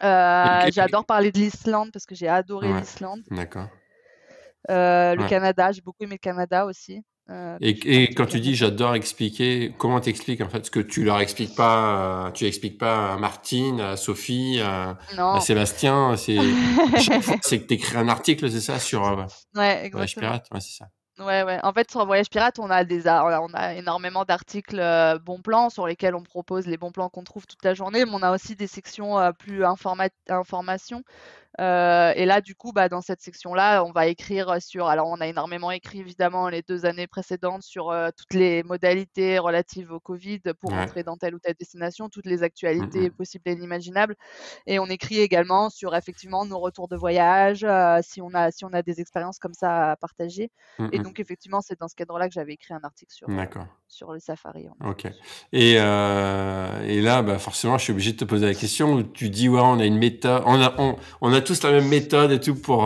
Et- J'adore parler de l'Islande parce que j'ai adoré Ouais. l'Islande. D'accord. Le Ouais. Canada, j'ai beaucoup aimé le Canada aussi, quand je suis Et partie au quand tu dis Canada. j'adore expliquer, comment t'expliques en fait ce que tu leur expliques pas, tu expliques pas à Martine, à Sophie, à Non. Sébastien, à chaque fois c'est que t'écris un article, c'est ça, sur Ouais, Voyage exactement. Pirate, ouais c'est ça. Ouais, ouais. En fait, sur Voyage Pirate, on a énormément d'articles, bons plans sur lesquels on propose les bons plans qu'on trouve toute la journée, mais on a aussi des sections, plus information. Et là, du coup, dans cette section-là, on va écrire sur alors on a énormément écrit évidemment les 2 années précédentes sur, toutes les modalités relatives au Covid pour Ouais. entrer dans telle ou telle destination, toutes les actualités Mmh. possibles et inimaginables. Et on écrit également sur effectivement nos retours de voyage, si on a des expériences comme ça à partager. Et Mmh. donc effectivement, c'est dans ce cadre-là que j'avais écrit un article D'accord. sur le safari en OK. Afrique du Sud. Et là, bah, forcément, je suis obligé de te poser la question où tu dis: «Ouais, on a une méthode, on a tous la même méthode et tout pour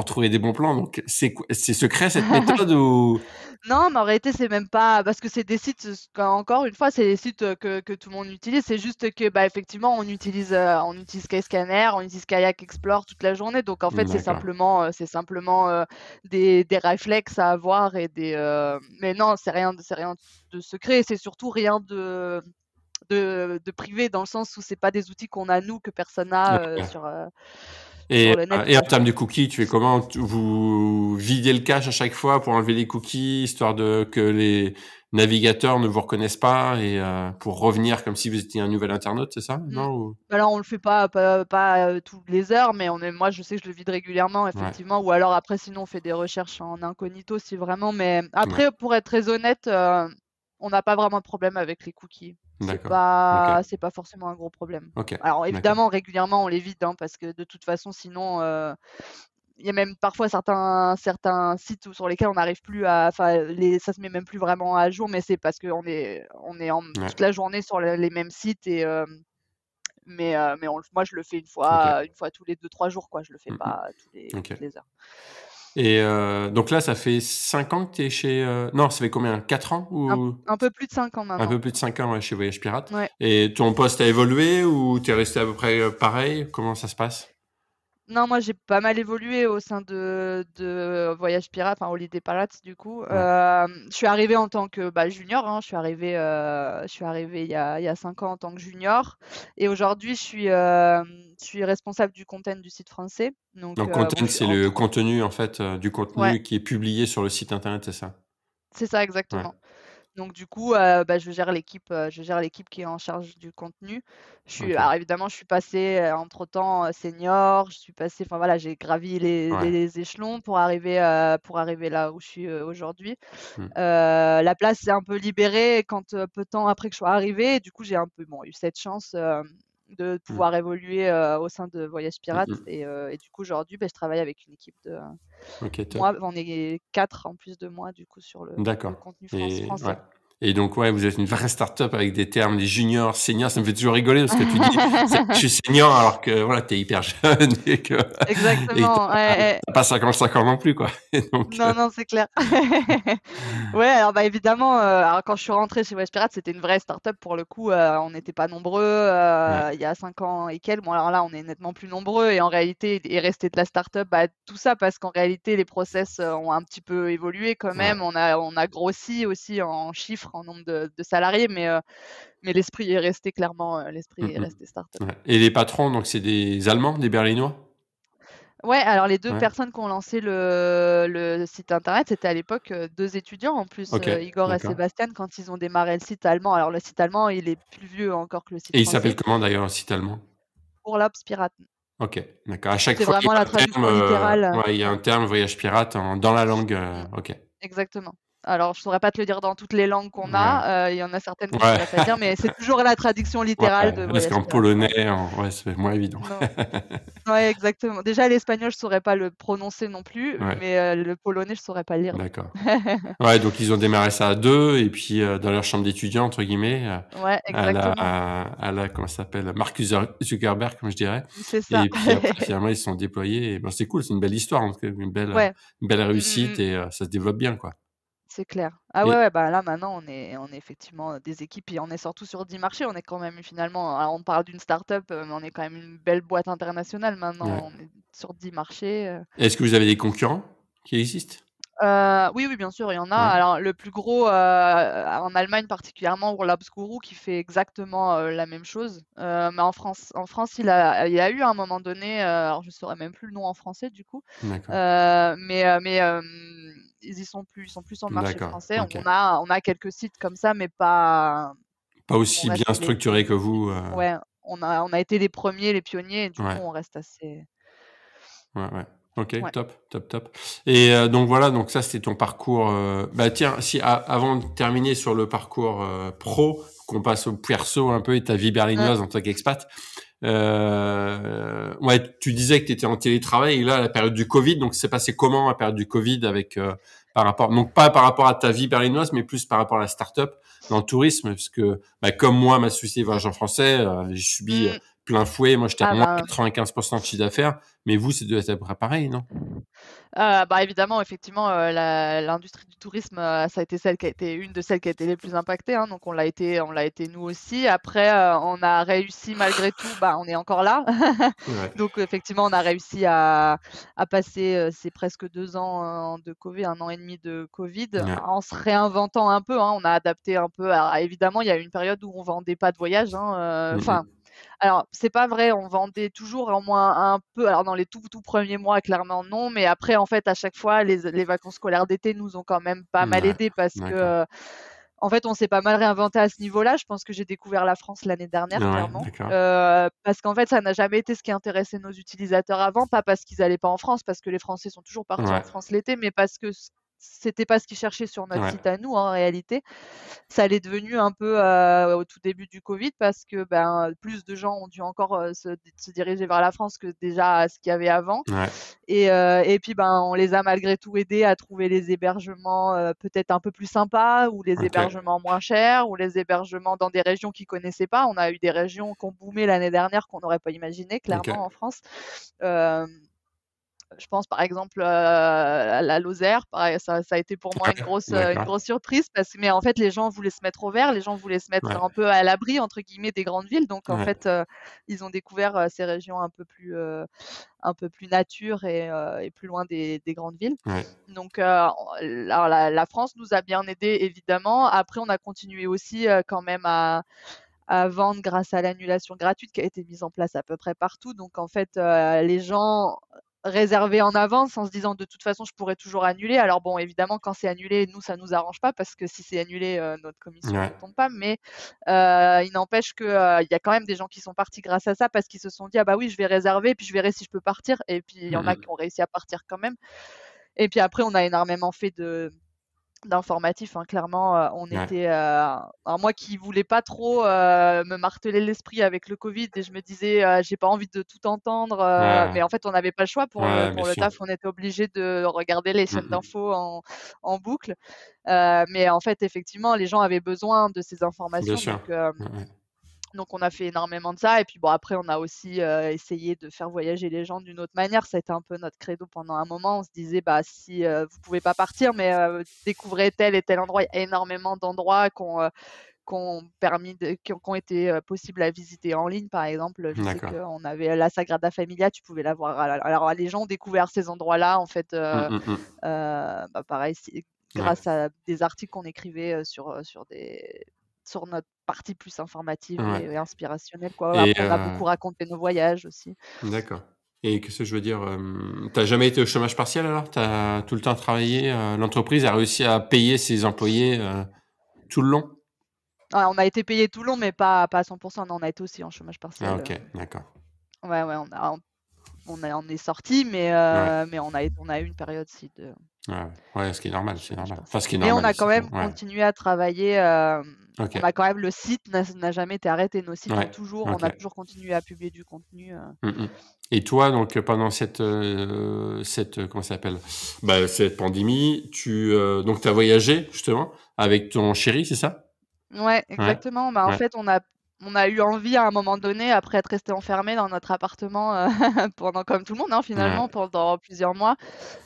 trouver des bons plans». Donc c'est secret cette méthode ou? Non, mais en réalité, c'est même pas parce que c'est des sites, encore une fois, c'est des sites, que tout le monde utilise. C'est juste que, effectivement, on utilise Skyscanner, on utilise Kayak Explore toute la journée. Donc en fait, D'accord. c'est simplement, des réflexes à avoir mais non, c'est rien de secret. C'est surtout rien de privé dans le sens où c'est pas des outils qu'on a nous, que personne n'a, OK. sur le net, Et en quoi. termes de cookies, tu fais comment? Vous videz le cache à chaque fois pour enlever les cookies, histoire de que les navigateurs ne vous reconnaissent pas et pour revenir comme si vous étiez un nouvel internaute, c'est ça? Mmh. Non ou? Alors on le fait pas, toutes les heures, mais moi je sais que je le vide régulièrement Ouais, effectivement ou alors après sinon on fait des recherches en incognito si vraiment mais ouais, après pour être très honnête, on n'a pas vraiment de problème avec les cookies. d'accord. OK, C'est pas forcément un gros problème. OK, Alors d'accord. évidemment régulièrement on les vide, hein, parce que de toute façon sinon, il y a même parfois certains sites sur lesquels on n'arrive plus à ça se met même plus vraiment à jour, mais c'est parce qu'on est en Ouais, toute la journée sur les mêmes sites mais moi je le fais OK. une fois tous les 2-3 jours quoi, je le fais Mmh mh. pas OK. toutes les heures. Et donc là, ça fait 5 ans que tu es chez... Non, ça fait combien? 4 ans ou... Un peu plus de 5 ans Un maintenant. peu plus de 5 ans, ouais, chez Voyage Pirate. Ouais. Et ton poste a évolué ou tu es resté à peu près pareil? Comment ça se passe? Non, moi j'ai pas mal évolué au sein de Voyage Pirate, enfin Holiday Pirates du coup. Ouais. Je suis arrivée en tant que junior, hein. Je suis arrivée il y a 5 ans en tant que junior. Et aujourd'hui, je suis responsable du content du site français. Donc, Donc bon, content, je suis c'est le entre... contenu en fait, du Ouais, contenu qui est publié sur le site internet, c'est ça? c'est ça Ouais, exactement. Donc du coup, je gère l'équipe qui est en charge du contenu. OK. Alors évidemment, je suis passée, entre-temps, senior, je suis passée, enfin voilà, j'ai gravi Ouais. les échelons pour arriver là où je suis, aujourd'hui. Mmh. La place s'est un peu libérée quand, peu de temps après que je sois arrivée et du coup, j'ai un peu, bon, eu cette chance, de Mmh. pouvoir évoluer, au sein de Voyage Mmh Pirates mh. et du coup, aujourd'hui, je travaille avec une équipe de OK, top. moi, on est 4 en plus de moi, du coup, sur le D'accord. contenu Et ouais. français. Et donc ouais, vous êtes une vraie start-up avec des termes, des juniors, seniors, ça me fait toujours rigoler parce que tu dis: «Je suis senior» alors que voilà, tu es hyper jeune et que Exactement, ouais, tu pas 55 ans non plus, quoi. Et donc non, non, c'est clair. Ouais, alors, évidemment, alors quand je suis rentrée chez West Pirate, c'était une vraie start-up pour le coup, on n'était pas nombreux, ouais, il y a 5 ans et quelques. Bon, alors là, on est nettement plus nombreux et en réalité, il est resté de la start-up, tout ça parce qu'en réalité, les process, ont un petit peu évolué quand ouais. même. On a grossi aussi en chiffres, en nombre de salariés, mais l'esprit est resté clairement, Mmh l'esprit est mh. resté start-up. Ouais. Et les patrons, donc c'est des Allemands, des Berlinois? Ouais, alors les 2 Ouais. personnes qui ont lancé le site internet, c'était à l'époque, 2 étudiants en plus, OK, Igor et d'accord. Sébastien, quand ils ont démarré le site allemand. Alors le site allemand, il est plus vieux encore que le site Et il s'appelle français. comment d'ailleurs le site allemand? Urlaubspiraten. OK, d'accord. À chaque C'est fois, il y vraiment a la un terme, traduction littérale, ouais, il y a ouais. un terme voyage pirate dans la langue, Mmh. OK. Exactement. Alors je saurais pas te le dire dans toutes les langues qu'on Ouais. a, il y en a certaines que je Ouais. saurais pas dire, mais c'est toujours la traduction Ouais, littérale de parce Voyage qu'en Pirate, ouais. polonais, ouais, c'est moins évident. Non. Ouais, exactement. Déjà l'espagnol, je saurais pas le prononcer non plus, Ouais, mais le polonais, je saurais pas le lire non plus. d'accord. Ouais, donc ils ont démarré ça à 2 et puis, dans leur chambre d'étudiants entre guillemets, Ouais, exactement. à la comment ça s'appelle? Mark Zuckerberg, comme je dirais C'est ça. et puis après finalement ils se sont déployés et ben, c'est cool, c'est une belle histoire en tout cas, Ouais. une belle Mmh, mmh réussite mh. et ça se développe bien, quoi. C'est clair. Ah ouais, Et ouais, là maintenant on est effectivement, des équipes et on est surtout sur 10 marchés. On est quand même finalement, alors on parle d'une start-up, mais on est quand même une belle boîte internationale ouais. maintenant. On est sur 10 marchés. Est-ce que vous avez des concurrents qui existent? Oui, oui, bien sûr, il y en a. Ouais, Alors le plus gros, en Allemagne particulièrement, Urlaubsguru qui fait exactement, la même chose. Mais en France, il y a eu à un moment donné, alors je saurais même plus le nom en français du coup, d'accord. ils sont plus sur le marché D'accord, français. OK. On a quelques sites comme ça, mais pas Pas on aussi bien reste structuré que vous, ouais, on a été les premiers, les pionniers et du coup ouais. on reste assez Ouais, ouais. OK, ouais. top, top, top. Et donc voilà, donc ça c'était ton parcours. Bah tiens, si avant de terminer sur le parcours pro, qu'on passe au perso un peu et ta vie Mmh. berlinoise en tant qu'expat. Ouais, tu disais que tu étais en télétravail et là la période du Covid, donc c'est passé comment la période du Covid avec par rapport, donc pas par rapport à ta vie berlinoise, mais plus par rapport à la start-up dans le tourisme, parce que bah, comme moi, ma société Voyage en français, j'ai subi Mmh. plein fouet. Moi, j'étais à Ah moins 95% de chiffre d'affaires, mais vous, c'est de être à peu près pareil, non? Évidemment, effectivement, l'industrie du tourisme, ça a été celle qui a été une de celles qui a été les plus impactées, hein, donc on l'a été nous aussi. Après, on a réussi malgré tout, on est encore là. Ouais, Donc effectivement, on a réussi à passer, ces presque 2 ans, de Covid, 1 an et demi de Covid, ouais. en se réinventant un peu, hein. On a adapté un peu. Alors évidemment, il y a eu une période où on vendait pas de voyages, hein, Mmh enfin, mh. alors, c'est pas vrai, on vendait toujours au moins un peu. Alors dans les tout premiers mois, clairement non, mais après, en fait, à chaque fois, les vacances scolaires d'été nous ont quand même pas mal Ouais, aidés parce que, d'accord. en fait, on s'est pas mal réinventé à ce niveau-là. Je pense que j'ai découvert la France l'année dernière, Ouais, clairement, d'accord. parce qu'en fait, ça n'a jamais été ce qui intéressait nos utilisateurs avant, pas parce qu'ils allaient pas en France, parce que les Français sont toujours partis en Ouais, France l'été, mais parce que c'était pas ce qu'ils cherchaient sur notre ouais, site à nous, en réalité. Ça l'est devenu un peu, au tout début du Covid parce que, plus de gens ont dû encore, se diriger vers la France que déjà ce qu'il y avait avant ouais. et puis, on les a malgré tout aidés à trouver les hébergements, peut-être un peu plus sympas ou les OK. hébergements moins chers ou les hébergements dans des régions qu'ils connaissaient pas. On a eu des régions qui ont boomé l'année dernière qu'on n'aurait pas imaginé OK. clairement en France. Hem Je pense par exemple à la Lozère, pareil, ça a été pour moi une D'accord. grosse surprise mais en fait les gens voulaient se mettre au vert, les gens voulaient se mettre Ouais. un peu à l'abri entre guillemets des grandes villes, donc en Ouais. fait ils ont découvert ces régions un peu plus nature et plus loin des grandes villes. Ouais. Donc alors la France nous a bien aidés évidemment. Après on a continué aussi quand même à vendre grâce à l'annulation gratuite qui a été mise en place à peu près partout. Donc en fait, les gens réservaient en avance en se disant de toute façon je pourrais toujours annuler. Alors bon, évidemment quand c'est annulé, nous ça nous arrange pas parce que si c'est annulé, notre commission ne Ouais. tombe pas. Mais il n'empêche que il y a quand même des gens qui sont partis grâce à ça parce qu'ils se sont dit ah bah oui je vais réserver puis je verrai si je peux partir. Et puis il y en a qui ont réussi à partir quand même. Et puis après on a énormément fait d'informatif, hein, clairement, on Ouais. était, alors moi qui voulais pas trop me marteler l'esprit avec le Covid et je me disais j'ai pas envie de tout entendre, Ouais. mais en fait on n'avait pas le choix Ouais, bien pour le sûr. taf, on était obligé de regarder les chaînes Mmh. d'infos en boucle, mais en fait effectivement les gens avaient besoin de ces Bien informations sûr. Ouais, ouais. donc on a fait énormément de ça et puis bon après on a aussi essayé de faire voyager les gens d'une autre manière. Ça a été un peu notre credo pendant un moment. On se disait bah si vous pouvez pas partir mais découvrez tel et tel endroit. Il y a énormément d'endroits qui ont été possibles à visiter en ligne par exemple. Je sais D'accord. qu'on avait la Sagrada Familia, tu pouvais la voir. Alors les gens ont découvert ces endroits-là en fait Mmh. bah, pareil Ouais. grâce à des articles qu'on écrivait sur notre partie plus informative Ouais. et inspirationnelle, quoi. Et Après, on a beaucoup raconté nos voyages aussi. d'accord. Et qu'est-ce que je veux dire, tu jamais été au chômage partiel alors? Tu as tout le temps travaillé, l'entreprise a réussi à payer ses employés, tout le long? Ouais, on a été payés tout le long, mais pas à 100 non, on a été aussi en chômage Ah partiel, OK, d'accord. ouais, ouais, on est sortis, Ouais, mais on a eu une période si de ouais, ouais. Ouais, ce qui est normal, c'est chômage normal. Enfin, partiel. ce qui est Mais on normal, a quand c'est que même ouais, continué à travailler, on OK. a quand même le site n'a jamais été arrêté. Nos sites ont Ouais, toujours on OK. a toujours continué à publier du contenu. Mmh. Et toi, donc, pendant comment ça s'appelle? Bah, cette pandémie, donc tu as voyagé justement avec ton chéri, c'est ça? Ouais, Ouais, exactement. Bah, en ouais, fait, on a eu envie à un moment donné, après être resté enfermé dans notre appartement, pendant comme tout le monde, hein, ouais. finalement, pendant plusieurs mois.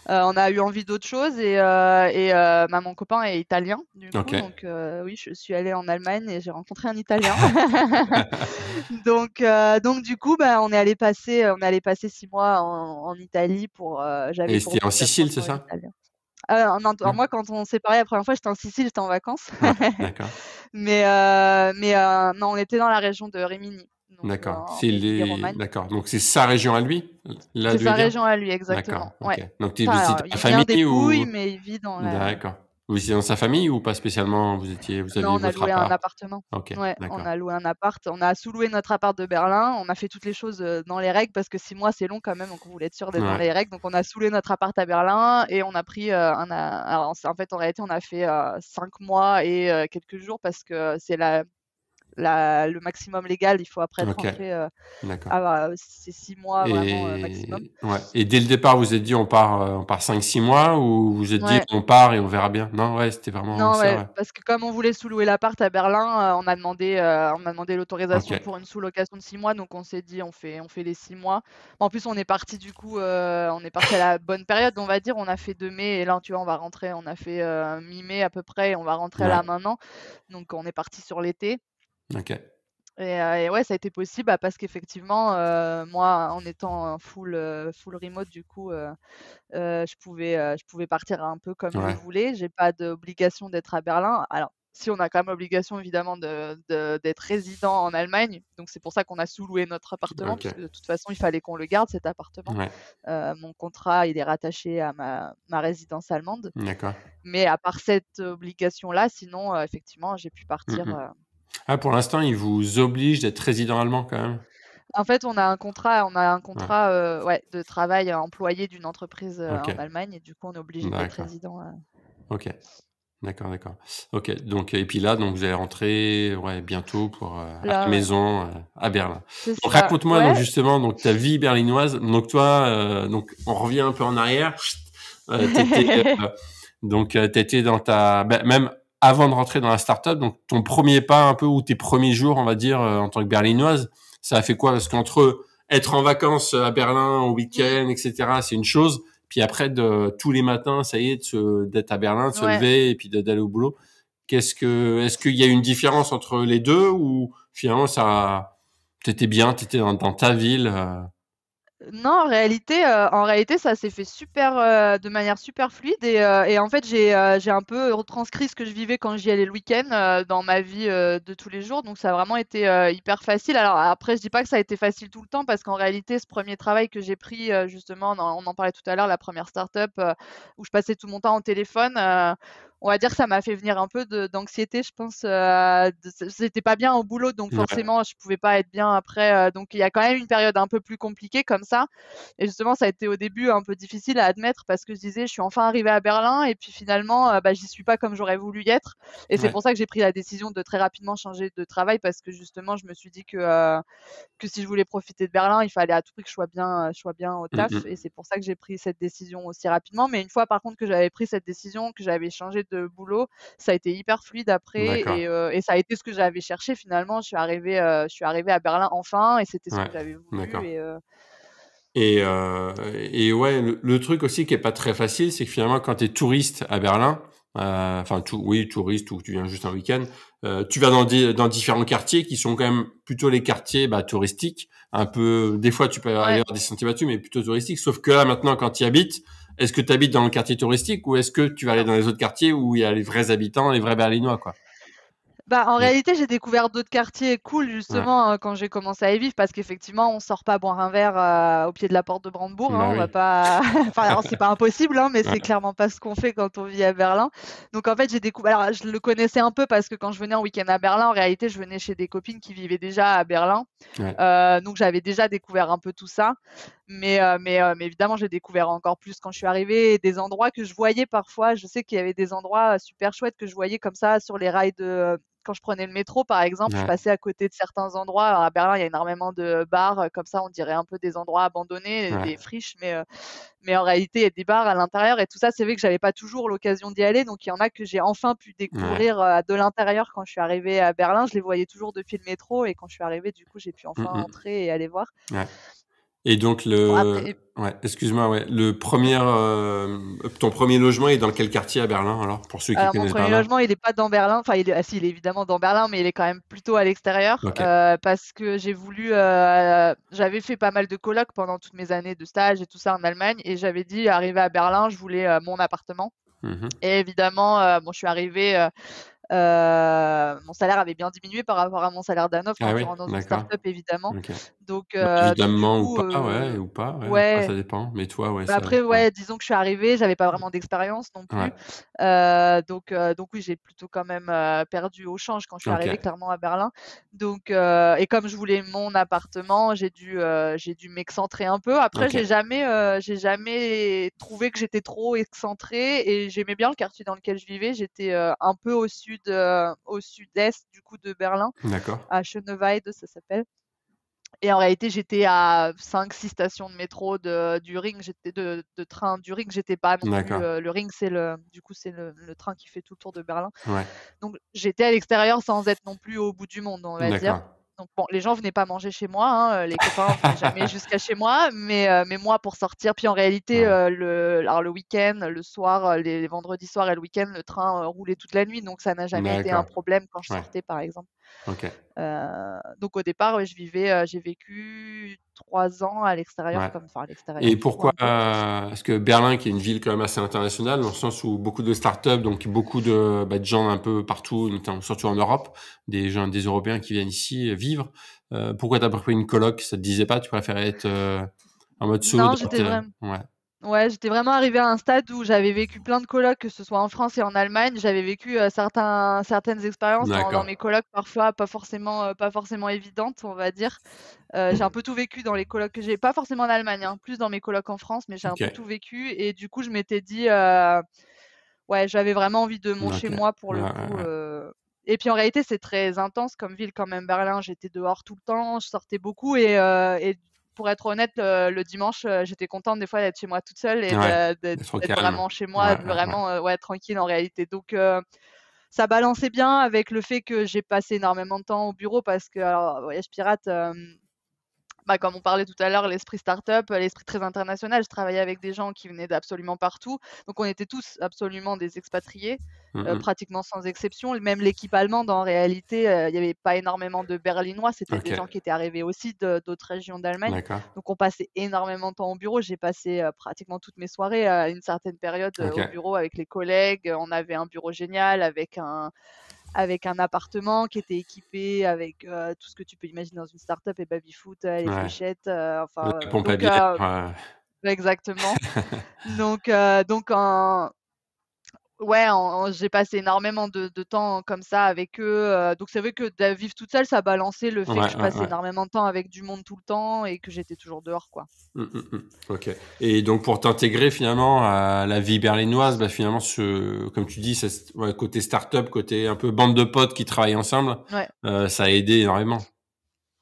On a eu envie d'autre chose bah, mon copain est italien, du coup, OK. donc oui, je suis allée en Allemagne et j'ai rencontré un Italien. Donc du coup, bah, on est allé passer 6 mois en Italie j'avais Et pour c'était en but Sicile, d'apprendre c'est ça? l'italien. Non, alors Non? moi, quand on s'est séparés la première fois, j'étais en Sicile, j'étais en vacances. Ouais, d'accord, Non, on était dans la région de Rimini, donc d'accord. en C'est les Émilie-Romagne. d'accord, donc c'est sa région à lui? Là C'est d'où il sa vient? région à lui, D'accord, exactement, OK. ouais. Donc tu es Enfin, visité alors, ta il vient des famille Pouilles, ou mais il vit dans la d'accord. Vous étiez dans sa famille ou pas spécialement? Vous non, aviez on a votre loué un appart? appartement. OK, Ouais, on d'accord. a loué un appart. On a sous-loué notre appart de Berlin. On a fait toutes les choses, dans les règles parce que 6 mois, c'est long quand même, donc on voulait être sûr d'être dans Ouais, les règles. Donc on a sous-loué notre appart à Berlin et on a pris, un a alors en fait, en réalité, on a fait, 5 mois et quelques jours parce que c'est le maximum légal. Il faut après être OK, rentré, d'accord. c'est 6 mois vraiment, maximum. Et ouais, et dès le départ, vous vous êtes dit: on part 5-6 mois» ou vous vous êtes dit: Ouais. «On part et on verra bien»? Non, ouais, c'était vraiment Non, ça, ouais, ouais. parce que comme on voulait sous-louer l'appart à Berlin, on a demandé l'autorisation OK, pour une sous-location de 6 mois, donc on s'est dit: «On fait les 6 mois». En plus, on est parti du coup, on est parti à la bonne période, on va dire. On a fait de mai et là, tu vois, on va rentrer on a fait, mi-mai à peu près et on va rentrer ouais, là maintenant. Donc on est parti sur l'été OK, et ouais, ça a été possible, bah, parce qu'effectivement, moi, en étant en full remote, du coup, je pouvais partir un peu comme je ouais, voulais. J'ai pas d'obligation d'être à Berlin. Alors, si on a quand même l'obligation évidemment d'être résident en Allemagne, donc c'est pour ça qu'on a sous-loué notre appartement OK, puisque de toute façon, il fallait qu'on le garde cet appartement. ouais, Mon contrat, il est rattaché à ma résidence allemande. d'accord. Mais à part cette obligation-là, sinon, effectivement, j'ai pu Mmh partir, mh. Ah, pour l'instant, ils vous obligent d'être résident allemand quand même? En fait, on a un Ouais, contrat, ouais, de travail employé d'une entreprise, en OK, Allemagne et du coup, on est obligé d'être d'accord, résident, OK. D'accord, d'accord. OK, donc et puis là, donc vous allez rentrer, ouais, bientôt à la là, ouais. maison, à Berlin. C'est Donc ça. raconte-moi donc Ouais, justement donc ta vie berlinoise. Donc toi, donc on revient un peu en arrière. Tu étais, tu dans même avant de rentrer dans la start-up, donc ton premier pas un peu ou tes premiers jours, on va dire, en tant que berlinoise, ça a fait quoi? Parce qu'entre être en vacances à Berlin au week-end, etc., c'est une chose. Puis après, tous les matins, ça y est, d'être à Berlin, de se Ouais. lever et puis d'aller au boulot. Est-ce qu'il y a une différence entre les deux ou finalement t'étais bien, t'étais dans ta ville Non, en réalité, ça s'est fait de manière super fluide et en fait, j'ai un peu retranscrit ce que je vivais quand j'y allais le week-end dans ma vie de tous les jours. Donc, ça a vraiment été hyper facile. Alors après, je dis pas que ça a été facile tout le temps parce qu'en réalité, ce premier travail que j'ai pris, justement, on en parlait tout à l'heure, la première start-up où je passais tout mon temps au téléphone. On va dire que ça m'a fait venir un peu d'anxiété, je pense. C'était pas bien au boulot, donc Ouais, forcément, je pouvais pas être bien après. Donc, il y a quand même une période un peu plus compliquée comme ça. Et justement, ça a été au début un peu difficile à admettre parce que je disais, je suis enfin arrivée à Berlin et puis finalement, bah, j'y suis pas comme j'aurais voulu y être. Et c'est ouais, pour ça que j'ai pris la décision de très rapidement changer de travail parce que justement, je me suis dit que si je voulais profiter de Berlin, il fallait à tout prix que je sois bien au taf. mm, Et c'est pour ça que j'ai pris cette décision aussi rapidement. Mais une fois, par contre, que j'avais pris cette décision, que j'avais changé de boulot, ça a été hyper fluide après. d'accord, Et ça a été ce que j'avais cherché finalement. Je suis arrivée à Berlin enfin et c'était ce ouais, que j'avais voulu. d'accord. Et ouais, le truc aussi qui est pas très facile, c'est que finalement, quand t'es touriste à Berlin, enfin, oui, touriste ou tu viens juste un week-end, tu vas dans différents quartiers qui sont quand même plutôt les quartiers, touristiques. Un peu, des fois, tu peux aller Ouais. avoir des sentiers battus, mais plutôt touristiques. Sauf que là, maintenant, quand tu y habites, est-ce que tu habites dans le quartier touristique ou est-ce que tu vas aller dans les autres quartiers où il y a les vrais habitants, les vrais Berlinois, quoi? Bah, en Mm. réalité, j'ai découvert d'autres quartiers cool Ouais. justement quand j'ai commencé à y vivre parce qu'effectivement, on sort pas boire un verre au pied de la porte de Brandebourg, hein, Bah on va oui. pas. Enfin, alors, c'est pas impossible, hein, mais Ouais. c'est clairement pas ce qu'on fait quand on vit à Berlin. Donc en fait, j'ai découvert. Alors, je le connaissais un peu parce que quand je venais en week-end à Berlin, en réalité, je venais chez des copines qui vivaient déjà à Berlin. Ouais. Donc j'avais déjà découvert un peu tout ça. Mais évidemment, j'ai découvert encore plus quand je suis arrivée et des endroits que je voyais parfois. Je sais qu'il y avait des endroits super chouettes que je voyais comme ça sur les rails quand je prenais le métro, par exemple, je Ouais. passais à côté de certains endroits. Alors, à Berlin, il y a énormément de bars comme ça, on dirait un peu des endroits abandonnés, Ouais. des friches, mais en réalité, il y a des bars à l'intérieur et tout ça. C'est vrai que j'avais pas toujours l'occasion d'y aller, donc il y en a que j'ai enfin pu Ouais. découvrir de l'intérieur quand je suis arrivée à Berlin. Je les voyais toujours depuis le métro et quand je suis arrivée, du coup, j'ai pu Mm, enfin mm. entrer et aller voir. Ouais. Et donc Bon, après, ouais, excuse-moi, ouais, ton premier logement est dans quel quartier à Berlin alors, pour ceux qui alors mon connaissent premier Berlin? logement, il est pas dans Berlin, enfin il est évidemment dans Berlin, mais il est quand même plutôt à l'extérieur, Ok. parce que j'avais fait pas mal de colocs pendant toutes mes années de stage et tout ça en Allemagne et j'avais dit arrivé à Berlin, je voulais, mon appartement Mhm. et évidemment, bon je suis arrivée, mon salaire avait bien diminué par rapport à mon salaire d'Hanovre quand Ah tu oui, rentres dans une d'accord. start-up évidemment. Ok. Bah, Donc du évidemment coup, ou pas, ouais. Après, ouais. ça dépend. Mais toi, ouais, Bah, ça, après, ouais. ouais, disons que je suis arrivée, j'avais pas vraiment d'expérience non plus. Ouais. Donc oui, j'ai plutôt quand même, perdu au change quand je suis Ok. arrivée clairement à Berlin. Et comme je voulais mon appartement, j'ai dû m'excentrer un peu. Après, Ok. j'ai jamais trouvé que j'étais trop excentrée et j'aimais bien le quartier dans lequel je vivais. J'étais, un peu au sud-est du coup de Berlin, D'accord. à Schöneweide, ça s'appelle. Et en réalité, j'étais à 5-6 stations de métro du Ring, de train du Ring, j'étais pas non plus. D'accord. Le Ring, c'est le train qui fait tout le tour de Berlin. Ouais. Donc j'étais à l'extérieur sans être non plus au bout du monde, on va dire. D'accord. Donc bon, les gens venaient pas manger chez moi, hein, les copains venaient jamais jusqu'à chez moi, mais moi pour sortir. Puis en réalité, Ouais. alors le week-end, le soir, les vendredis soirs et le week-end, le train roulait toute la nuit, donc ça n'a jamais été un D'accord. problème quand je Ouais. sortais, par exemple. Ok. Donc au départ, ouais, j'ai vécu 3 ans à l'extérieur Ouais. comme enfin à l'extérieur, Et du coup pourquoi un peu plus. parce que Berlin, qui est une ville quand même assez internationale, dans le sens où beaucoup de startups, donc beaucoup de gens un peu partout, notamment surtout en Europe, des gens, des Européens qui viennent ici vivre. Pourquoi t'as pas pris une coloc? Ça te disait pas? Tu préférais être en mode solo Non, dans ouais, ouais, j'étais vraiment arrivée à un stade où j'avais vécu plein de colocs, que ce soit en France et en Allemagne. J'avais vécu, certaines expériences dans d'accord, mes colocs, parfois pas forcément évidentes, on va dire. J'ai un peu tout vécu dans les colocs que j'ai pas forcément en Allemagne, hein, plus dans mes colocs en France, mais j'ai un ok, peu tout vécu et du coup, je m'étais dit, ouais, j'avais vraiment envie de mon ok, chez moi pour ouais, le ouais, coup. ouais, Et puis en réalité, c'est très intense comme ville quand même, Berlin. J'étais dehors tout le temps, je sortais beaucoup et pour être honnête, le dimanche, j'étais contente des fois d'être chez moi toute seule et ouais, d'être au d'être calme, vraiment chez moi, ouais, de ouais, ouais, vraiment, ouais, tranquille en réalité. Donc ça balançait bien avec le fait que j'ai passé énormément de temps au bureau parce que alors Voyage Pirate, bah, comme on parlait tout à l'heure, l'esprit start-up, l'esprit très international. Je travaillais avec des gens qui venaient d'absolument partout. Donc on était tous absolument des expatriés, pratiquement sans exception. Même l'équipe allemande, en réalité, il y avait pas énormément de Berlinois. C'était des OK. gens qui étaient arrivés aussi d'autres régions d'Allemagne. D'accord. Donc on passait énormément de temps au bureau. J'ai passé pratiquement toutes mes soirées à une certaine période au OK. bureau avec les collègues. On avait un bureau génial avec un appartement qui était équipé avec tout ce que tu peux imaginer dans une start-up, et baby-foot, les Ouais. fléchettes, La pompe à donc bière, exactement. Donc en ouais, j'ai passé énormément de temps comme ça avec eux, donc c'est vrai que de vivre toute seule, ça balançait le fait que Ouais, je ouais, passais ouais. énormément de temps avec du monde tout le temps et que j'étais toujours dehors, quoi. OK. Et donc pour t'intégrer finalement à la vie berlinoise, bah, finalement comme tu dis, ouais, côté start-up, côté un peu bande de potes qui travaillent ensemble, Ouais. ça a aidé énormément.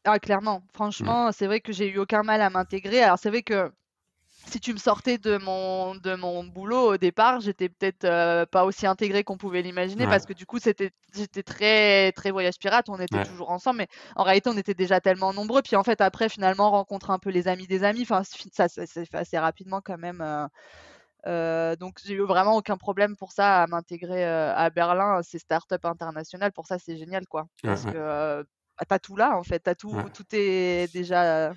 Ah clairement, Mmh. franchement, c'est vrai que j'ai eu aucun mal à m'intégrer. Alors c'est vrai que si tu me sortais de mon boulot au départ, j'étais peut-être, pas aussi intégrée qu'on pouvait l'imaginer Ouais, parce que du coup, j'étais très très voyage pirate, on était ouais. toujours ensemble, mais en réalité, on était déjà tellement nombreux. Puis en fait, après, finalement, rencontrer un peu les amis des amis, enfin, ça s'est fait assez rapidement quand même, donc j'ai eu vraiment aucun problème pour ça à m'intégrer, à Berlin. C'est start-up international, pour ça, c'est génial, quoi. Ouais, Parce ouais, que, bah, tu tout là, en fait, tu ouais. tout est déjà,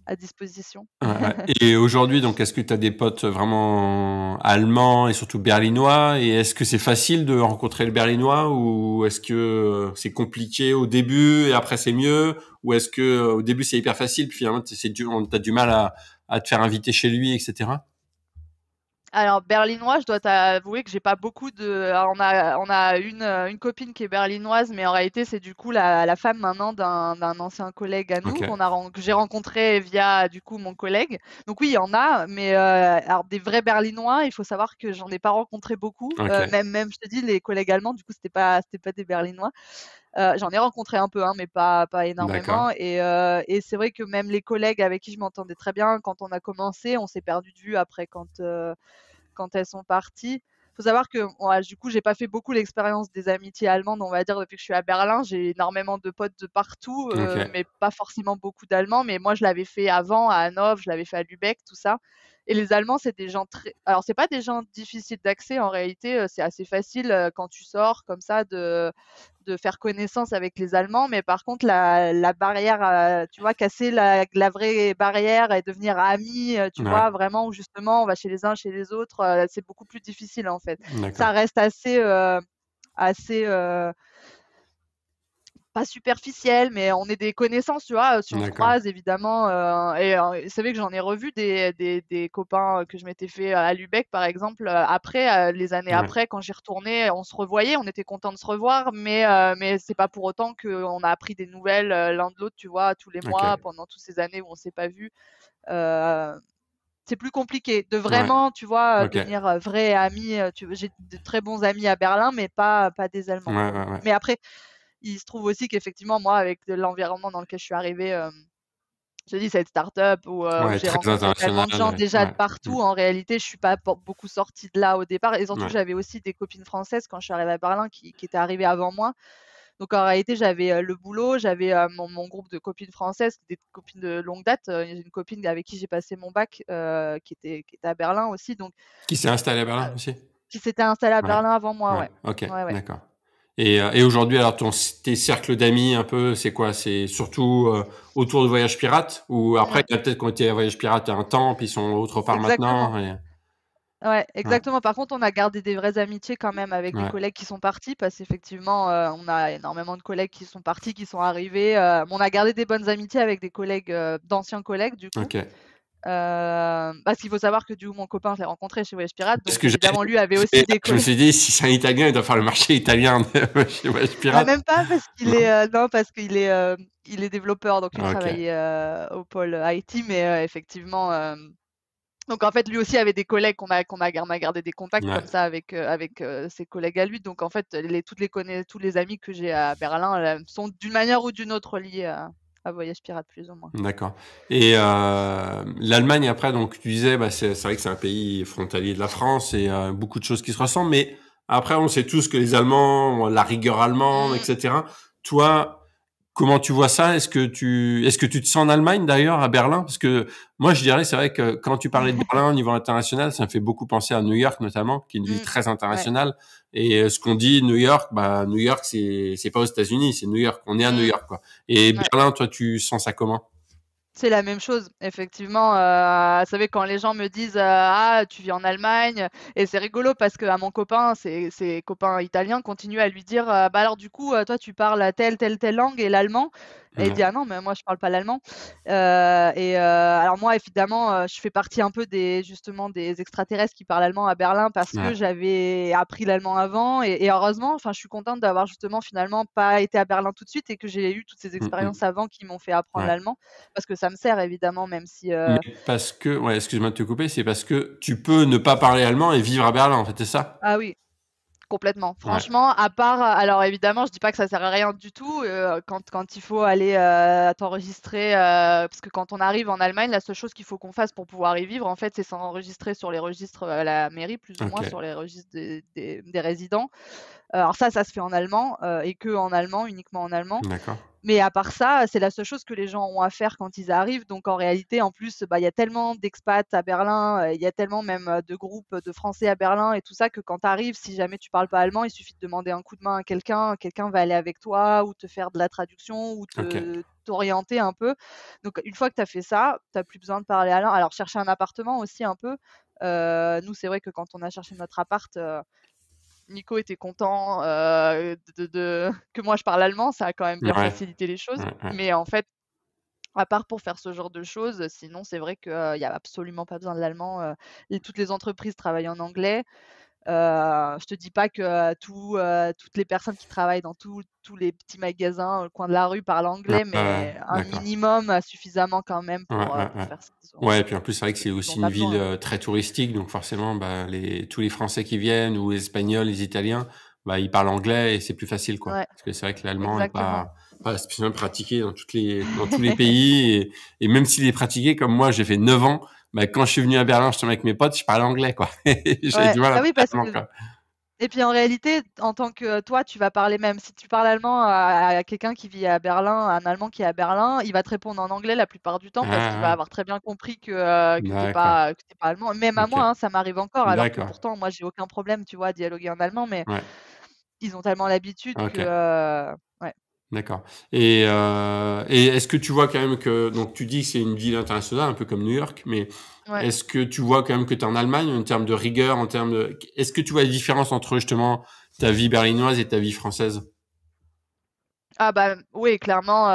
à disposition. Ouais, ouais. Et aujourd'hui, donc, est-ce que tu as des potes vraiment allemands et surtout berlinois? Et est-ce que c'est facile de rencontrer le berlinois ou est-ce que c'est compliqué au début et après c'est mieux? Ou est-ce que au début c'est hyper facile puis finalement t'as du mal à te faire inviter chez lui, etc. Alors berlinois, je dois t'avouer que j'ai pas beaucoup de alors on a une copine qui est berlinoise, mais en réalité, c'est du coup la femme maintenant d'un ancien collègue à nous Ok, que j'ai rencontré via du coup mon collègue. Donc oui, il y en a, mais alors des vrais berlinois, il faut savoir que j'en ai pas rencontré beaucoup. ok, Même je te dis les collègues allemands, du coup, c'était pas des berlinois. J'en ai rencontré un peu, hein, mais pas d'accord. énormément et c'est vrai que même les collègues avec qui je m'entendais très bien quand on a commencé, on s'est perdu de vue après quand elles sont parties. Faut savoir que ouais, du coup, j'ai pas fait beaucoup l'expérience des amitiés allemandes, on va dire, depuis que je suis à Berlin. J'ai énormément de potes de partout, Ok, mais pas forcément beaucoup d'Allemands. Mais moi, je l'avais fait avant à Hanovre, je l'avais fait à Lübeck, tout ça. Et les Allemands, c'est des gens très. Alors, c'est pas des gens difficiles d'accès en réalité. C'est assez facile quand tu sors comme ça de faire connaissance avec les Allemands, mais par contre, la barrière, tu vois, casser la vraie barrière et devenir amis, tu ouais, vois, vraiment, où justement, on va chez les uns, chez les autres, c'est beaucoup plus difficile, en fait. Ça d'accord, reste assez, pas superficiel, mais on est des connaissances, tu vois, si on se d'accord. croise évidemment, c'est vrai que j'en ai revu des copains que je m'étais fait à Lübeck par exemple, après, les années Ouais, après quand j'y retournais, on se revoyait, on était contents de se revoir, mais c'est pas pour autant qu'on a appris des nouvelles, l'un de l'autre, tu vois, tous les ok, mois pendant toutes ces années où on s'est pas vus. Heu, c'est plus compliqué de ouais, vraiment, tu vois, ok, devenir, vrais amis, j'ai de très bons amis à Berlin, mais pas des Allemands ouais, pour le ouais, coup. ouais, Mais après il se trouve aussi qu'effectivement, moi, avec l'environnement dans lequel je suis arrivée, je te dis, cette start-up où ouais, j'ai très rencontré international, tellement de gens déjà de ouais, mm, partout, en réalité, je suis pas beaucoup sortie de là au départ et surtout que ouais, j'avais aussi des copines françaises quand je suis arrivée à Berlin qui étaient arrivées avant moi. Donc en réalité, j'avais, le boulot, j'avais, mon groupe de copines françaises, des copines de longue date, j'ai une copine avec qui j'ai passé mon bac, qui était à Berlin aussi, donc Qui s'est installé à heu, Berlin aussi? qui s'était installée à Ouais, Berlin avant moi, ouais, ouais. ok, Ouais, ouais. d'accord. Et aujourd'hui, alors tes cercles d'amis, un peu, c'est quoi? C'est surtout autour de Voyage Pirate ou après, Ouais, il y en a peut-être qui ont été à Voyage Pirate à un temps, puis ils sont autre part exactement. maintenant. Et... Ouais, Ouais, exactement. Par contre, on a gardé des vraies amitiés quand même avec des ouais, collègues qui sont partis parce qu'effectivement, on a énormément de collègues qui sont partis, qui sont arrivés. Mais on a gardé des bonnes amitiés avec des collègues, d'anciens collègues du coup. ok. Parce qu'il faut savoir que du coup, mon copain, je l'ai rencontré chez Voyage Pirate, Parce donc que évidemment, lui avait aussi des je me collègues. suis dit, si c'est un Italien, il doit faire le marché italien chez Voyage Ah Pirate. même pas parce qu'il Non? est, non parce il est développeur, donc lui Ok, travaillait, au pôle IT, mais effectivement, donc en fait, lui aussi avait des collègues on a gardé des contacts ouais, comme ça avec ses collègues à lui. Donc en fait, tous les amis que j'ai à Berlin, sont d'une manière ou d'une autre liés à Voyage Pirate plus ou moins. d'accord. Et l'Allemagne, après, donc tu disais, bah, c'est vrai que c'est un pays frontalier de la France et beaucoup de choses qui se ressemblent, mais après, on sait tous que les Allemands ont la rigueur allemande, Mmh. etc. Toi, comment tu vois ça? Est-ce que tu te sens en Allemagne d'ailleurs, à Berlin? Parce que moi, je dirais, c'est vrai que quand tu parlais de Berlin au niveau international, ça me fait beaucoup penser à New York notamment, qui est une ville très Ouais. internationale. Et ce qu'on dit, New York, New York, c'est pas aux États-Unis, c'est New York. On est à New Mmh. York, quoi. Et Ouais. Berlin, toi, tu sens ça comment? C'est la même chose, effectivement, vous savez quand les gens me disent, «Ah, tu vis en Allemagne», et c'est rigolo parce qu'à mon copain, ses copains italiens continuent à lui dire, «Bah, alors du coup, toi tu parles telle langue et l'allemand?» Et il dit: Ouais. «Ah non, mais moi je parle pas l'allemand». Alors moi évidemment, je fais partie un peu justement des extraterrestres qui parlent allemand à Berlin parce que Ouais. j'avais appris l'allemand avant, et heureusement, enfin je suis contente d'avoir justement finalement pas été à Berlin tout de suite et que j'ai eu toutes ces Mmh mh. expériences avant qui m'ont fait apprendre Ouais. l'allemand. Parce que ça me sert évidemment, même si, Mais parce que, ouais, excuse-moi de te couper, c'est parce que tu peux ne pas parler allemand et vivre à Berlin, en fait, c'est ça? ah oui, complètement. Ouais. Franchement, à part, alors évidemment, je dis pas que ça sert à rien du tout, quand il faut aller, t'enregistrer, parce que quand on arrive en Allemagne, la seule chose qu'il faut qu'on fasse pour pouvoir y vivre, en fait, c'est s'enregistrer sur les registres, à la mairie, plus ou moins OK. sur les registres des résidents. Alors ça se fait en allemand, et que en allemand, uniquement en allemand. D'accord. Mais à part ça, c'est la seule chose que les gens ont à faire quand ils arrivent. Donc en réalité, en plus, il y a tellement d'expats à Berlin, il y a tellement même, de groupes de Français à Berlin et tout ça, que quand tu arrives, si jamais tu parles pas allemand, il suffit de demander un coup de main à quelqu'un, quelqu'un va aller avec toi ou te faire de la traduction ou OK. t'orienter un peu. Donc une fois que tu as fait ça, tu as plus besoin de parler allemand. Alors chercher un appartement aussi un peu. Nous, c'est vrai que quand on a cherché notre appart, Nico était content, que moi je parle allemand, ça a quand même bien Ouais. facilité les choses. Ouais, ouais. Mais en fait, à part pour faire ce genre de choses, sinon c'est vrai qu'il y a absolument pas besoin de l'allemand, et toutes les entreprises travaillent en anglais. Je te dis pas que, toutes les personnes qui travaillent dans tous les petits magasins au coin de la rue parlent Ouais, anglais, ouais, ouais. mais un D'accord. suffisamment, suffisamment quand même Ouais, ouais, pour ouais. faire ce qu'ils ont Ouais, et puis en plus, c'est vrai que ce c'est dont aussi tu une as ville, besoin. très touristique, donc forcément, tous les Français qui viennent ou les Espagnols, les Italiens, ils parlent anglais et c'est plus facile, quoi. Ouais, Parce que c'est vrai que l'allemand est exactement. pas spécialement pratiqué dans tous les pays et même s'il est pratiqué, comme moi, j'ai fait 9 ans, quand je suis venu à Berlin, justement avec mes potes, je parlais anglais, quoi. J'avais Ouais, du mal à bah parler oui, parce allemand, que quoi. et puis en réalité, en tant que toi, tu vas parler, même si tu parles allemand à quelqu'un qui vit à Berlin, un Allemand qui est à Berlin, il va te répondre en anglais la plupart du temps parce qu'il Ah va ouais. avoir très bien compris que D'accord. tu pas allemand. Même à OK. moi, hein, ça m'arrive encore, alors que D'accord. pourtant moi j'ai aucun problème, tu vois, à dialoguer en allemand, mais Ouais. ils ont tellement l'habitude que, OK. ouais. D'accord. Et est-ce que tu vois quand même que donc tu dis que c'est une ville internationale, un peu comme New York, mais Ouais. est-ce que tu vois quand même que tu es en Allemagne en termes de rigueur, en termes de est-ce que tu vois la différence entre justement ta vie berlinoise et ta vie française? Ah bah, oui, clairement,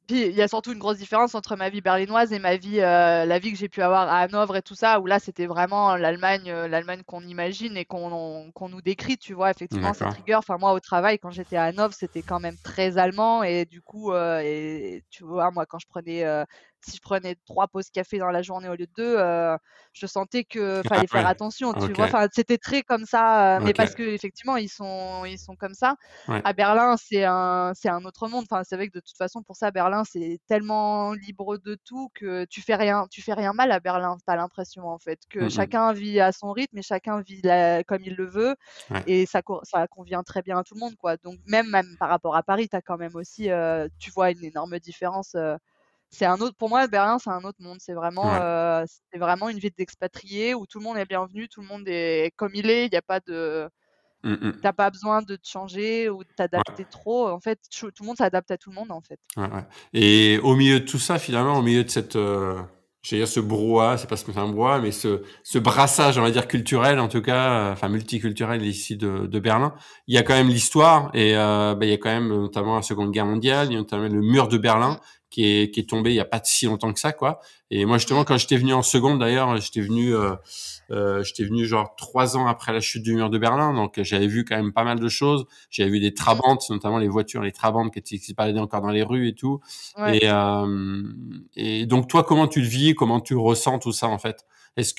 puis il y a surtout une grosse différence entre ma vie berlinoise et la vie que j'ai pu avoir à Hanovre et tout ça, où là, c'était vraiment l'Allemagne qu'on imagine et qu'on nous décrit, tu vois? Effectivement, cette D'accord. rigueur. Enfin, moi, au travail, quand j'étais à Hanovre, c'était quand même très allemand, et du coup, et tu vois, moi, si je prenais 3 pauses café dans la journée au lieu de 2, je sentais que Ah fallait faire ouais. attention, tu OK. vois? Enfin, c'était très comme ça, mais parce OK. qu'effectivement, ils sont comme ça. Ouais. À Berlin, c'est un autre monde. Enfin, c'est vrai que de toute façon, pour ça, Berlin, c'est tellement libre de tout que tu fais rien mal à Berlin. Tu as l'impression, en fait, que Mmh mh. chacun vit à son rythme et chacun vit la comme il le veut, Ouais. et ça convient très bien à tout le monde, quoi. Donc même par rapport à Paris, tu as quand même aussi, tu vois une énorme différence, c'est un autre pour moi, Berlin, c'est un autre monde. Ouais. C'est vraiment une ville d'expatriés où tout le monde est bienvenu, tout le monde est comme il est. Il y a pas de Mmh mh. Tu pas besoin de te changer ou de Ouais. t'adapter trop. En fait, tout le monde s'adapte à tout le monde, en fait. Ouais, ouais. Et au milieu de tout ça, finalement, au milieu de cette, j'allais dire ce brouhaha, c'est pas ce que c'est un brouhaha, mais ce brassage, on va dire culturel, en tout cas, enfin multiculturel ici de Berlin, il y a quand même l'histoire et il y a quand même notamment la Seconde Guerre mondiale, il y a notamment le mur de Berlin Mmh, qui est tombé il y a pas si longtemps que ça, quoi. Et moi, justement, mmh, quand j'étais venu en seconde, d'ailleurs, j'étais venu genre 3 ans après la chute du mur de Berlin, donc j'avais vu quand même pas mal de choses. J'avais vu des mmh, trabantes, notamment les voitures, les trabantes qui se baladaient encore dans les rues et tout. ouais. Et donc toi, comment tu le vis, comment tu ressens tout ça en fait?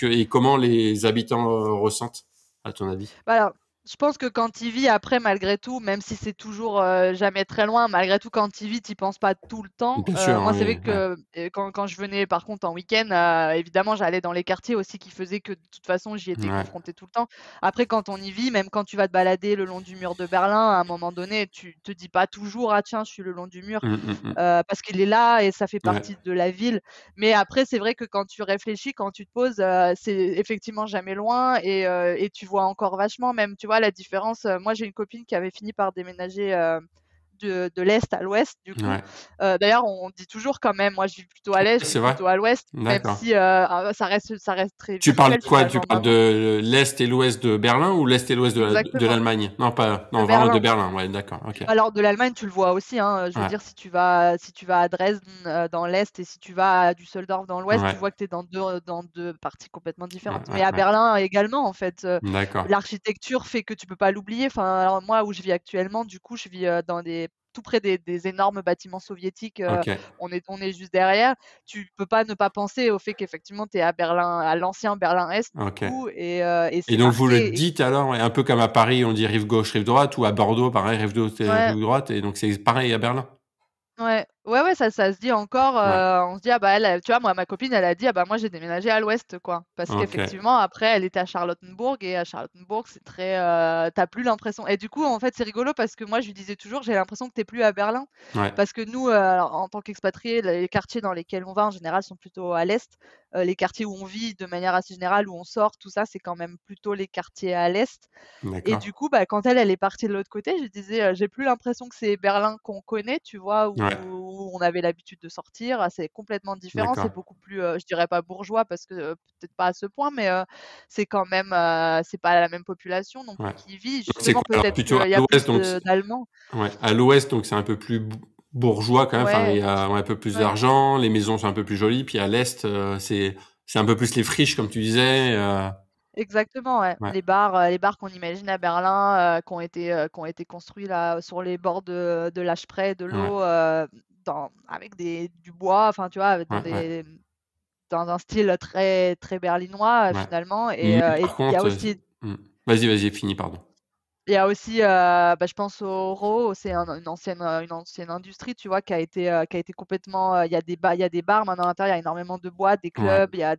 Et comment les habitants ressentent, à ton avis? Bah, alors, Je pense que quand tu y vis après, malgré tout, même si c'est toujours jamais très loin, malgré tout, quand tu y vis, tu penses pas tout le temps. Bien sûr, Moi, c'est vrai oui, ouais. que quand je venais, par contre, en week-end, évidemment, j'allais dans les quartiers aussi qui faisaient que de toute façon, j'y étais Ouais. confrontée tout le temps. Après, quand on y vit, même quand tu vas te balader le long du mur de Berlin, à un moment donné, tu te dis pas toujours, ah tiens, je suis le long du mur, Mmh. parce qu'il est là et ça fait Ouais. partie de la ville. Mais après, c'est vrai que quand tu réfléchis, quand tu te poses, c'est effectivement jamais loin et tu vois encore vachement même, tu vois la différence, moi j'ai une copine qui avait fini par déménager, de l'est à l'ouest du coup. Ouais. D'ailleurs on dit toujours quand même, moi je vis plutôt à l'est, je C'est vis vrai? plutôt à l'ouest, même D'accord. si, ça reste très Tu parles de virtuel quoi? Tu finalement parles dans de l'Est et l'Ouest de Berlin ou l'Est et l'Ouest de exactement, l'Allemagne? Non, pas, de non, vraiment de Berlin. Berlin. Ouais, d'accord, ok. Alors de l'Allemagne, tu le vois aussi, hein, je veux Ouais, dire si tu vas à Dresden, dans l'est et si tu vas à Düsseldorf dans l'ouest, tu ouais, vois que tu es dans deux parties complètement ouais, différentes. Mais ouais, à ouais. Berlin également, en fait, D'accord. l'architecture fait que tu peux pas l'oublier. Enfin, alors moi où je vis actuellement, du coup, je vis, dans des tout près des énormes bâtiments soviétiques, Ok, on est juste derrière. Tu peux pas ne pas penser au fait qu'effectivement tu es à Berlin, à l'ancien Berlin-Est du ok. coup et Et c'est donc vous le marqué et dites alors, ouais, un peu comme à Paris, on dit rive gauche, rive droite, ou à Bordeaux, pareil, rive gauche et ouais. rive droite, et donc c'est pareil à Berlin. Ouais, ouais, ouais, ça se dit encore, Ouais, on se dit: «Ah bah, tu vois, moi, ma copine, elle a dit: "Ah bah, moi, j'ai déménagé à l'ouest", quoi». Parce ok, qu'effectivement, après, elle était à Charlottenbourg et à Charlottenbourg, c'est très, tu plus l'impression et du coup, en fait, c'est rigolo parce que moi, je lui disais toujours: «J'ai l'impression que t'es plus à Berlin». ouais, Parce que nous, alors, en tant qu'expatriés, les quartiers dans lesquels on va, en général, sont plutôt à l'est. Les quartiers où on vit, de manière assez générale, où on sort, tout ça, c'est quand même plutôt les quartiers à l'est. Et d'accord. du coup, bah, quand elle est partie de l'autre côté, je disais, «J'ai plus l'impression que c'est Berlin qu'on connaît», tu vois? Ouais, Où on avait l'habitude de sortir. C'est complètement différent, c'est d'accord. beaucoup plus, je dirais pas bourgeois parce que, peut-être pas à ce point, mais, c'est quand même, c'est pas la même population non plus Ouais. qui y vit. C'est Justement, quoi alors peut-être plutôt qu'il à y a l'Ouest, plus donc d'Allemands. ouais, à l'Ouest, donc c'est un peu plus bourgeois quand même. Enfin, il Ouais, y a ouais, un peu plus ouais. d'argent, les maisons sont un peu plus jolies. Puis à l'Est, c'est un peu plus les friches, comme tu disais. Exactement, ouais. Ouais, Les bars qu'on imagine à Berlin, qui ont été construits là, sur les bords de la Spree, de ouais, l'eau, avec du bois, enfin, tu vois, ouais, ouais, dans un style très, très berlinois, ouais. finalement. Et Mais heu, et par il y a contre, aussi mmh. Vas-y, finis, pardon. il y a aussi, bah, je pense au Ruhr, c'est une ancienne industrie, tu vois, qui a été complètement, il y a des bars maintenant à l'intérieur, il y a énormément de boîtes, des Ouais, clubs, il y a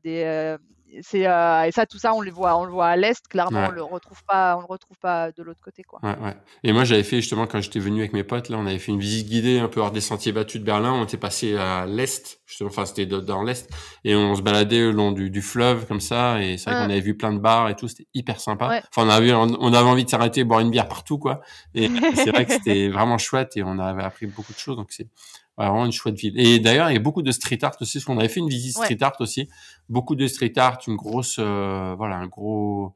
et ça, tout ça, on le voit à l'est, clairement, on ouais. le retrouve pas de l'autre côté, quoi. Ouais, ouais. Et moi, j'avais fait justement quand j'étais venu avec mes potes, là, on avait fait une visite guidée un peu hors des sentiers battus de Berlin. On était passé à l'est, justement, enfin c'était dans l'est, et on se baladait le long du fleuve comme ça. Et c'est vrai qu'on Hein, avait vu plein de bars et tout, c'était hyper sympa. ouais. Enfin, on avait envie de s'arrêter, boire une bière partout, quoi. Et c'est vrai que c'était vraiment chouette et on avait appris beaucoup de choses. Donc c'est ouais, vraiment une chouette ville. Et d'ailleurs, il y a beaucoup de street art aussi, parce qu'on avait fait une visite Ouais, street art aussi. Beaucoup de street art, une grosse, voilà, un gros,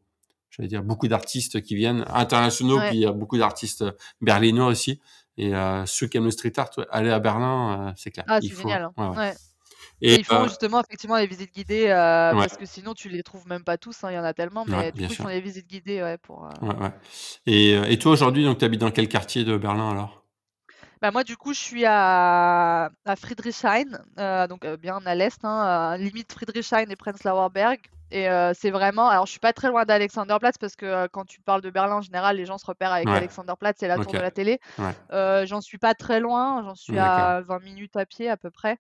j'allais dire beaucoup d'artistes qui viennent internationaux, puis ouais. il y a beaucoup d'artistes berlinois aussi. Et ceux qui aiment le street art, ouais, aller à Berlin, c'est clair. Ah, Il c'est faut. génial, hein. Ouais, ouais. Ouais. Et Et ils font justement effectivement les visites guidées, ouais, parce que sinon tu les trouves même pas tous, hein, il y en a tellement, ouais, mais du bien coup, ils font sûr. les visites guidées, ouais, Ouais, ouais. Et toi aujourd'hui, donc tu habites dans quel quartier de Berlin alors? Bah, moi, du coup, je suis à Friedrichshain, donc bien à l'est, hein, limite Friedrichshain et Prenzlauer Berg. Et c'est vraiment, alors je suis pas très loin d'Alexanderplatz parce que, quand tu parles de Berlin, en général, les gens se repèrent avec Ouais, Alexanderplatz et la tour ok, de la télé. ouais, J'en suis pas très loin, j'en suis d'accord, à 20 minutes à pied à peu près,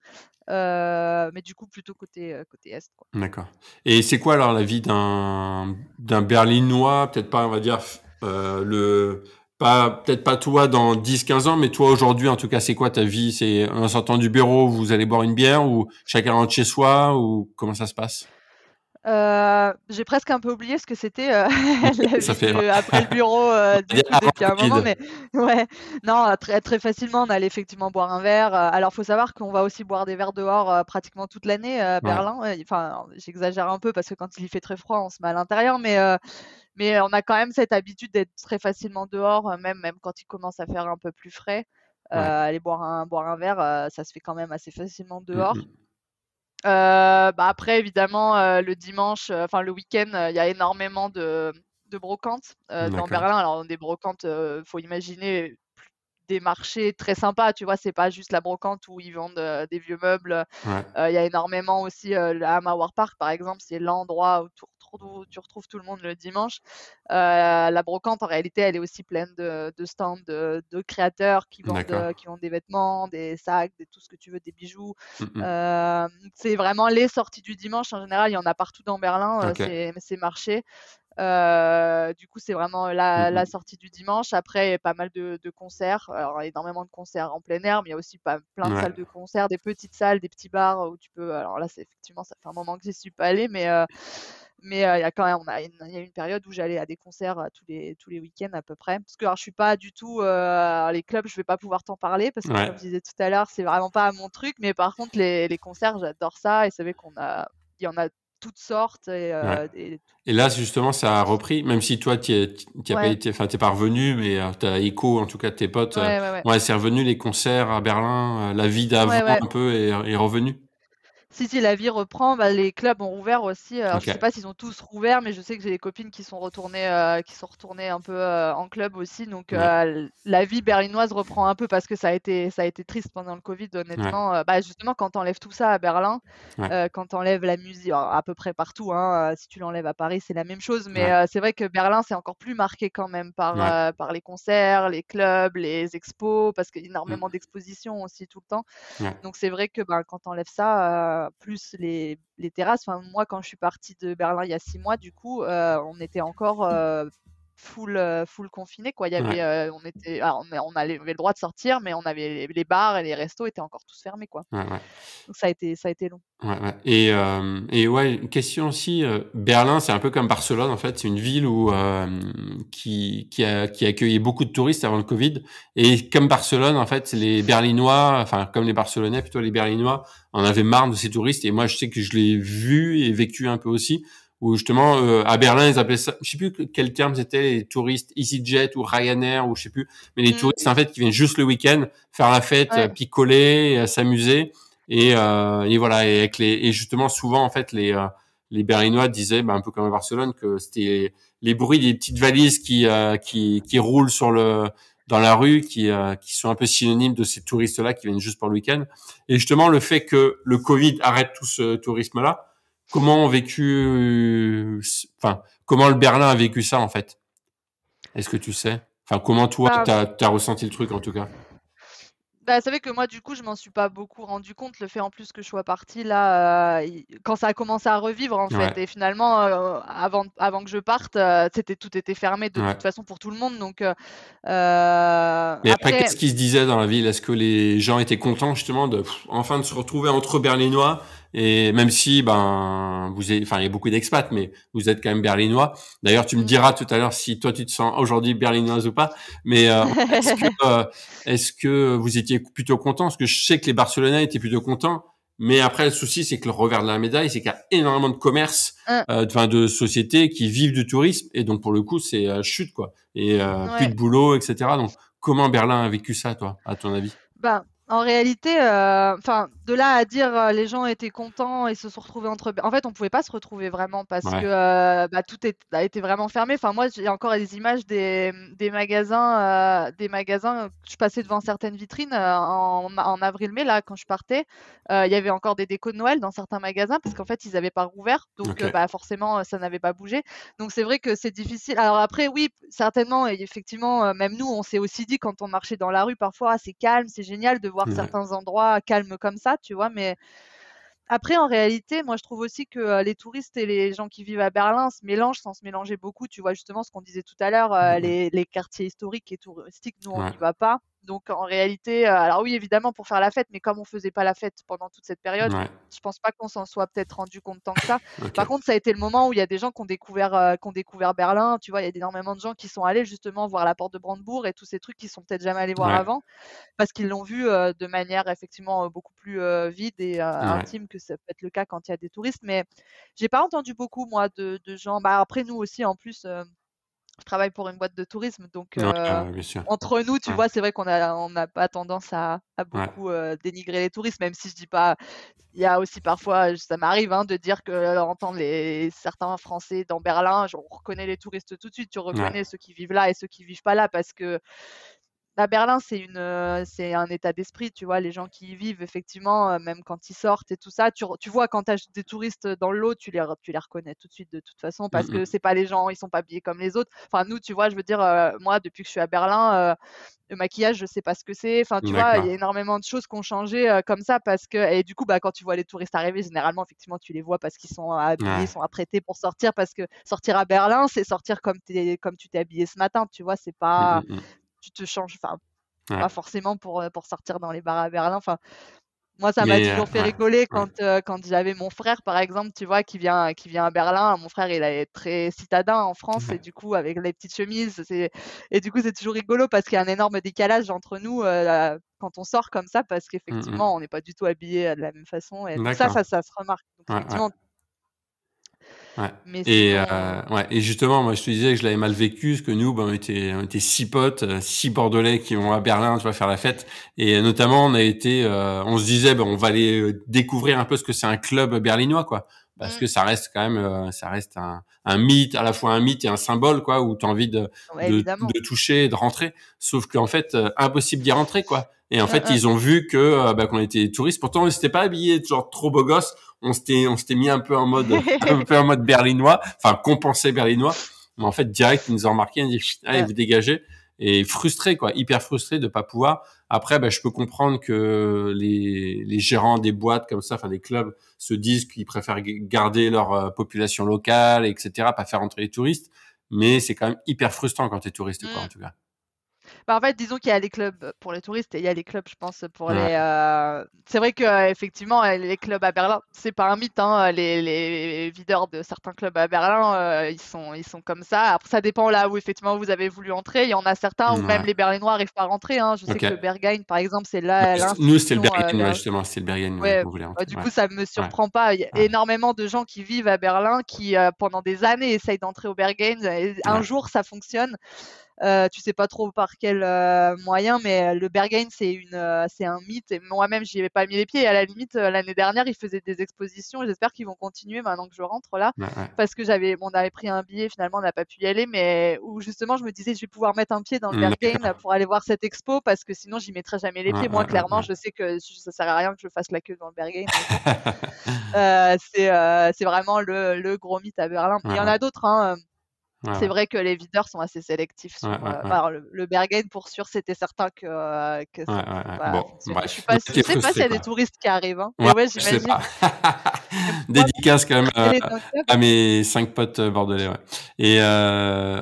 mais du coup plutôt côté est, quoi. d'accord. Et c'est quoi alors la vie d'un Berlinois, peut-être pas, on va dire, le pas peut-être pas toi dans 10, 15 ans, mais toi aujourd'hui en tout cas, c'est quoi ta vie? C'est en sortant du bureau, vous allez boire une bière, ou chacun rentre chez soi, ou comment ça se passe? J'ai presque un peu oublié ce que c'était, la Ça vie fait après le bureau, on va du dire coup avant depuis le un moment, Covid. mais ouais, non, très très facilement, on allait effectivement boire un verre, alors faut savoir qu'on va aussi boire des verres dehors, pratiquement toute l'année, à Ouais, Berlin, enfin, j'exagère un peu parce que quand il y fait très froid, on se met à l'intérieur, mais on a quand même cette habitude d'être très facilement dehors, même quand il commence à faire un peu plus frais, ouais. aller boire un verre, ça se fait quand même assez facilement Mmh dehors. mh. Bah, après évidemment, le dimanche, enfin le week-end, il y a énormément de brocantes, dans D'accord. Berlin. Alors des brocantes, faut imaginer des marchés très sympas, tu vois? C'est pas juste la brocante où ils vendent, des vieux meubles, Ouais, il y a énormément aussi, le Hamauer Park par exemple, c'est l'endroit où tu tu retrouves tout le monde le dimanche. La brocante, en réalité, elle est aussi pleine de stands de créateurs D'accord. qui vendent des vêtements, des sacs, tout ce que tu veux, des bijoux. Mm. C'est vraiment les sorties du dimanche. En général, il y en a partout dans Berlin, Ok. ces marchés. Du coup, c'est vraiment la Mm. sortie du dimanche. Après, il y a pas mal de concerts. Alors, énormément de concerts en plein air, mais il y a aussi plein de Ouais. salles de concert, des petites salles, des petits bars où tu peux. Alors là, effectivement, ça fait un moment que j'y suis pas allée, mais il y a quand même, il y a une période où j'allais à des concerts tous les week-ends à peu près. Parce que alors, je suis pas du tout les clubs, je vais pas pouvoir t'en parler parce que comme Ouais. je disais tout à l'heure, c'est vraiment pas mon truc. Mais par contre, les concerts, j'adore ça. Et c'est vrai il y en a toutes sortes Ouais. et Et là, justement, ça a repris, même si toi, t'y as pas ouais, été, enfin, t'es pas revenu, mais t'as écho, en tout cas, de tes potes. ouais. Ouais, c'est revenu les concerts à Berlin, la vie d'avant Ouais, ouais. un peu est revenue. Si, la vie reprend. Bah, les clubs ont rouvert aussi. Alors, je sais Ok. pas s'ils ont tous rouvert, mais je sais que j'ai des copines qui sont retournées un peu en club aussi. Donc, Ouais. la vie berlinoise reprend un peu parce que ça a été triste pendant le Covid, Ouais. honnêtement. Bah, justement, quand t'enlèves tout ça à Berlin, Ouais. quand t'enlèves la musique, alors, à peu près partout, hein, si tu l'enlèves à Paris, c'est la même chose. Mais Ouais. c'est vrai que Berlin, c'est encore plus marqué quand même Ouais. par les concerts, les clubs, les expos, parce qu'il y a énormément Mm. d'expositions aussi tout le temps. Ouais. Donc c'est vrai que ben, quand tu enlèves ça, plus les terrasses, enfin, moi quand je suis partie de Berlin il y a 6 mois, du coup, on était encore full confiné, quoi. Il y avait, Ouais. on avait le droit de sortir, mais on avait les bars et les restos étaient encore tous fermés, quoi. Ouais. Ouais. Donc ça a été long. Ouais, ouais. Et ouais, une question aussi. Berlin, c'est un peu comme Barcelone en fait. C'est une ville où qui a accueilli beaucoup de touristes avant le Covid. Et comme Barcelone, en fait, les Berlinois, enfin comme les Barcelonais, plutôt les Berlinois, en avaient marre de ces touristes. Et moi, je sais que je l'ai vu et vécu un peu aussi. Où justement à Berlin, ils appelaient ça, je sais plus quel terme c'était, les touristes EasyJet ou Ryanair ou je sais plus, mais les Mmh, touristes en fait qui viennent juste le week-end faire la fête, ouais. picoler, s'amuser. Et voilà, et justement souvent en fait les Berlinois disaient un peu comme à Barcelone que c'était les bruits des petites valises qui roulent sur le dans la rue qui sont un peu synonymes de ces touristes là qui viennent juste pour le week-end. Et justement le fait que le Covid arrête tout ce tourisme là, comment ont vécu enfin comment le Berlin a vécu ça en fait? Est-ce que tu sais? Enfin comment toi Bah t'as ressenti le truc en tout cas? Bah, c'est vrai que moi, du coup, je m'en suis pas beaucoup rendu compte. Le fait en plus que je sois partie là, quand ça a commencé à revivre en fait, Ouais, et finalement, avant que je parte, tout était fermé de toute ouais. façon pour tout le monde. Donc, Mais après, après, qu'est-ce qui se disait dans la ville? Est-ce que les gens étaient contents justement de enfin de se retrouver entre Berlinois et même si enfin il y a beaucoup d'expats, mais vous êtes quand même Berlinois. D'ailleurs, tu me mm, diras tout à l'heure si toi tu te sens aujourd'hui berlinoise ou pas. Mais est-ce que vous étiez plutôt content? Parce que je sais que les Barcelonais étaient plutôt contents. Mais après, le souci, c'est que le revers de la médaille, c'est qu'il y a énormément de commerces, mm, de sociétés qui vivent du tourisme, et donc pour le coup, c'est chute quoi, et plus de ouais. boulot, etc. Donc, comment Berlin a vécu ça, toi, à ton avis? Ben, en réalité, enfin, de là à dire, les gens étaient contents et se sont retrouvés en fait, on pouvait pas se retrouver vraiment parce que, Ouais, bah, a été vraiment fermé. Enfin, moi, j'ai encore des images des magasins, je passais devant certaines vitrines, en avril-mai, là, quand je partais, il y avait encore des décos de Noël dans certains magasins parce qu'en fait, ils avaient pas rouvert. Donc, ok, bah, forcément, ça n'avait pas bougé. Donc c'est vrai que c'est difficile. Alors après, oui, certainement, et effectivement, même nous, on s'est aussi dit quand on marchait dans la rue parfois: «Ah, c'est calme, c'est génial de voir ouais, certains endroits calmes comme ça», tu vois? Mais après, en réalité, moi, je trouve aussi que les touristes et les gens qui vivent à Berlin se mélangent sans se mélanger beaucoup. Tu vois, justement, ce qu'on disait tout à l'heure, les quartiers historiques et touristiques, nous, on ouais, n'y va pas. Donc, en réalité, alors oui, évidemment, pour faire la fête, mais comme on faisait pas la fête pendant toute cette période, ouais, je pense pas qu'on s'en soit peut-être rendu compte tant que ça. Par ok, contre, ça a été le moment où il y a des gens qui ont découvert Berlin. Tu vois, il y a énormément de gens qui sont allés justement voir la porte de Brandebourg et tous ces trucs qu'ils sont peut-être jamais allés voir ouais, avant parce qu'ils l'ont vu de manière effectivement beaucoup plus vide et ouais, intime que ça peut être le cas quand il y a des touristes. Mais j'ai pas entendu beaucoup, moi, de gens. Bah, après, nous aussi, en plus, je travaille pour une boîte de tourisme, donc ouais, ouais, bien sûr, entre nous, tu ouais, vois, c'est vrai on n'a pas tendance à ouais, beaucoup dénigrer les touristes, même si je dis pas. Il y a aussi parfois, ça m'arrive hein, de dire que entendre certains Français dans Berlin, on reconnaît les touristes tout de suite. Tu ouais, reconnais ceux qui vivent là et ceux qui vivent pas là parce que À Berlin, c'est un état d'esprit, tu vois. Les gens qui y vivent, effectivement, même quand ils sortent et tout ça, tu vois quand tu as des touristes dans le lot, tu les reconnais tout de suite de toute façon parce que c'est pas les gens, ils sont pas habillés comme les autres. Enfin, nous, tu vois, je veux dire, moi, depuis que je suis à Berlin, le maquillage, je sais pas ce que c'est. Enfin, tu vois, il y a D'accord. énormément de choses qui ont changé comme ça parce que et du coup, bah, quand tu vois les touristes arriver, généralement, effectivement, tu les vois parce qu'ils sont habillés, ils Ouais. sont apprêtés pour sortir parce que sortir à Berlin, c'est sortir comme tu t'es habillé ce matin, tu vois, c'est Mmh, pas mmh, mmh. tu te changes, enfin, Ouais. pas forcément pour sortir dans les bars à Berlin. Enfin, moi, ça m'a Mais toujours fait ouais, rigoler ouais. quand j'avais mon frère, par exemple, tu vois, qui vient à Berlin. Mon frère, il est très citadin en France et Ouais. du coup, avec les petites chemises, et du coup, c'est toujours rigolo parce qu'il y a un énorme décalage entre nous quand on sort comme ça parce Mmh mh. qu'effectivement, on n'est pas du tout habillés de la même façon. Et donc D'accord. ça se remarque. Donc Ouais, ouais. effectivement, Ouais mais et sinon, ouais et justement, moi, je te disais que je l'avais mal vécu, parce que nous, bah, on était 6 potes, 6 Bordelais qui vont à Berlin, tu vois, faire la fête et notamment, on a été, on se disait: «Bah, on va aller, découvrir un peu ce que c'est un club berlinois, quoi». Parce mmh, que ça reste quand même, ça reste un mythe, à la fois un mythe et un symbole, quoi, où tu as envie de ouais, de évidemment. de toucher, de rentrer. Sauf qu'en fait, impossible d'y rentrer, quoi et en fait, Hein, ils ont vu que, bah, qu'on était touristes. Pourtant, on s'était pas habillés genre trop beaux gosses, on s'était mis un peu en mode un hein. peu en mode berlinois, enfin compensé berlinois. Mais en fait, direct, ils nous ont remarqué, ils nous dit chut, allez, Ouais. vous dégagez. Et frustré, quoi, hyper frustré de pas pouvoir. Après, bah, je peux comprendre que les gérants des boîtes comme ça, enfin des clubs, se disent qu'ils préfèrent garder leur population locale, etc., pas faire entrer les touristes. Mais c'est quand même hyper frustrant quand t'es touriste, quoi, en Mmh. tout cas. Bah, en fait, disons qu'il y a les clubs pour les touristes et il y a les clubs, je pense, pour Ouais, c'est vrai qu'effectivement, les clubs à Berlin, c'est pas un mythe, hein, les videurs de certains clubs à Berlin, ils sont comme ça. Après, ça dépend là où effectivement vous avez voulu entrer. Il y en a certains où même ouais, les Berlinois arrivent pas à rentrer, hein. Je sais ok. que le Berghain, par exemple, c'est Bah, là nous, c'était le l'institution, Berghain, ouais, justement, c'était le Berghain, ouais, ouais, qu'on voulait bah, rentrer. du Ouais, coup, ça me ouais, surprend pas. Il y a ouais, énormément de gens qui vivent à Berlin qui, pendant des années, essayent d'entrer au Berghain et un ouais. jour, ça fonctionne. Tu sais pas trop par quel moyen, mais le Berghain, c'est un mythe. Et moi-même, j'y avais pas mis les pieds. Et à la limite, l'année dernière, ils faisaient des expositions. Et j'espère qu'ils vont continuer maintenant que je rentre là, Ouais, ouais. parce que on avait pris un billet. Finalement, on n'a pas pu y aller, mais où justement, je me disais, je vais pouvoir mettre un pied dans le Berghain D'accord. pour aller voir cette expo, parce que sinon, j'y mettrai jamais les Ouais, pieds. Moi, ouais, ouais, clairement, ouais. je sais que ça sert à rien que je fasse la queue dans le Berghain un jour. C'est vraiment le gros mythe à Berlin. Mais il Ouais, y en ouais. a d'autres, hein. Ouais, C'est ouais. vrai que les videurs sont assez sélectifs Ouais, sur, ouais, ouais. alors le Berghain pour sûr, c'était certain que Ouais, ça ouais, pouvait ouais. pas Bon, fonctionner. bref. Je Donc tu sais pas s'il y frustré, a des quoi. touristes qui arrivent, hein, mais Ouais, ouais, je sais j'imagine. pas. Mais moi, Dédicace quand même quand j'allais dans le club, à mes 5 potes bordelais, ouais. Et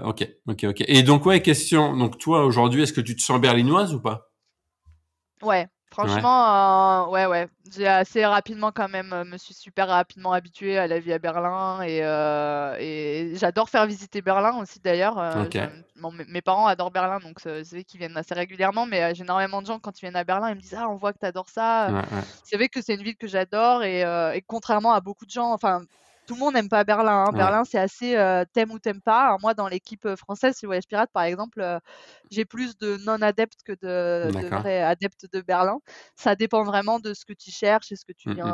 OK, OK, OK. Et donc ouais, question, donc toi aujourd'hui, est-ce que tu te sens berlinoise ou pas? ouais, Ouais, franchement, ouais, ouais, j'ai assez rapidement quand même, me suis super rapidement habituée à la vie à Berlin et j'adore faire visiter Berlin aussi d'ailleurs, OK. mes parents adorent Berlin donc c'est vrai qu'ils viennent assez régulièrement mais j'ai énormément de gens quand ils viennent à Berlin, ils me disent: «Ah, on voit que tu adores ça». Ouais, ouais, C'est vrai que c'est une ville que j'adore et contrairement à beaucoup de gens, enfin, tout le monde n'aime pas Berlin, hein. ouais. Berlin, c'est assez, tu ou tu pas. Alors moi, dans l'équipe, française chez Voyage Pirate, par exemple, j'ai plus de non-adeptes que de D'accord. vrais adeptes de Berlin. Ça dépend vraiment de ce que tu cherches et ce que Mmh mh.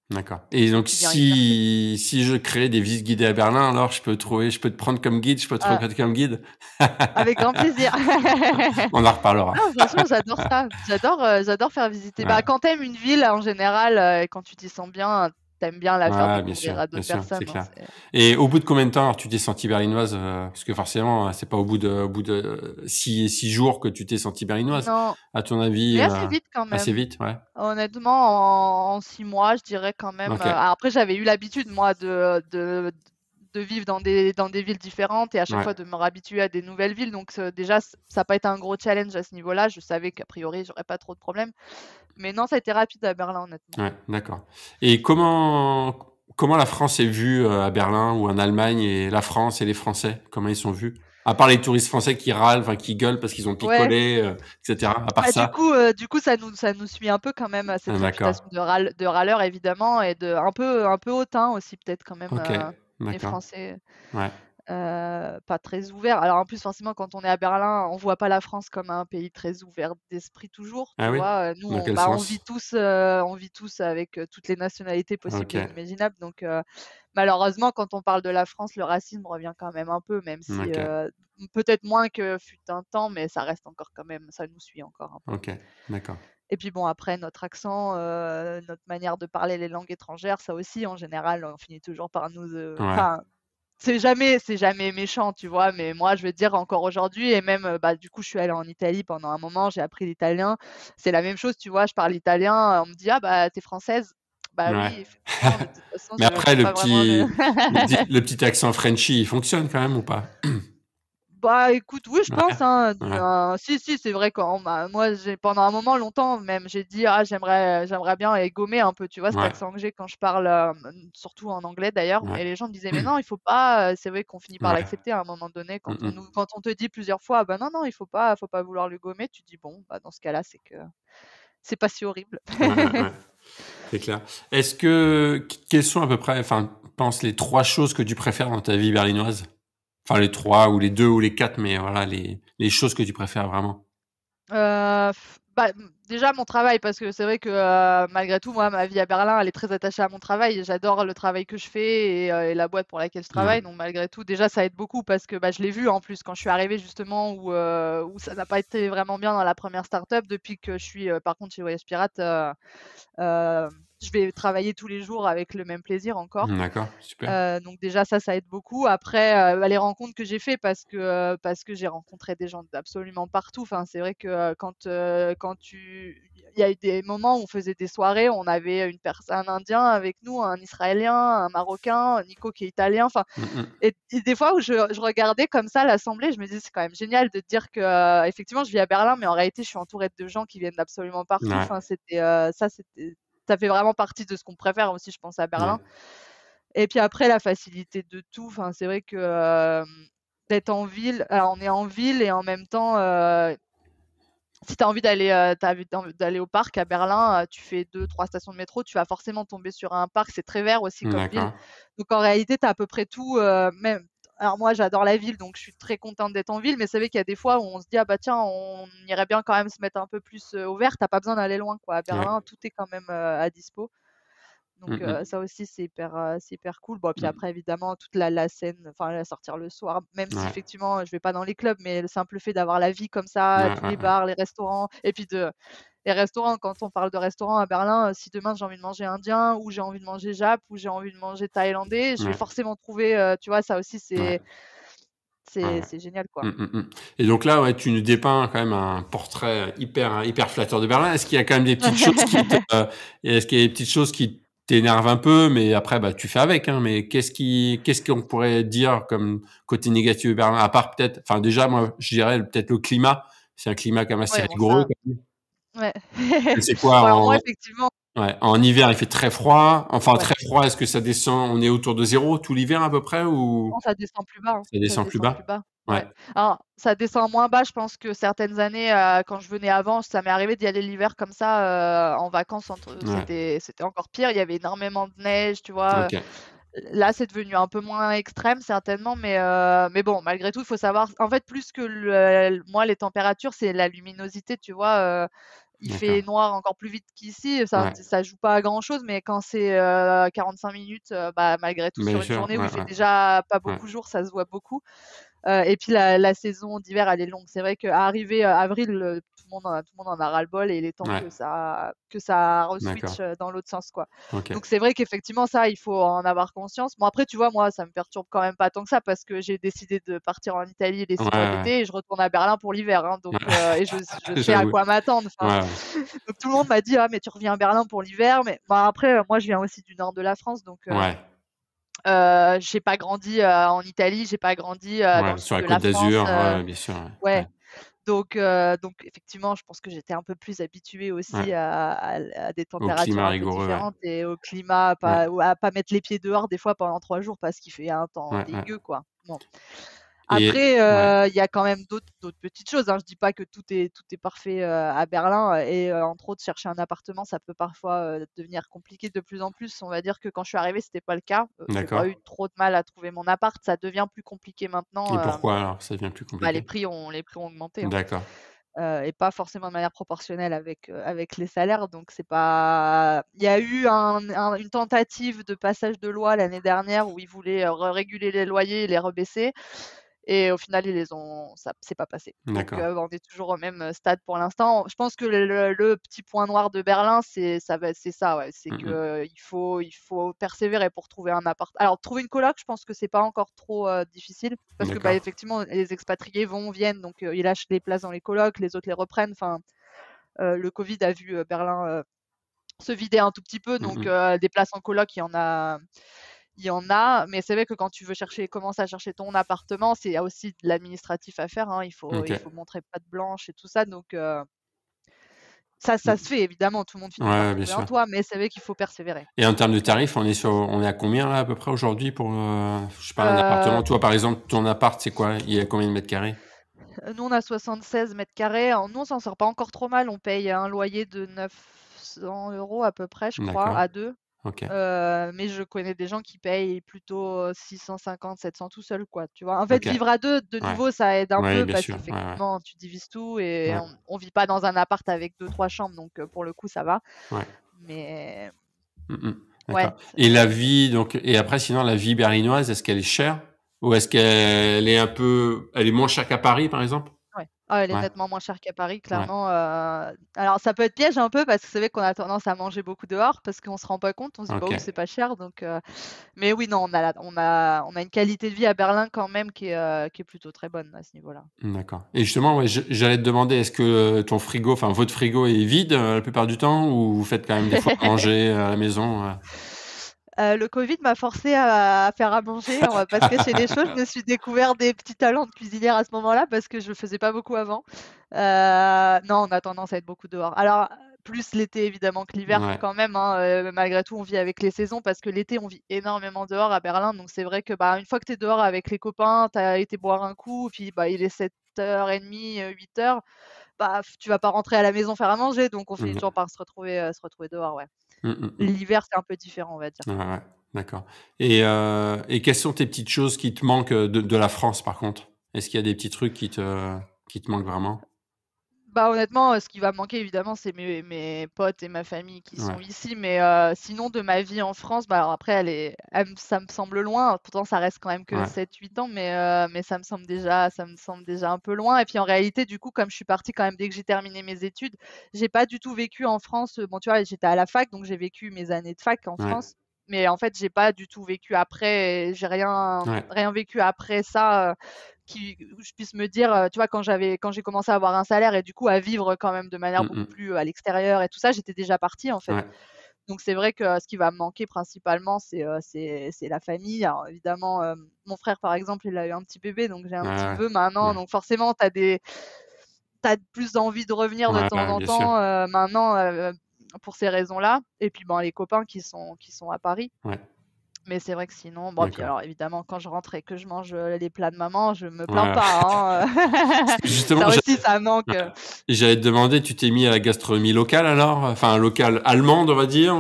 D'accord. ce Et que donc tu viens y chercher. si je crée des visites guidées à Berlin, alors je peux te prendre comme guide, je peux te Ah, recruter comme guide? avec grand plaisir. On en reparlera. Non, franchement, j'adore ça. J'adore faire visiter. Bah, Ouais. quand tu aimes une ville, en général, et quand tu t'y sens bien, tu aimes bien la faire Ouais, découvrir à bien d'autres sûr, c'est personnes, hein, clair. Et au bout de combien de temps alors tu t'es sentie berlinoise, parce que forcément, c'est pas au bout de 6 jours que tu t'es sentie berlinoise. non, À ton avis, mais assez vite quand assez même. vite, ouais? Honnêtement, en 6 mois, je dirais quand même, OK. après j'avais eu l'habitude moi de vivre dans des villes différentes et à chaque Ouais, fois de me réhabituer à des nouvelles villes donc déjà ça a pas été un gros challenge à ce niveau-là. Je savais qu'a priori j'aurais pas trop de problèmes. Mais non, ça a été rapide à Berlin honnêtement. ouais, d'accord. Et comment la France est vue, à Berlin ou en Allemagne, et la France et les Français, comment ils sont vus? À part les touristes français qui râlent, enfin qui gueulent parce qu'ils ont Ouais, picolé, et cetera. À part bah, ça? du coup ça nous suit un peu quand même, cette D'accord. réputation de râleur évidemment et de un peu hautain aussi peut-être quand même, OK, les d'accord. Français. Ouais. pas très ouvert. Alors en plus, forcément, quand on est à Berlin, on voit pas la France comme un pays très ouvert d'esprit toujours, Ah tu oui? vois? Nous, Dans quel on sens? vit tous avec, toutes les nationalités possibles et OK, inimaginables, donc malheureusement, quand on parle de la France, le racisme revient quand même un peu, même si, OK, peut-être moins que fut un temps, mais ça reste encore quand même ça nous suit encore un peu. OK, d'accord. Et puis bon, après notre accent, notre manière de parler les langues étrangères, ça aussi, en général, on finit toujours par nous, Ouais, enfin, c'est jamais méchant, tu vois? Mais moi, je veux dire encore aujourd'hui et même, bah, du coup, je suis allée en Italie pendant un moment, j'ai appris l'italien. C'est la même chose, tu vois? Je parle italien, on me dit: «Ah bah, tu es française?» Bah ouais. oui, effectivement, mais de toute façon, Mais je après peux pas vraiment le le petit accent Frenchy, il fonctionne quand même ou pas? Bah, écoute, oui, je pense, Ouais, hein, ouais, si, si, c'est vrai quand moi, j'ai pendant un moment longtemps même, j'ai dit: «Ah, j'aimerais bien gommer un peu», tu vois? Cet ouais, accent que j'ai quand je parle, surtout en anglais d'ailleurs, ouais, et les gens me disaient: «Mais non, il faut pas», c'est vrai qu'on finit par ouais. l'accepter à un moment donné Mmh mh. quand on te dit plusieurs fois: «Bah, non, non, il faut pas vouloir le gommer», tu dis: «Bon, bah, dans ce cas-là, c'est que c'est pas si horrible». Ouais, ouais, ouais, c'est clair. Est-ce que quelles sont à peu près, enfin, pense les 3 choses que tu préfères dans ta vie berlinoise? Enfin les 3 ou les 2 ou les 4, mais voilà les choses que tu préfères vraiment? Bah, déjà mon travail parce que c'est vrai que, malgré tout, moi, ma vie à Berlin, elle est très attachée à mon travail et j'adore le travail que je fais et la boîte pour laquelle je Ouais, travaille, donc malgré tout, déjà, ça aide beaucoup parce que, bah, je l'ai vu en plus quand je suis arrivée justement où ça n'a pas été vraiment bien dans la première start-up. Depuis que je suis, par contre chez Voyage Pirate, je vais travailler tous les jours avec le même plaisir encore. d'accord, super. Donc déjà ça aide beaucoup. Après, bah, les rencontres que j'ai fait parce que j'ai rencontré des gens d'absolument partout. Enfin, c'est vrai que, il y a eu des moments où on faisait des soirées, on avait un Indien avec nous, un Israélien, un Marocain, Nico qui est italien, enfin, Mmh mh. et des fois où je regardais comme ça l'assemblée, je me disais: «C'est quand même génial de dire que, effectivement je vis à Berlin, mais en réalité je suis entourée de gens qui viennent d'absolument partout». Ouais, Enfin, ça fait vraiment partie de ce qu'on préfère aussi, je pense, à ouais, Berlin. Et puis après la facilité de tout, enfin, c'est vrai que, d'être en ville, alors on est en ville et en même temps, si tu as envie d'aller, d'aller au parc à Berlin, tu fais 2-3 stations de métro, tu vas forcément tomber sur un parc, c'est très vert aussi comme ville. d'accord. Donc en réalité, tu as à peu près tout, même alors moi j'adore la ville, donc je suis très contente d'être en ville, mais c'est vrai qu'il y a des fois où on se dit: «Ah bah tiens, on irait bien quand même se mettre un peu plus, au vert», tu as pas besoin d'aller loin quoi. À Ouais. Berlin, tout est quand même, à dispo. Donc Mmh mh. ça aussi c'est hyper cool. Bon, puis Mmh. après évidemment toute la scène, enfin la sortir le soir, même si Ouais. effectivement je vais pas dans les clubs, mais le simple fait d'avoir la vie comme Ouais, ça, tous ouais, les ouais. bars, les restaurants et puis les restaurants, quand on parle de restaurants à Berlin, si demain j'ai envie de manger indien ou j'ai envie de manger jap ou j'ai envie de manger thaïlandais, je vais Ouais, forcément trouver, tu vois? Ça aussi ouais, ouais. c'est génial quoi. Mmh mh mh. Et donc là, ouais, tu nous dépeins quand même un portrait hyper flatteur de Berlin. Est-ce qu'il y a quand même des petites choses est-ce qu'il y a des petites choses qui t'énervent un peu, mais après, bah, tu fais avec, hein, mais qu'est-ce qu'on pourrait dire comme côté négatif de Berlin? À part peut-être, enfin, déjà, moi, je dirais peut-être le climat. C'est un climat quand même assez Ouais, bon rigoureux ça, quand même. ouais. C'est quoi Bon alors moi en effectivement, ouais, en hiver, il fait très froid. Enfin, ouais. très froid, est-ce que ça descend, on est autour de 0 tout l'hiver à peu près ou Non, ça descend plus bas, hein, ça ça descend plus descend plus bas? bas. Ouais, Ouais. Alors, ça descend moins bas, je pense que certaines années, quand je venais avant, ça m'est arrivé d'y aller l'hiver comme ça, en vacances entre ouais, c'était encore pire, il y avait énormément de neige, tu vois? OK, Là, c'est devenu un peu moins extrême certainement, mais bon, malgré tout, il faut savoir en fait, plus que moi, les températures, c'est la luminosité, tu vois? Il fait d'accord. noir encore plus vite qu'ici, Ouais, ça joue pas à grand chose, mais quand c'est, 45 minutes, bah, malgré tout bien sur une sûr, journée où ouais, il fait ouais, déjà pas ouais, beaucoup jour, ça se voit beaucoup. Et puis la saison d'hiver, elle est longue. C'est vrai qu'arrivé, avril, tout le monde en a ras-le-bol et il est temps ouais, que ça d'accord, re-switch, dans l'autre sens, quoi. OK. Donc c'est vrai qu'effectivement ça, il faut en avoir conscience. Bon après, tu vois, moi, ça me perturbe quand même pas tant que ça parce que j'ai décidé de partir en Italie les Ouais, 6 mois ouais, d'été et je retourne à Berlin pour l'hiver, hein, donc et je ouais, sais à j'avoue. quoi m'attendre, enfin. Ouais, ouais, Donc tout le monde m'a dit: «Ah mais tu reviens à Berlin pour l'hiver», mais bah, après, moi, je viens aussi du nord de la France, donc ouais, j'ai pas grandi, en Italie, j'ai pas grandi, dans ouais, le sur sud la de la Côte France, d'Azur, ouais, bien sûr, ouais, ouais. ouais, Donc effectivement, je pense que j'étais un peu plus habituée ouais, aussi à des au températures climat un peu rigoureux, ouais, différentes et au climat, ouais, à pas mettre les pieds dehors des fois pendant 3 jours parce qu'il fait un temps ouais, ouais. dégueu, quoi. Bon. Après, il y a quand même d'autres petites choses, hein. Je dis pas que tout est parfait à Berlin et entre autres, chercher un appartement, ça peut parfois devenir compliqué de plus en plus. On va dire que quand je suis arrivée, c'était pas le cas. J'ai pas D'accord. eu trop de mal à trouver mon appart. Ça devient plus compliqué maintenant. Et pourquoi alors ça devient plus Les compliqué? prix ont augmenté, hein. D'accord. Et pas forcément de manière proportionnelle avec les salaires. Donc c'est pas. Il y a eu une tentative de passage de loi l'année dernière où ils voulaient réguler les loyers et les rebaisser. Et au final, ça c'est pas passé. Donc D'accord. on est toujours au même stade pour l'instant. Je pense que le petit point noir de Berlin, c'est ça, ouais, c'est que il faut persévérer pour trouver un appart. Alors trouver une coloc, je pense que c'est pas encore trop difficile parce que D'accord. effectivement les expatriés viennent, donc ils lâchent les places dans les colocs, les autres les reprennent. Enfin, le Covid a vu Berlin se vider un tout petit peu, donc des places en coloc, il y en a, mais c'est vrai que quand tu veux commencer à chercher ton appartement, il y a aussi de l'administratif à faire, hein. Il faut OK. montrer patte blanche et tout ça, donc ça se fait évidemment, tout le monde finit par Ouais, bien trouver un sûr. toit, mais c'est vrai qu'il faut persévérer. Et en termes de tarifs, on est à combien là à peu près aujourd'hui pour, je sais pas, un appartement? Heu, Toi, par exemple, ton appart, c'est quoi? Il y a combien de mètres carrés? Nous, on a 76 mètres carrés. Alors nous, on s'en sort pas encore trop mal. On paye un loyer de 900 € à peu près, je crois, D'accord. à 2. OK. Mais je connais des gens qui payent plutôt 650, 700 tout seul, quoi, tu vois? En fait, OK. vivre à 2, de Ouais. nouveau, ça aide un Ouais, peu bien parce sûr. Ouais, ouais. qu'effectivement, tu divises tout et Ouais. on vit pas dans un appart avec 2-3 chambres, donc pour le coup, ça va. Ouais. Mais D'accord. ouais, Et la vie donc et après sinon la vie berlinoise, est-ce qu'elle est chère? Ou est-ce qu'elle est elle est moins chère qu'à Paris, par exemple? ouais. Ah, elle est Ouais. nettement moins chère qu'à Paris, Ouais. clairement. Alors ça peut être piège un peu parce que c'est vrai qu'on a tendance à manger beaucoup dehors parce qu'on se rend pas compte, on se dit: «Bah oui, OK. c'est pas cher», donc mais oui, non, on a une qualité de vie à Berlin quand même qui est plutôt très bonne à ce niveau-là. D'accord. Et justement, ouais, j'allais te demander, est-ce que ton frigo, enfin votre frigo est vide la plupart du temps ou vous faites quand même des fois à manger à la maison? Le Covid m'a forcée à faire à manger, on va pas se cacher les choses. Je me suis découvert des petits talents de cuisinière à ce moment-là parce que je le faisais pas beaucoup avant. Non, on a tendance à être beaucoup dehors. Alors, plus l'été évidemment que l'hiver Ouais, quand même, hein, malgré tout, on vit avec les saisons parce que l'été, on vit énormément dehors à Berlin. Donc c'est vrai que, bah, une fois que tu es dehors avec les copains, tu as été boire un coup, puis, bah, il est 7h30, 8h, bah, tu vas pas rentrer à la maison faire à manger, donc on finit OK. toujours par se retrouver dehors, ouais. Mmh. L'hiver, c'est un peu différent, on va dire. Ouais, ouais, d'accord. Et quelles sont tes petites choses qui te manquent, de la France, par contre? Est-ce qu'il y a des petits trucs qui te manquent vraiment? Bah, honnêtement, ce qui va me manquer évidemment, c'est mes potes et ma famille qui Ouais, sont ici, mais sinon de ma vie en France, bah, alors après ça me semble loin, pourtant ça reste quand même que ouais, 7-8 ans, mais ça me semble déjà un peu loin et puis en réalité, du coup, comme je suis partie quand même dès que j'ai terminé mes études, j'ai pas du tout vécu en France, bon, tu vois, j'étais à la fac, donc j'ai vécu mes années de fac en ouais, France, mais en fait, j'ai pas du tout vécu après, j'ai ouais. rien vécu après ça, où je puisse me dire, tu vois, quand j'ai commencé à avoir un salaire et du coup à vivre quand même de manière Mmh beaucoup mh. plus, à l'extérieur et tout ça, j'étais déjà partie en fait. Ouais, Donc c'est vrai que ce qui va me manquer principalement, c'est la famille. Alors évidemment, mon frère par exemple, il a eu un petit bébé, donc j'ai un ouais, petit ouais, neveu maintenant, ouais. donc forcément tu as plus envie de revenir de Ouais, temps ouais, en bien sûr. temps, maintenant, pour ces raisons-là et puis, ben, les copains qui sont à Paris. Ouais, Mais c'est vrai que sinon bon, puis d'accord. alors évidemment quand je rentre et que je mange, les plats de maman, je me plains Ouais. pas, hein, Parce que justement, ça aussi ça manque, ouais, j'allais te demander, tu t'es mis à la gastronomie locale alors? Enfin, locale allemande, on va dire?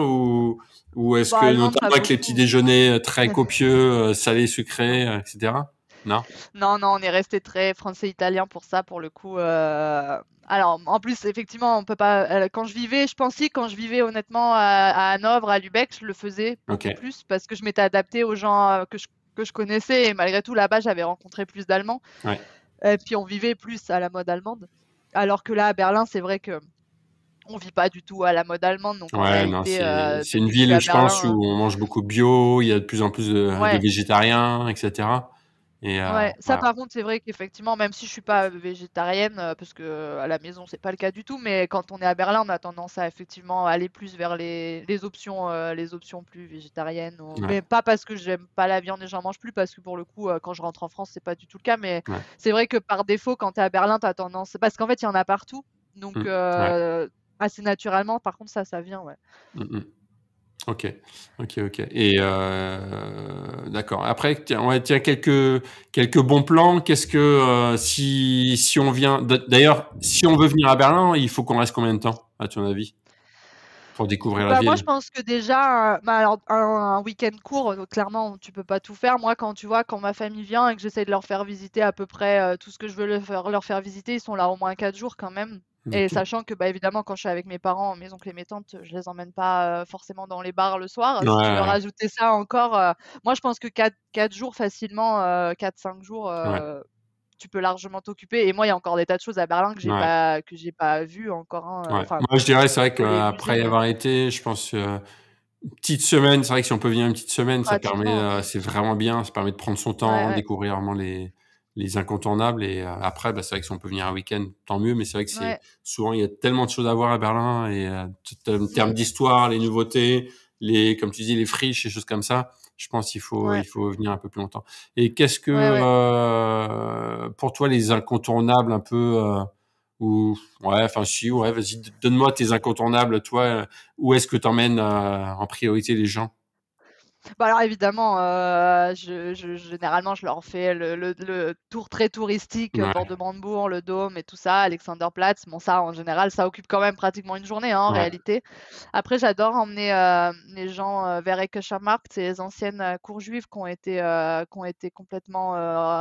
Ou est-ce bah, que allemande notamment pas avec les petits beaucoup. déjeuners, très copieux, salés, Non. sucrés, et cetera? Non? Non, non, on est resté très français-italien pour ça, pour le coup, alors en plus effectivement on peut pas, quand je vivais honnêtement à Hanovre, à Lübeck, je le faisais beaucoup OK. plus parce que je m'étais adaptée aux gens, que je connaissais et malgré tout là-bas j'avais rencontré plus d'Allemands Ouais. et puis on vivait plus à la mode allemande. Alors que là à Berlin, c'est vrai qu'on vit pas du tout à la mode allemande donc en Ouais, non, réalité, c'est une depuis que je suis ville, à je pense, où Berlin, on mange beaucoup bio, il y a de plus en plus de ouais. végétariens, et cetera. Et Ouais, ça voilà. par contre, c'est vrai qu'effectivement, même si je suis pas végétarienne, parce que à la maison, c'est pas le cas du tout, mais quand on est à Berlin, on a tendance à effectivement aller plus vers les options plus végétariennes ou Ouais, mais pas parce que j'aime pas la viande et j'en mange plus, parce que pour le coup, quand je rentre en France, c'est pas du tout le cas, mais ouais. c'est vrai que par défaut, quand tu es à Berlin, tu as tendance parce qu'en fait, il y en a partout, donc Ouais. assez naturellement, par contre, ça vient, ouais. Mmh mh. OK. OK et d'accord. Après, tiens quelques bons plans. Qu'est-ce que, si on vient d'ailleurs, si on veut venir à Berlin, il faut qu'on reste combien de temps, à ton avis? Pour découvrir la Bah, moi, je ville? pense que déjà, bah, alors un week-end court, clairement, tu peux pas tout faire. Moi, quand tu vois, quand ma famille vient et que j'essaie de leur faire visiter à peu près, tout ce que je veux leur faire visiter, ils sont là au moins 4 jours quand même et OK. sachant que, bah, évidemment, quand je suis avec mes parents, mes oncles et mes tantes, je les emmène pas, forcément dans les bars le soir. Ouais, Si tu veux ouais, rajouter ça encore, moi, je pense que 4 jours facilement, 4-5 jours, ouais, tu peux largement t'occuper et moi, il y a encore des tas de choses à Berlin ouais, que j'ai pas vues encore, hein, ouais. enfin, Moi, je dirais, c'est vrai que les musées, qu'après y mais avoir été, je pense, une petite semaine, c'est vrai que si on peut venir une petite semaine, ça permet, pratiquement, c'est vraiment bien, ça permet de prendre son ouais, temps, ouais. découvrir vraiment les incontournables et après, bah, c'est vrai que si on peut venir un week-end, tant mieux, mais c'est vrai que c'est Ouais. souvent, il y a tellement de choses à voir à Berlin et en termes Mmh. d'histoire, les nouveautés, comme tu dis, les friches et choses comme ça, je pense qu'il faut Ouais. il faut venir un peu plus longtemps et qu'est-ce que, Ouais, ouais. pour toi, les incontournables un peu, ou ouais, enfin si, ouais, vas-y, donne-moi tes incontournables, toi, où est-ce que tu emmènes, en priorité les gens? Bah, alors évidemment, je généralement, je leur fais le tour très touristique, Port Ouais, de Brandebourg, le Dôme et tout ça, Alexanderplatz. Bon ça, en général, ça occupe quand même pratiquement une journée, hein, en ouais, réalité. Après, j'adore emmener, les gens, vers Eckersmarkt, c'est les anciennes, cours juives qui ont été complètement,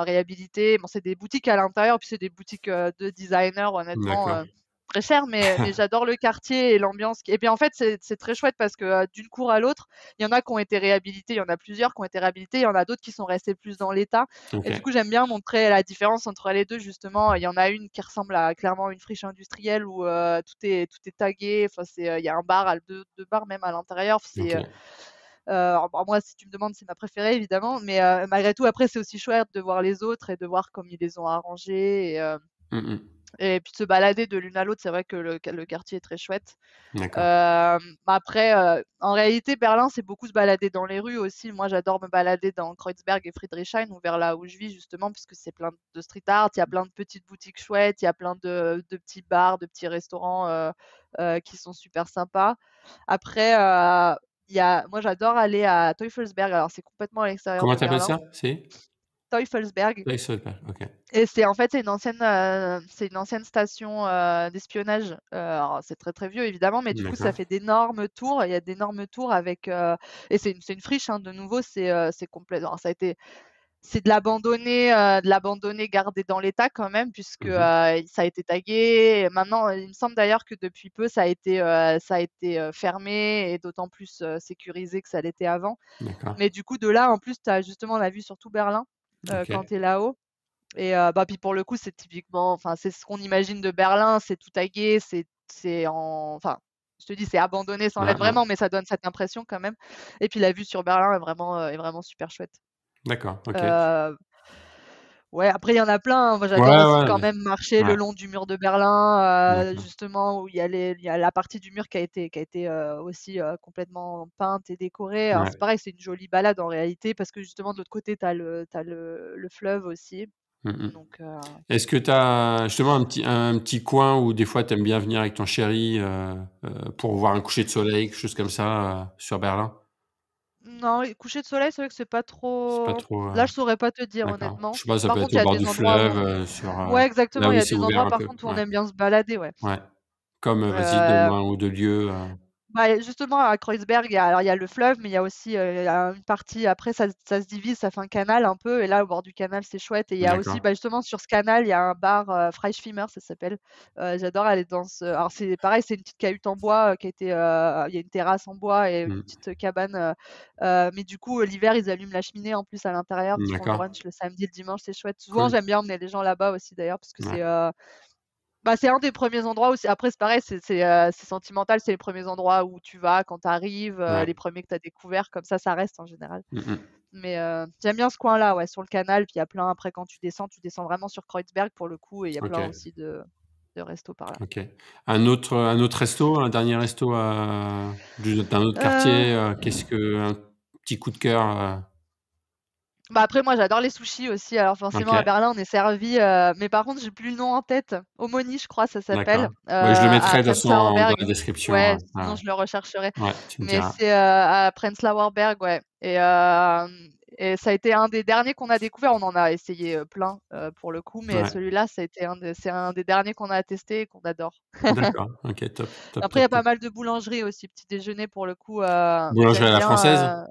réhabilitées. Bon, c'est des boutiques à l'intérieur, puis c'est des boutiques, de designers honnêtement, d'accord. très chères, mais j'adore le quartier et l'ambiance qui et puis en fait, c'est très chouette parce que, d'une cour à l'autre, il y en a qui ont été réhabilités, il y en a plusieurs qui ont été réhabilités, il y en a d'autres qui sont restés plus dans l'état et du OK, coup, j'aime bien montrer la différence entre les 2 justement. Il y en a une qui ressemble à clairement une friche industrielle où, tout est tagué, enfin c'est, il y a un bar, 2 bars même à l'intérieur. C'est, OK. alors bah, moi, si tu me demandes, c'est ma préférée évidemment, mais malgré tout après c'est aussi chouette de voir les autres et de voir comme ils les ont arrangés Mmh mh. et puis de se balader de l'une à l'autre. C'est vrai que le quartier est très chouette. D'accord. Après, en réalité, Berlin, c'est beaucoup se balader dans les rues aussi. Moi, j'adore me balader dans Kreuzberg et Friedrichshain ou vers là où je vis justement, puisque c'est plein de street art. Il y a plein de petites boutiques chouettes, il y a plein de petits bars, de petits restaurants, qui sont super sympas. Après, moi, j'adore aller à Teufelsberg. Alors, c'est complètement à l'extérieur Comment de tu appelles Berlin. ça? C'est? Teufelsberg. Weisselberg, OK. Et c'est une ancienne station, d'espionnage. Alors c'est très, très vieux évidemment, mais du coup ça D'accord. fait d'énormes tours. Il y a d'énormes tours avec, et c'est une friche, hein, de nouveau, c'est complet alors c'est de l'abandonné gardé dans l'état quand même puisque, Mmh mh. ça a été tagué. Et maintenant, il me semble d'ailleurs que depuis peu ça a été fermé et d'autant plus, sécurisé que ça l'était avant. D'accord. Mais du coup de là en plus tu as justement la vue sur tout Berlin, quand OK. tu es là-haut. Et bah, puis pour le coup, c'est typiquement enfin, c'est ce qu'on imagine de Berlin, c'est tout tagué, enfin, je te dis, c'est abandonné sans Ouais, l'être ouais. vraiment, mais ça donne cette impression quand même. Et puis la vue sur Berlin est vraiment super chouette. D'accord, OK. Heu, ouais, après il y en a plein, hein. Moi, Ouais, j'adore aussi ouais, quand mais même marcher le ouais, long du mur de Berlin, d'accord. justement où il y a la partie du mur qui a été, aussi, complètement peinte et décorée. Alors c'est Ouais. pareil, c'est une jolie balade en réalité parce que justement de l'autre côté, tu as le fleuve aussi, Mmh mh. donc Est-ce que tu as justement un petit coin où des fois tu aimes bien venir avec ton chéri, pour voir un coucher de soleil, quelque chose comme ça, sur Berlin? Non, les couchers de soleil, c'est vrai que c'est pas C'est pas trop trop, là, je saurais pas te dire d'accord. Je honnêtement. sais pas, ça Par peut être contre, il au y a bord des du endroits où fleuve, on sur, ouais, là exactement, il où y a c'est des ouvert endroits un par peu. contre où on Ouais, aime bien se balader, ouais. ouais. Comme, vas-y, Heu, donne-moi 1 ou 2 lieux, Bah, justement à Kreuzberg, il y a le fleuve, mais il y a aussi, une partie après ça se divise, ça fait un canal un peu et là, au bord du canal, c'est chouette et il y a aussi, d'accord. bah, justement sur ce canal, il y a un bar, Freischwimmer, ça s'appelle. J'adore aller dans ce alors c'est pareil, c'est une petite cahute en bois, qui a été, il y a une terrasse en bois et une Mmh. petite cabane, mais du coup, l'hiver, ils allument la cheminée en plus à l'intérieur, puis ils font le D'accord. brunch le samedi et le dimanche, c'est chouette. Souvent, Cool. j'aime bien emmener les gens là-bas aussi d'ailleurs parce que Ouais, bah, c'est un des premiers endroits où après c'est pareil, c'est sentimental, c'est les premiers endroits où tu vas quand tu arrives, ouais. les premiers que tu as découverts, comme ça reste en général. Mmh mh. Mais j'aime bien ce coin-là, ouais, sur le canal, puis il y a plein après quand tu descends vraiment sur Kreuzberg pour le coup et il y a plein OK, aussi de restos par là. OK. Un autre resto, un dernier resto, d'un autre quartier, Heu qu'est-ce que un petit coup de cœur, Bah, après moi j'adore les sushis aussi, alors forcément à OK, Berlin on est servi, mais par contre j'ai plus le nom en tête. Omoni je crois ça s'appelle, d'accord. Ouais, je le à mettrai de toute façon Prenzlauer dans Berg. la description, Ouais, ouais. sinon je le rechercherai. Ouais, tu me Mais diras. c'est, à Prenzlauer Berg, ouais et ça a été un des derniers qu'on a découvert. On en a essayé, plein, pour le coup, mais Ouais, celui-là ça a été c'est un des derniers qu'on a testé et qu'on adore. d'accord. OK, top, top, Après il y top, a pas top. mal de boulangeries aussi, petit déjeuner pour le coup, Boulangerie j'aime à la française? bien,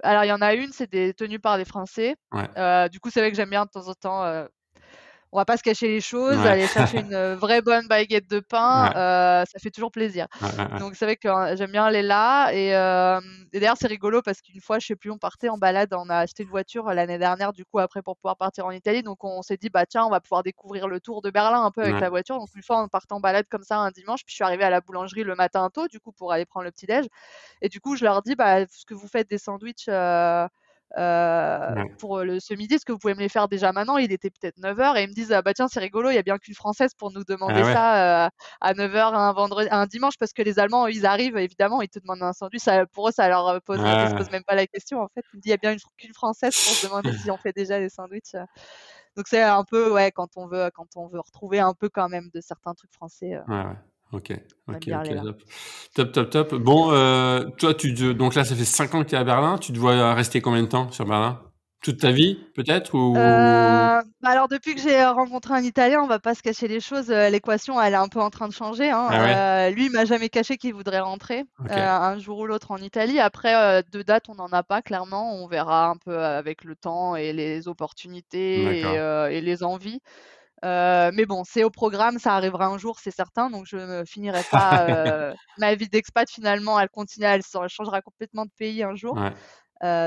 alors il y en a une, c'est tenues par des Français. Ouais. Du coup, c'est vrai que j'aime bien de temps en temps, on va pas se cacher les choses, Ouais. aller chercher une, vraie bonne baguette de pain, Ouais. ça fait toujours plaisir. Ouais, ouais, ouais. Donc c'est vrai que, j'aime bien aller là et d'ailleurs c'est rigolo parce qu'une fois, je sais plus, on partait en balade, on a acheté une voiture, l'année dernière du coup après pour pouvoir partir en Italie, donc on s'est dit: «Bah tiens, on va pouvoir découvrir le tour de Berlin un peu avec Ouais. la voiture». Donc une fois, on partait en balade comme ça un dimanche, puis je suis arrivée à la boulangerie le matin tôt du coup pour aller prendre le petit déj et du coup, je leur dis: «Bah, ce que vous faites des sandwichs, Ouais. pour, ce midi, est-ce que vous pouvez me les faire déjà maintenant?» Il était peut-être 9 heures et ils me disent: «Ah bah tiens, c'est rigolo, il y a bien qu'une Française pour nous Ah demander ouais? ça, à 9 heures un dimanche», parce que les Allemands, eux, ils arrivent, évidemment, ils te demandent un sandwich, ça pour eux, ça leur, ils se Ouais. posent même pas la question, en fait. Il me dit: «Il y a bien qu'une Française pour se demander si on fait déjà les sandwichs». Donc c'est un peu, ouais, quand on veut retrouver un peu quand même de certains trucs français, Ouais, ouais. OK. on aime OK, bien OK, aller là. top. Top, top, top. Bon, toi, donc là, ça fait 5 ans que tu es à Berlin. Tu te vois rester combien de temps sur Berlin? Toute ta vie, peut-être ou? Bah, alors depuis que j'ai, rencontré un Italien, on va pas se cacher les choses, l'équation elle est un peu en train de changer, Ah ouais? hein. Lui, il m'a jamais caché qu'il voudrait rentrer, OK. un jour ou l'autre en Italie. Après, de date, on n'en a pas clairement. On verra un peu avec le temps et les opportunités D'accord. et les envies. Mais bon, c'est au programme, ça arrivera un jour, c'est certain, donc je ne finirai pas, ma vie d'expat finalement, elle changera complètement de pays un jour. Ouais.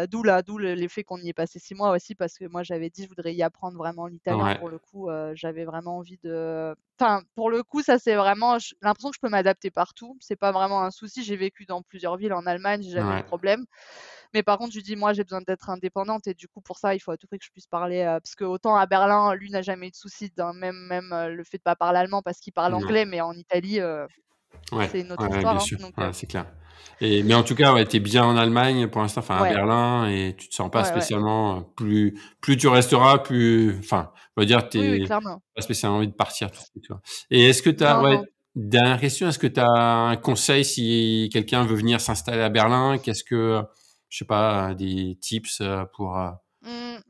D'où l'effet qu'on y ait passé 6 mois aussi parce que moi j'avais dit: «Je voudrais y apprendre vraiment l'italien». Ouais. Pour le coup, j'avais vraiment envie enfin, pour le coup, ça c'est vraiment j'ai l'impression que je peux m'adapter partout. C'est pas vraiment un souci. J'ai vécu dans plusieurs villes en Allemagne, j'ai jamais eu de Ouais. problème. Mais par contre, je lui dis: «Moi, j'ai besoin d'être indépendante et du coup, pour ça, il faut à tout prix que je puisse parler», parce que autant à Berlin, lui n'a jamais eu de souci même, le fait de pas parler allemand parce qu'il parle Ouais. anglais, mais en Italie, Ouais. c'est une autre Ouais, ouais, histoire, bien hein, sûr. donc Ouais, c'est clair. Mais en tout cas, ouais, tu es bien en Allemagne pour l'instant, enfin à ouais, Berlin et tu te sens pas ouais, ouais. spécialement, plus tu resteras, plus enfin, on va dire, Oui, oui, tu clairement. pas spécialement envie de partir tout de suite, quoi. Et est-ce que tu as Non, ouais, non. dernière question, est-ce que tu as un conseil si quelqu'un veut venir s'installer à Berlin? Qu'est-ce que, je sais pas, des tips, pour, Mmh.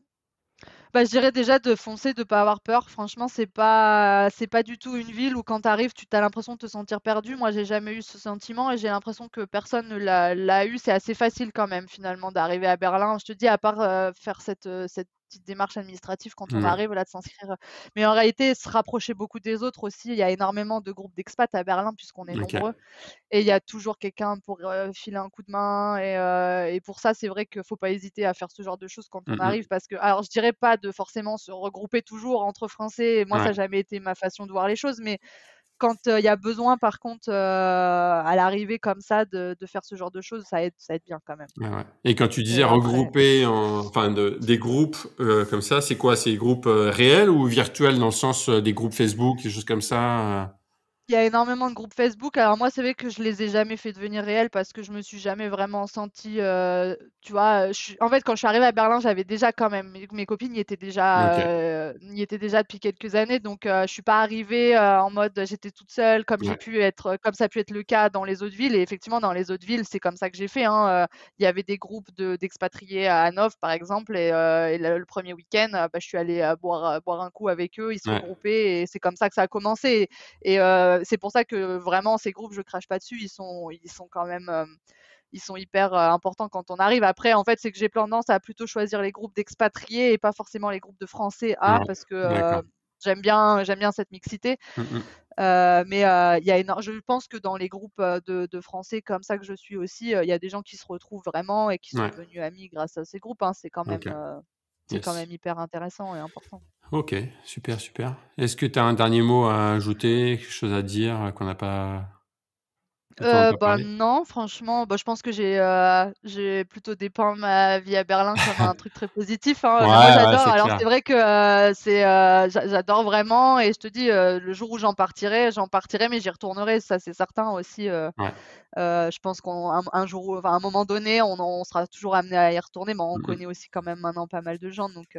Bah, je dirais déjà de foncer, de pas avoir peur. Franchement, c'est pas du tout une ville où quand tu arrives, tu as l'impression de te sentir perdu. Moi, j'ai jamais eu ce sentiment et j'ai l'impression que personne ne l'a eu. C'est assez facile quand même finalement d'arriver à Berlin. Je te dis à part, faire cette petite démarche administrative quand on ouais, arrive là, de s'inscrire, mais en réalité se rapprocher beaucoup des autres aussi. Il y a énormément de groupes d'expats à Berlin puisqu'on est OK. nombreux. Et il y a toujours quelqu'un pour, filer un coup de main et pour ça, c'est vrai qu'il faut pas hésiter à faire ce genre de choses quand on Mmh arrive mh. parce que alors je dirais pas de forcément se regrouper toujours entre Français, moi ça Ouais. a jamais été ma façon de voir les choses, mais quand, il y a besoin par contre, à l'arrivée comme ça de faire ce genre de choses, ça aide bien quand même Ouais, ouais. Et quand tu disais et après regrouper enfin des groupes comme ça, c'est quoi? C'est des groupes réels ou virtuels dans le sens des groupes Facebook, des choses comme ça? il y a énormément de groupes Facebook. Alors moi, c'est vrai que je les ai jamais fait devenir réels parce que je me suis jamais vraiment sentie, tu vois? En fait, quand je suis arrivée à Berlin, j'avais déjà quand même mes copines OK. y étaient déjà depuis quelques années donc je suis pas arrivée, en mode j'étais toute seule Ouais. comme ça a pu être le cas dans les autres villes et effectivement dans les autres villes, c'est comme ça que j'ai fait, hein, il y avait des groupes d'expatriés à Hanovre, par exemple et le 1er week-end, bah, je suis allée, boire un coup avec eux. Ils se Ouais. regroupaient et c'est comme ça que ça a commencé et c'est pour ça que vraiment ces groupes, je crache pas dessus, ils sont quand même, ils sont hyper, importants quand on arrive. Après, en fait, c'est que j'ai tendance à plutôt choisir les groupes d'expatriés et pas forcément les groupes de Français Ouais. parce que, D'accord. j'aime bien cette mixité. Mmh mh. Mais il y a je pense que dans les groupes, de Français comme ça que je suis aussi, il y a des gens qui se retrouvent vraiment et qui sont Ouais. devenus amis grâce à ces groupes, hein. OK. C'est quand Yes. même hyper intéressant et important. OK, super, super. Est-ce que tu as un dernier mot à ajouter, quelque chose à dire qu'on n'a pas Non, franchement, je pense que j'ai plutôt dépeint ma vie à Berlin comme un truc très positif, hein. Ouais, Mais moi ouais, j'adore. c'est Alors clair. c'est vrai que, j'adore vraiment et je te dis, le jour où j'en partirai, mais j'y retournerai, ça c'est certain aussi. Ouais. Je pense qu'un jour enfin, à un moment donné, on sera toujours amené à y retourner, mais on connaît aussi quand même maintenant pas mal de gens donc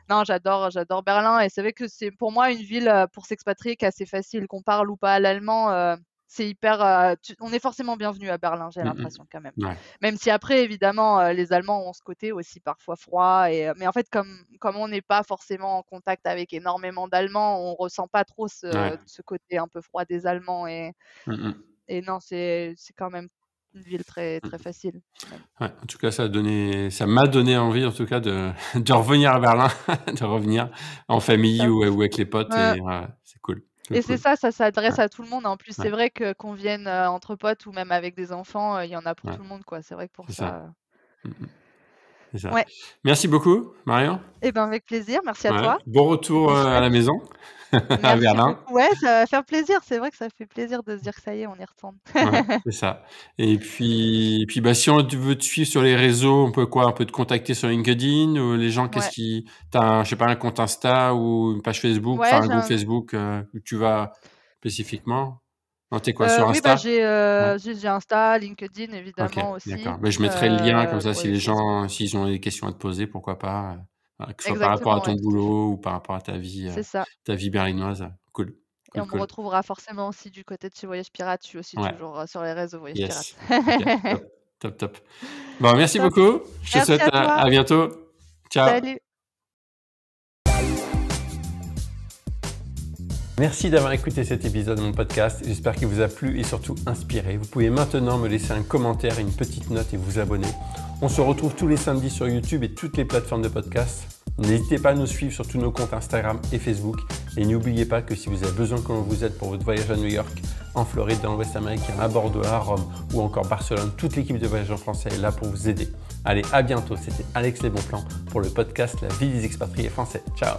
non, j'adore Berlin et c'est vrai que c'est pour moi une ville, pour s'expatrier qui est assez facile, qu'on parle ou pas l'allemand, c'est hyper, on est forcément bienvenu à Berlin, j'ai l'impression quand même. Ouais. Même si après évidemment, les Allemands ont ce côté aussi parfois froid mais en fait comme on n'est pas forcément en contact avec énormément d'Allemands, on ressent pas trop Ouais. ce côté un peu froid des Allemands Mmh mh. et non, c'est quand même une ville très, Mmh. très facile même. Ouais, en tout cas, ça m'a donné envie, en tout cas, de de revenir à Berlin, de revenir en famille Top. ou avec les potes Heu et ouais, c'est cool, et c'est cool. ça Ouais, s'adresse à tout le monde. En plus, ouais, c'est vrai que qu'on vienne, entre potes ou même avec des enfants, il y en a pour ouais, tout le monde, quoi. C'est vrai que pour c'est ça. ça, Mmh mh, c'est ça. ouais. Merci beaucoup, Marion. Et ben, avec plaisir, merci à Ouais, toi. bon retour, C'était à chouette. la maison, à Merci Berlin. beaucoup. Ouais, ça va faire plaisir. C'est vrai que ça fait plaisir de se dire que ça y est, on y retourne. Ouais, c'est ça et puis, bah, si on veut te suivre sur les réseaux, on peut quoi? On peut te contacter sur LinkedIn ou les gens qu'est-ce Ouais. qui tu as un je sais pas, un compte Insta ou une page Facebook, enfin Ouais, un j'ai groupe un Facebook, où tu vas spécifiquement? Non, tu es quoi sur oui, Insta? j'ai, Ouais, j'ai Insta, LinkedIn OK, évidemment aussi, d'accord. Mais je mettrai le lien comme ça pour si les les Facebook. gens s'ils ont des questions à te poser, pourquoi pas, voilà, que ce soit par rapport à Exactement, ton ouais, tout à fait. boulot ou par rapport à C'est ça ta vie berlinoise. Cool, et cool, on me cool. retrouvera forcément aussi du côté de chez Voyage Pirate. Je suis aussi Ouais, toujours, sur les réseaux Voyage Pirate. yes. OK, top, top, top. Bon, merci Top. beaucoup. Je te Merci souhaite à toi. à bientôt. Ciao. Salut. Merci d'avoir écouté cet épisode de mon podcast. J'espère qu'il vous a plu et surtout inspiré. Vous pouvez maintenant me laisser un commentaire, une petite note et vous abonner. On se retrouve tous les samedis sur YouTube et toutes les plateformes de podcast. N'hésitez pas à nous suivre sur tous nos comptes Instagram et Facebook. Et n'oubliez pas que si vous avez besoin que l'on vous aide pour votre voyage à New York, en Floride, dans l'Ouest américain, à Bordeaux, à Rome ou encore Barcelone, toute l'équipe de Voyageurs Français est là pour vous aider. Allez, à bientôt. C'était Alex Les Bons Plans pour le podcast La vie des expatriés français. Ciao.